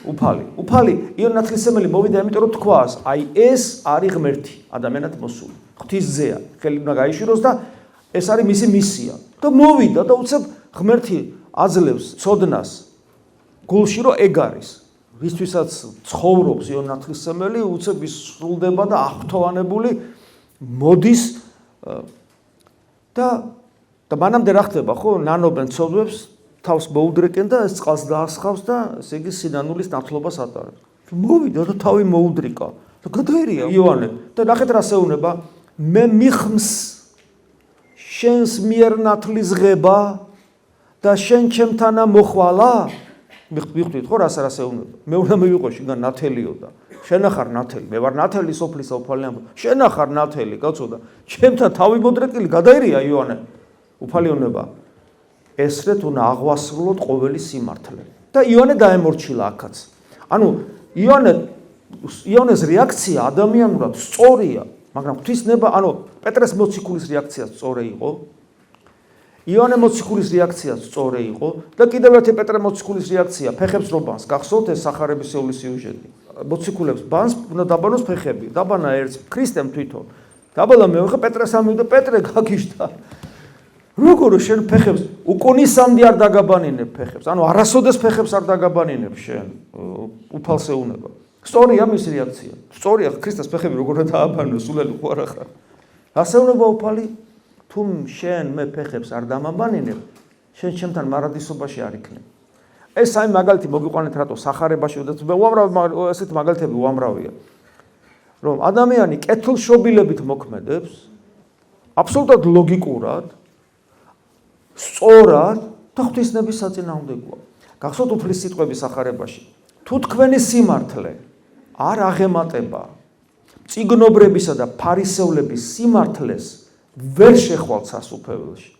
უფალი იონ ნათლისმცემელი მოვიდა, იმიტომ რომ თქვას, აი ეს არის ღმერთი, ადამიანად მოსული. ღვთისძეა, ხელი უნდა გაიშვიროს და ეს არის მისი მისია. და მოვიდა და უცებ ღმერთი აძლევს ცოდნას გულში, რომ ეგ არის. ვისთვისაც ცხოვრობს იონ ნათლისმცემელი, უცებ ის სრულდება და აღფრთოვანებული მოდის და მანამდე რა ხდება, ხო? ნანობენ ცოდვებს, თავს მოუდრეკენ და ეს წყალს დაასხავს და ესე იგი სინანულის ნათლობას ატარებს. მოვიდა და თავი მოუდრიკა. და გადაერია იოანე და ნახეთ რა შეუნება, მე მიხმს შენს მიერ ნათლისღება და შენ ჩემთანა მოხვალა. მიხდით ხო რას შეუნება? მე უნდა მივიყო შიგან ნათელიო და შენ ახარ ნათელი, მე ვარ ნათელი სოფლისა უფალი ამბო. შენ ახარ ნათელი, კაცო და ჩემთან თავი მოდრეკილი გადაერია იოანე. უფალიონება ესრეთ უნდა აღვასრულოთ ყოველი სიმართლე. და იოანე დაემორჩილა აქაც. ანუ იონეს რეაქცია ადამიანურად სწორია, მაგრამ ღვთისნება, ანუ პეტრეს მოციქულის რეაქცია სწორი იყო. იონე მოციქულის რეაქცია სწორი იყო და კიდევ ერთი პეტრე მოციქულის რეაქცია ფეხებს რობანს. გახსოვთ ეს სახარების სეულის სიუჟეტი. მოციქულებს ბანს უნდა დაბანოს ფეხები. დაბანა ერთს ქრისტემ თვითონ. დაბანა მეორე პეტრეს ამივიდა, პეტრე გაგიშთა. როგორ შენ ფეხებს უკონისამდე არ დაგაბანინებ ფეხებს. ანუ არასოდეს ფეხებს არ დაგაბანინებ შენ უფალს ეუნება. სწორია მის რეაქცია. სწორია ქრისტეს ფეხები როგორ დააბანო, სულელი ხო არა ხარ. ასეუნება უფალი, თუ შენ მე ფეხებს არ დამაბანინებ, შენ ჩემთან მარადისობაში არ იქნებ. ეს აი მაგალითი მოგიყვანეთ რატო სახარებაში და უამრავი ესეთი მაგალითები უამრავია. რომ ადამიანი კეთილშობილებით მოქმედებს, აბსოლუტურად ლოგიკურად, სწორად და ღვთისნების საწინააღმდეგოა. გახსოვთ უფლის სიტყვები სახარებაში. თუ თქვენი სიმართლე არ აღემატება წიგნობრებისა და ფარისევლების სიმართლეს, ვერ შეხვალთ სასუფეველში.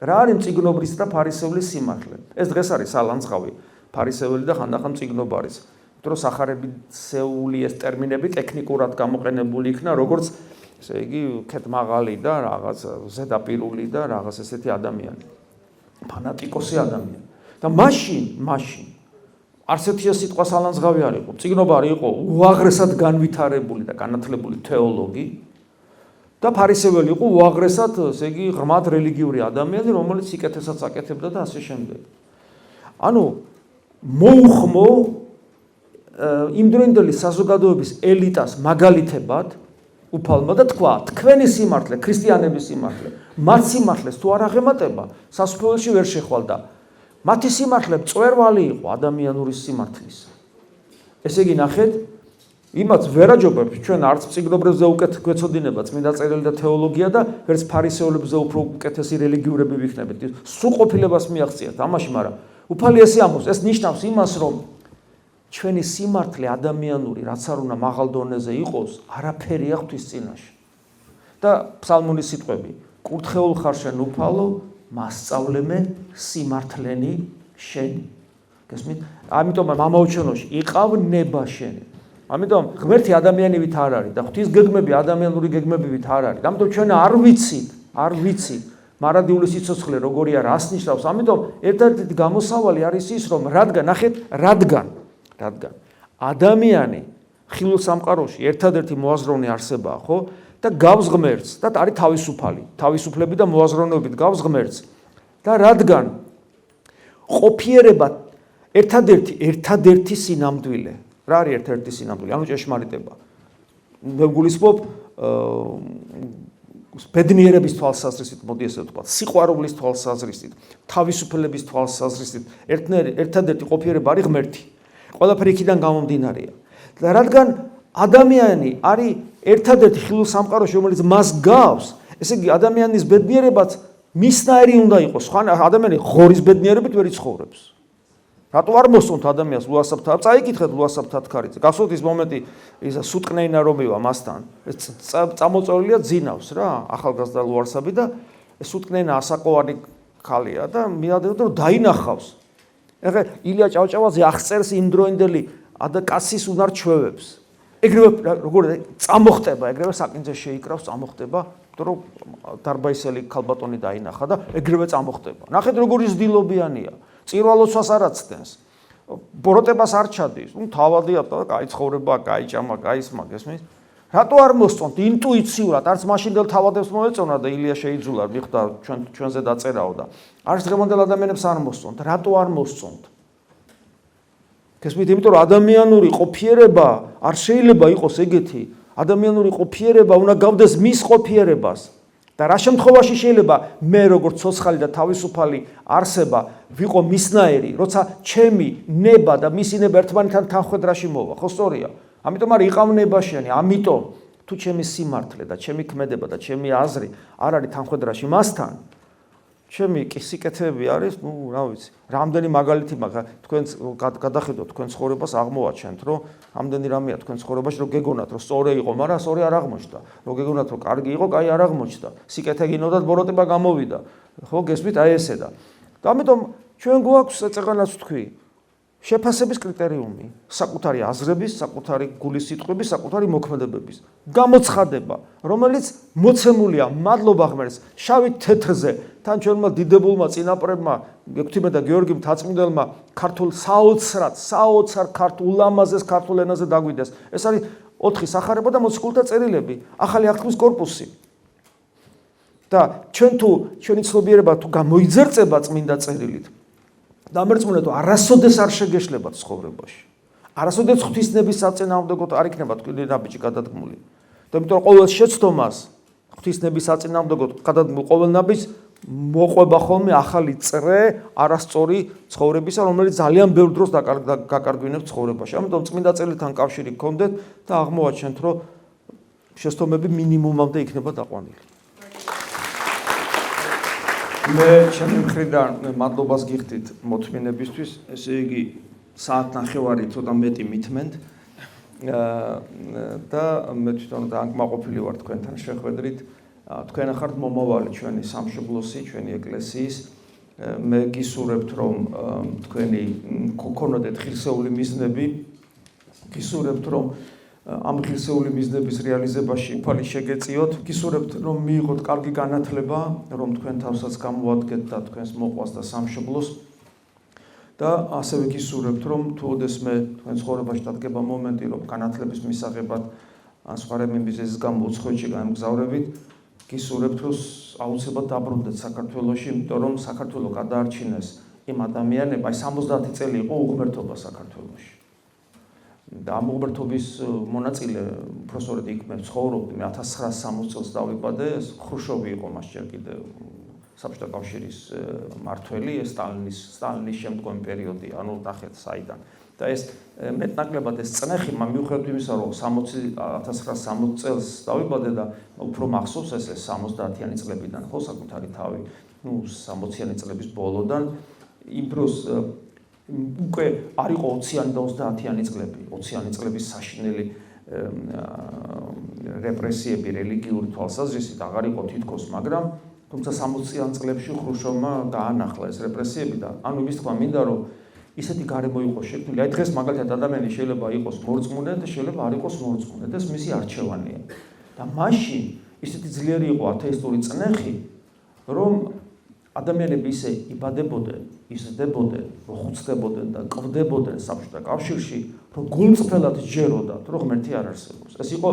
რა არის წიგნობრის და ფარისევლის სიმართლე? ეს დღეს არის სალანძღავი, ფარისეველი და ხანდახან წიგნობარის. იმიტომ რომ სახარებისეული ეს ტერმინები ტექნიკურად გამოყენებული იქნა, როგორც ესე იგი ქეთმაღალი და რაღაც ზედაპირული და რაღაც ესეთი ადამიანი. ფანატიკოსი ადამიანი. და მაშინ არსეთია სიტყვა სალანძღავი არ იყო, წიგნობარი იყო უაღრესად განვითარებული და განათლებული თეოლოგი და ფარისეველი იყო უაღრესად, ესე იგი, ღრმად რელიგიური ადამიანი, რომელიც სიკეთესაც აკეთებდა და ასე შემდეგ. ანუ მოუხმო იმდროინდელი საზოგადოების ელიტას მაგალითებად უფალმა და თქვა, თქვენი სიმართლე, ქრისტიანების სიმართლე, მათ სიმართლეს თუ არ აღემატება, სასუფეველში ვერ შეხვალდა. მათი სიმართლე მწვერვალი იყო ადამიანური სიმართლის. ესე იგი, ნახეთ, იმაც ვერ აჯობებს ჩვენ არც წიგნობრებზე უკეთ გვეცოდინება წმინდა წერილი და თეოლოგია და ვერც ფარისევლებზე უფრო უკეთესი რელიგიურები ვიქნებით. სრულყოფილებას მიაღწიათ ამაში, მაგრამ უფალი ესე ამბობს, ეს ნიშნავს იმას, რომ ჩვენი სიმართლე ადამიანური, რაც არ უნდა მაღალ დონეზე იყოს, არაფერია ღვთის წინაშე. და ფსალმუნის სიტყვები, კურთხეულ ხარ შენ უფალო, მასწავლე მე სიმართლენი შენი. გესმით? ამიტომ მამაოჩენოში იყავ ნება შენი. ამიტომ ღმერთი ადამიანივით არ არის და ღვთის გეგმები ადამიანური გეგმებივით არ არის. ამიტომ ჩვენ არ ვიცით მარადიული სიცოცხლე როგორია, რას ნიშნავს. ამიტომ ერთ-ერთი გამოსავალი არის ის, რომ რადგან ადამიანი ხილულ სამყაროში ერთადერთი მოაზროვნე არსებაა, ხო? და გავს ღმერთს და არის თავისუფალი, თავისუფლები და მოაზროვნეობით გავს ღმერთს. და რადგან ყოფიერება ერთადერთი სინამდვილე. რა არის ერთ-ერთი სინამდვილე? ანუ ჭეშმარიტება. მე გულისხმობ ბედნიერების თვალსაზრისით, მოდი ესე ვთქვა, სიყვარულის თვალსაზრისით, თავისუფლების თვალსაზრისით, ერთადერთი ყოფიერება არის ღმერთი. ყველაფერი იქიდან გამომდინარეა. და რადგან ადამიანი არის ერთადერთი ხილულ სამყაროში, რომელიც მას გავს, ესე იგი ადამიანის ბედნიერებაც მისნაირი უნდა იყოს. სხვა ადამიანი ღორის ბედნიერებით ვერ იცხოვრებს. რატო არ მოსწონთ ადამიანს ლუასაბთა? წაიკითხეთ ლუასაბთა თქარიძე. გახსოვთ ის მომენტი, ის სუტყნეინა რომივა მასთან. ეს წამოწოლილია ძინავს რა, ახალგაზრდა ლუარსაბი და ეს სუტყნეინა ასაყოვანი ქალია და მიადევდა რომ დაინახავს. ეხლა ილია ჭავჭავაძე აღწერს იმდროინდელი კაცის უნარ-ჩვევებს. ეგრევე როგორ წამოხტება, ეგრევე საკინძე შეიკრავს, წამოხტება, იმიტომ რომ დარბაისელი ქალბატონი დაინახა და ეგრევე წამოხტება. ნახეთ როგორი ზდილობიანია. წირვალოცვას არ აცდენს. ბოროტებას არ ჩადის. თავადია და კაი ცხოვრება, კაი ჭამა, კაი სმა გესმის. რატო არ მოსწონთ ინტუიციურად, არც მაშინდელ თავადებს მოეწონა და ილია შეიძულა, მიხდა ჩვენზე დაწერაო და არც დღევანდელ ადამიანებს არ მოსწონთ. რატო არ მოსწონთ? გესმით, იმიტომ რომ ადამიანური ყოფიერება არ შეიძლება იყოს ეგეთი. ადამიანური ყოფიერება უნდა გავდეს მის ყოფიერებას. და რა შემთხვევაში შეიძლება მე როგორც ცოცხალი და თავისუფალი არსება ვიყო მისნაირი, როცა ჩემი ნება და მისი ნება ერთმანეთთან თანხვედრაში მოვა, ხო სწორია? ამიტომ არ იყავნებაშიანი, ამიტომ თუ ჩემი სიმართლე და ჩემი ქმედება და ჩემი აზრი არ არის თანხვედრაში მასთან, ჩემი სიკეთეები არის, რა ვიცი, რამდენი მაგალითი მაქვს, თქვენ გადახედოთ თქვენ ცხოვრებას აღმოვაჩენთ, რომ ამდენი რამეა თქვენ ცხოვრებაში, რომ გეგონათ, რომ სწორი იყო, მაგრამ სწორი არ აღმოჩნდა. რომ გეგონათ, რომ კარგი იყო, კაი არ აღმოჩნდა. სიკეთე გინოდათ, ბოროტება გამოვიდა. ხო, გესმით, აი ესე და. და ამიტომ ჩვენ გვაქვს წეღანაც თქვი, შეფასების კრიტერიუმი, საკუთარი აზრების, საკუთარი გულის სიტყვების, საკუთარი მოქმედებების გამოცხადება, რომელიც მოცემულია მადლობა ღმერთს, შავი თეთრზე, თან ჩვენმა დიდებულმა წინაპრებმა, გექვთიმე და გიორგი მთაწმინდელმა ქართულ საოცარ ქართულ ულამაზეს ქართულ ენაზე დაგვიდეს. ეს არის 4 სახარება და მოციქულთა წერილები, ახალი აღთქმის კორპუსი. და ჩვენ თუ ჩვენი ცნობიერება თუ გამოიძერწება წმინდა წერილით, დამერწმუნეთ, რომ არასოდეს არ შეგეშლებათ ცხოვრებაში. არასოდეს ღვთისნების საწინააღმდეგოდ არ იქნება თქვენი ნაბიჯი გადადგმული. და იმიტომ ყოველ შეცდომას ღვთისნების საწინააღმდეგოდ გადადგმულ ყოველ ნაბიჯს მოყვება ხოლმე ახალი წრე არასწორი ცხოვრებისა, რომელიც ძალიან ბევრ დროს გაკარგვინებს ცხოვრებაში. ამიტომ წმინდა წერილთან კავშირი გქონდეთ და აღმოვაჩენთ, რომ შეცდომები მინიმუმამდე იქნება დაყვანილი. მე ჩემი მხრიდან მადლობას გიხდით მოთმინებისთვის, ესე იგი საათნახევარი ცოტა მეტი მithმენთ და მე თვითონ დააკმაყოფილი ვარ თქვენთან შეხვედრით. თქვენ ხართ მომავალი ჩვენი სამშობლოსი, ჩვენი ეკლესიის. მე გისურვებთ, რომ თქვენი გქონოდეთ ღირსეული მიზნები, გისურვებთ, რომ ამ ღირსეული მიზნების რეალიზებაში უფალი შეგეწიოთ. გისურვებთ, რომ მიიღოთ კარგი განათლება, რომ თქვენ თავსაც გამოადგეთ და თქვენს მოყვას და სამშობლოს. და ასევე გისურვებთ, რომ თუ ოდესმე თქვენ ცხოვრებაში დადგება მომენტი, რომ განათლების მისაღებად ან სხვა რამების გამო უცხოეთში გამგზავრებით, გისურვებთ, რომ აუცილებლად დაბრუნდეთ საქართველოში, იმიტომ რომ საქართველო გადაარჩინეს იმ ადამიანებმა, 70 წელი იყო უღმერთობა საქართველოში. და ამ უღმერთობის მონაწილე უბრალოდ იქ მე ცხოვრობდი, 1960 წელს დავიბადე, ხრუშოვი იყო მას ჯერ კიდე საბჭოთა კავშირის მმართველი, სტალინის შემდგომი პერიოდი, ანუ ნახეთ საიდან. და ეს მეტნაკლებად ეს წნეხი მიუხედავად იმისა, რომ 1960 წელს დავიბადე და უფრო მახსოვს ეს 70-იანი წლებიდან, ხო, საკუთარი თავი, 60-იანი წლების ბოლოდან, იმ დროს უკვე არ იყო 20-იანი და 30-იანი წლები, 20-იანი წლების საშინელი რეპრესიები რელიგიური თვალსაზრისით აღარ იყო თითქოს, მაგრამ თუმცა 60-იან წლებში ხრუშოვმა გაანახლა ეს რეპრესიები და ანუ იმის თქვა მინდა, რომ ისეთი გარემო იყო შექმნილი. აი დღეს მაგალითად ადამიანი შეიძლება იყოს მორწმუნე და შეიძლება არ იყოს მორწმუნე და ეს მისი არჩევანია. და მაშინ ისეთი ძლიერი იყო ათეისტური წნეხი, რომ ადამიანები ისე იბადებოდნენ, იზრდებოდნენ, ხუცდებოდნენ და კვდებოდნენ საბჭოთა კავშირში, რომ გულწრფელად ჯეროდათ, რომ ღმერთი არ არსებობს. ეს იყო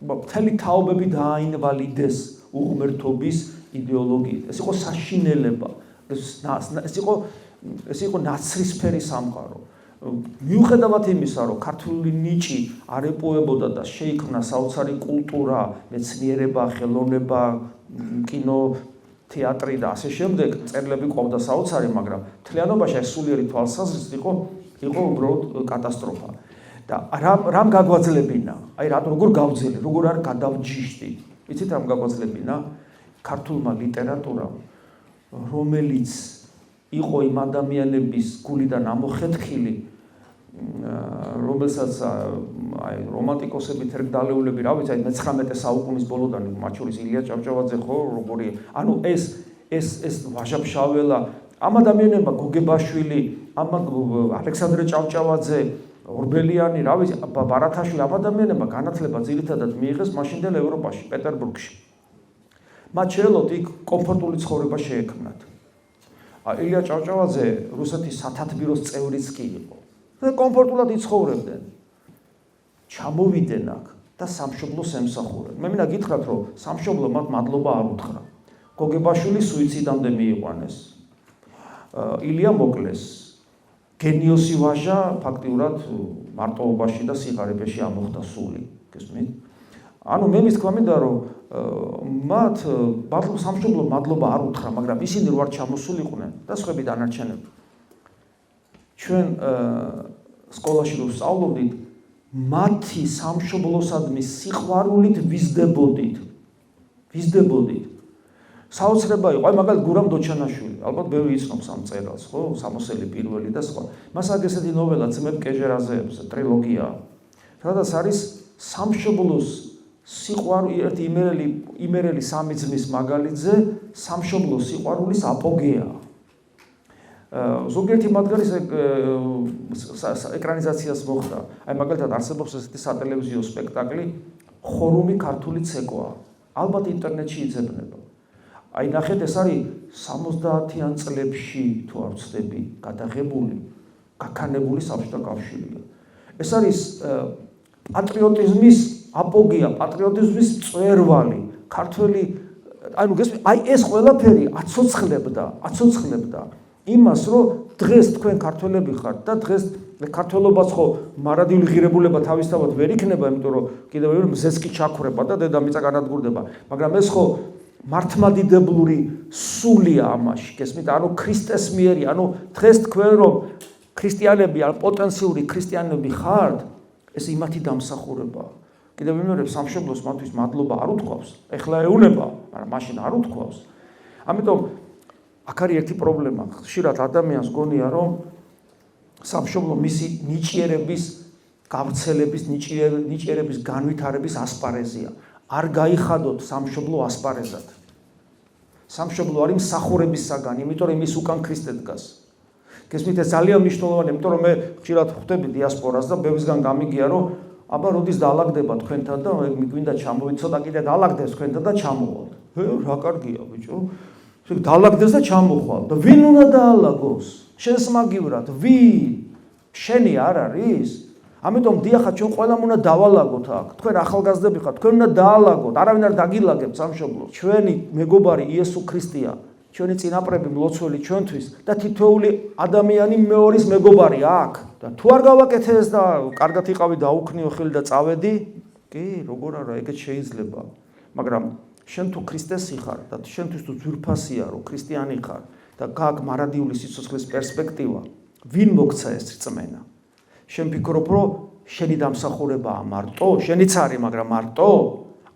მთელი თაობები დააინვალიდეს უღმერთობის იდეოლოგიით. ეს იყო საშინელება. ეს იყო ნაცრისფერი სამყარო. მიუხედავად იმისა, რომ ქართული ნიჭი არ ეპოვებოდა და შეიქმნა საოცარი კულტურა, მეცნიერება, ხელოვნება, კინო, თეატრი და ასე შემდეგ, წერილები ყვავდა საოცარი, მაგრამ მთლიანობაში ეს სულიერი თვალსაზრისით იყო უბრალოდ კატასტროფა. და რამ გაგვაძლებინა? აი როგორ გავძელი, როგორ არ გადავჯიშდი. იცით რამ გაგვაძლებინა? ქართულმა ლიტერატურამ, რომელიც იყო იმ ადამიანების გულიდან ამოხეთქილი, რომელსაც აი რომანტიკოსები თერგდალეულები, რა ვიცი, 19 საუკუნის ბოლოდან, მათ შორის ილია ჭავჭავაძე ხო, როგორი, ანუ ეს ვაჟა-ფშაველა, ამ ადამიანებმა გოგებაშვილი, ამ ალექსანდრე ჭავჭავაძე, ორბელიანი, რა ვიცი, ბარათაშვილი, ამ ადამიანებმა განათლება ძირითადად მიიღეს მაშინდელ ევროპაში, პეტერბურგში. მათ შეელოთ იქ კომფორტული ცხოვრება შეექმნათ. ილია ჭავჭავაძე რუსეთის სათათბიროს წევრიც კი იყო. და კომფორტულად იცხოვრებდნენ. ჩამოვიდნენ აქ და სამშობლოს ემსახურებდნენ. მე მინდა გითხრათ, რომ სამშობლო მათ მადლობა არ უთხრა. გოგებაშვილი სუიციდამდე მიიყვანეს. ილია მოკლეს. გენიოსი ვაჟა ფაქტიურად მარტოობაში და სიღარიბეში ამოხდა სული. გესმით? ანუ მე მის თქმა მინდა, რომ მათ სამშობლო მადლობა არ უთხრა, მაგრამ ისინი რო არ ჩამოსულიყვნენ და სხვები დანარჩენები. ჩვენ სკოლაში რო ვსწავლობდით, მათი სამშობლოსადმი სიყვარულით ვიზდებოდით. საოცრება იყო, აი მაგალითად გურამ დოჩანაშვილი, ალბათ ბევრი იცნობს ამ წერილს, ხო? სამოსელი პირველი და სხვა. მას აქ ესეთი ნოველა ძმებ კეჟერაზეებზე, ტრილოგია. სადაც არის სამშობლოს სიყვარული, ერთი იმერელი სამი ძმის მაგალითზე, სამშობლოს სიყვარულის აპოგეა. ზოგიერთი მათგანის ეკრანიზაციას მოხდა. აი მაგალითად არსებობს ესეთი სატელევიზიო სპექტაკლი ხორუმი ქართული ცეკვა. ალბათ ინტერნეტში იძებნება. აი ნახეთ, ეს არის 70-იან წლებში თუ არ ვცდები, გადაღებული, გაქანებული საბჭოთა კავშირია. ეს არის პატრიოტიზმის აპოგეა, პატრიოტიზმის მწვერვალი, ქართველი, ანუ აი ეს ყველაფერი აცოცხლებდა იმას, რომ დღეს თქვენ ქართველები ხართ და დღეს ქართველობაც ხო მარადიული ღირებულება თავისთავად ვერ იქნება, იმიტომ რომ კიდევ ვერ მზეს კი ჩაქვრება და დედამიწა განადგურდება, მაგრამ ეს ხო მართლმადიდებლური სულია ამაში, გესმით? ანუ ქრისტეს მიერი, ანუ დღეს თქვენ რომ ქრისტიანები ან პოტენციური ქრისტიანები ხართ, ეს იმათი დამსახურებაა. კიდევ ვიმეორებ, სამშობლოს მათთვის მადლობა არ უთქვავს, ეხლა ეუნება, მაგრამ მაშინ არ უთქვავს. ამიტომ აქ არის ერთი პრობლემა. ხშირად ადამიანს გონია, რომ სამშობლო მისი ნიჭიერების გავრცელების, ნიჭიერების განვითარების ასპარეზია. არ გაიხადოთ სამშობლო ასპარეზად. სამშობლო არის მსახურების საგანი, იმიტომ რომ ის უკან ქრისტე დგას. გესმით, ეს ძალიან მნიშვნელოვანია, იმიტომ რომ მე ხშირად ხვდები დიასპორას და ბევრისგან გამიგია, რომ აბა როდის დაალაგდება თქვენთან და გვინდა ჩამოვიდეთ, ცოტა კიდე დაალაგდეს თქვენთან და ჩამოვალთ. რა კარგია ბიჭო. დაალაგდეს და ჩამოხვალ და ვინ უნდა დაალაგოს? შენს მაგივრად, ვინ? შენი არ არის? ამიტომ დიახაც ჩვენ ყველამ უნდა დავალაგოთ აქ. თქვენ ახალგაზრდები ხართ, თქვენ უნდა დაალაგოთ. არავინ არ დაგილაგებთ სამშობლოს. ჩვენი მეგობარი იესო ქრისტეა, ჩვენი წინაპრები მლოცველი ჩვენთვის და თითოეული ადამიანი მეორის მეგობარი აქ. და თუ არ გავაკეთე ეს და კარგად იყავი დაუქნიო ხელი და წავედი, კი, როგორ არა, ეგეც შეიძლება. მაგრამ შენ თუ ქრისტესი ხარ და შენთვის თუ ძვირფასია რომ ქრისტიანი ხარ და გააქვს მარადიული სიცოცხლის პერსპექტივა, ვინ მოგცა ეს რწმენა? შენ ფიქრობ, რომ შენი დამსახურებაა მარტო, შენიც არის, მაგრამ მარტო?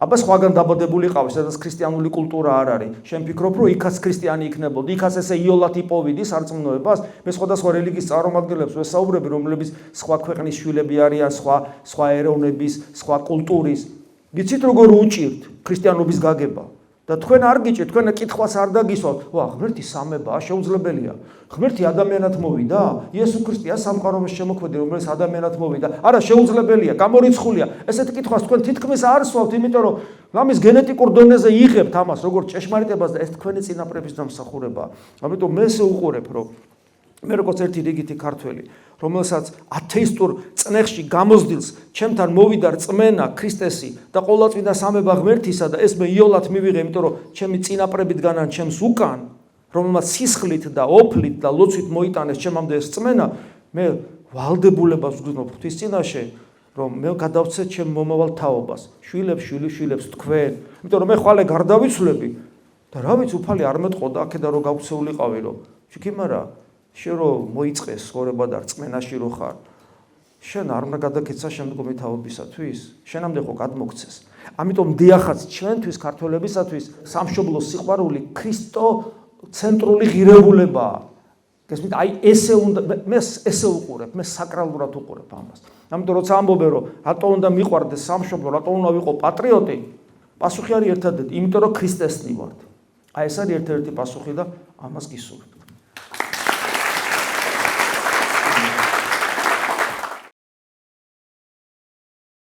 აბა სხვაგან დაბადებული ყავი, სადაც ქრისტიანული კულტურა არ არის. შენ ფიქრობ, რომ იქაც ქრისტიანი იქნებოდი, იქაც ესე იოლად იპოვიდი სარწმუნოებას? მე სხვადასხვა რელიგიის წარმომადგენლებს ვესაუბრები, რომლებიც სხვა ქვეყნის შვილები არიან, სხვა ეროვნების, სხვა კულტურის. გიცით როგორ უჭირთ ქრისტიანობის გაგება? და თქვენ არ გიჭირთ, თქვენ კითხვას არ დაგისვათ. ვა, ღმერთი სამებაა, შეუძლებელია. ღმერთი ადამიანად მოვიდა, იესო ქრისტეა სამყაროს შემოქმედი, რომელიც ადამიანად მოვიდა. არა, შეუძლებელია, გამორიცხულია. ესეთი კითხვას თქვენ თითქმის არ სვავთ, იმიტომ რომ ამის გენეტიკურ დონეზე იღებთ ამას, როგორც ჭეშმარიტებას და ეს თქვენი წინაპრების დამსახურებაა. ამიტომ მე შეუყურებ, რომ მე როგორც ერთი რიგითი ქართველი, რომელსაც ათეისტურ წნეხში გამოზდილს ჩემთან მოვიდა რწმენა ქრისტესი და ყოვლადწმინდა სამება ღმერთისა და ეს მე იოლად მივიღე, იმიტომ რომ ჩემი წინაპრები დგანან ჩემს უკან, რომელმაც სისხლით და ოფლით და ლოცვით მოიტანეს ჩემამდე ეს რწმენა, მე ვალდებულებას ვგრძნობ ღვთის წინაშე, რომ მე გადავცე ჩემ მომავალ თაობას, შვილებს თქვენ, იმიტომ რომ მე ხვალე გარდავიცვლები და რა ვიცი, უფალი არ მეტყოდა აქედა რომ გავქცეულიყავი რომ შეკიმარა შენ რომ მოიწყეს ცხოვრება და რწმენაში რო ხარ, შენ არ უნდა გადაკეცა შემდგომი თაობისათვის, შენამდე ხო გადმოგცეს. ამიტომ დიახაც ჩვენთვის ქართველებისათვის სამშობლოს სიყვარული ქრისტო ცენტრული ღირებულებაა. გესმით, აი ესე უნდა მე ესე უყურებ, მე საკრალურად უყურებ ამას. ამიტომ როცა ამბობენ რომ რატო უნდა მიყვარდეს სამშობლო, რატო უნდა ვიყო პატრიოტი, პასუხი არის ერთადერთი, იმიტომ რომ ქრისტესნი ვართ. აი ეს არის ერთ-ერთი პასუხი და ამას გისურვებთ.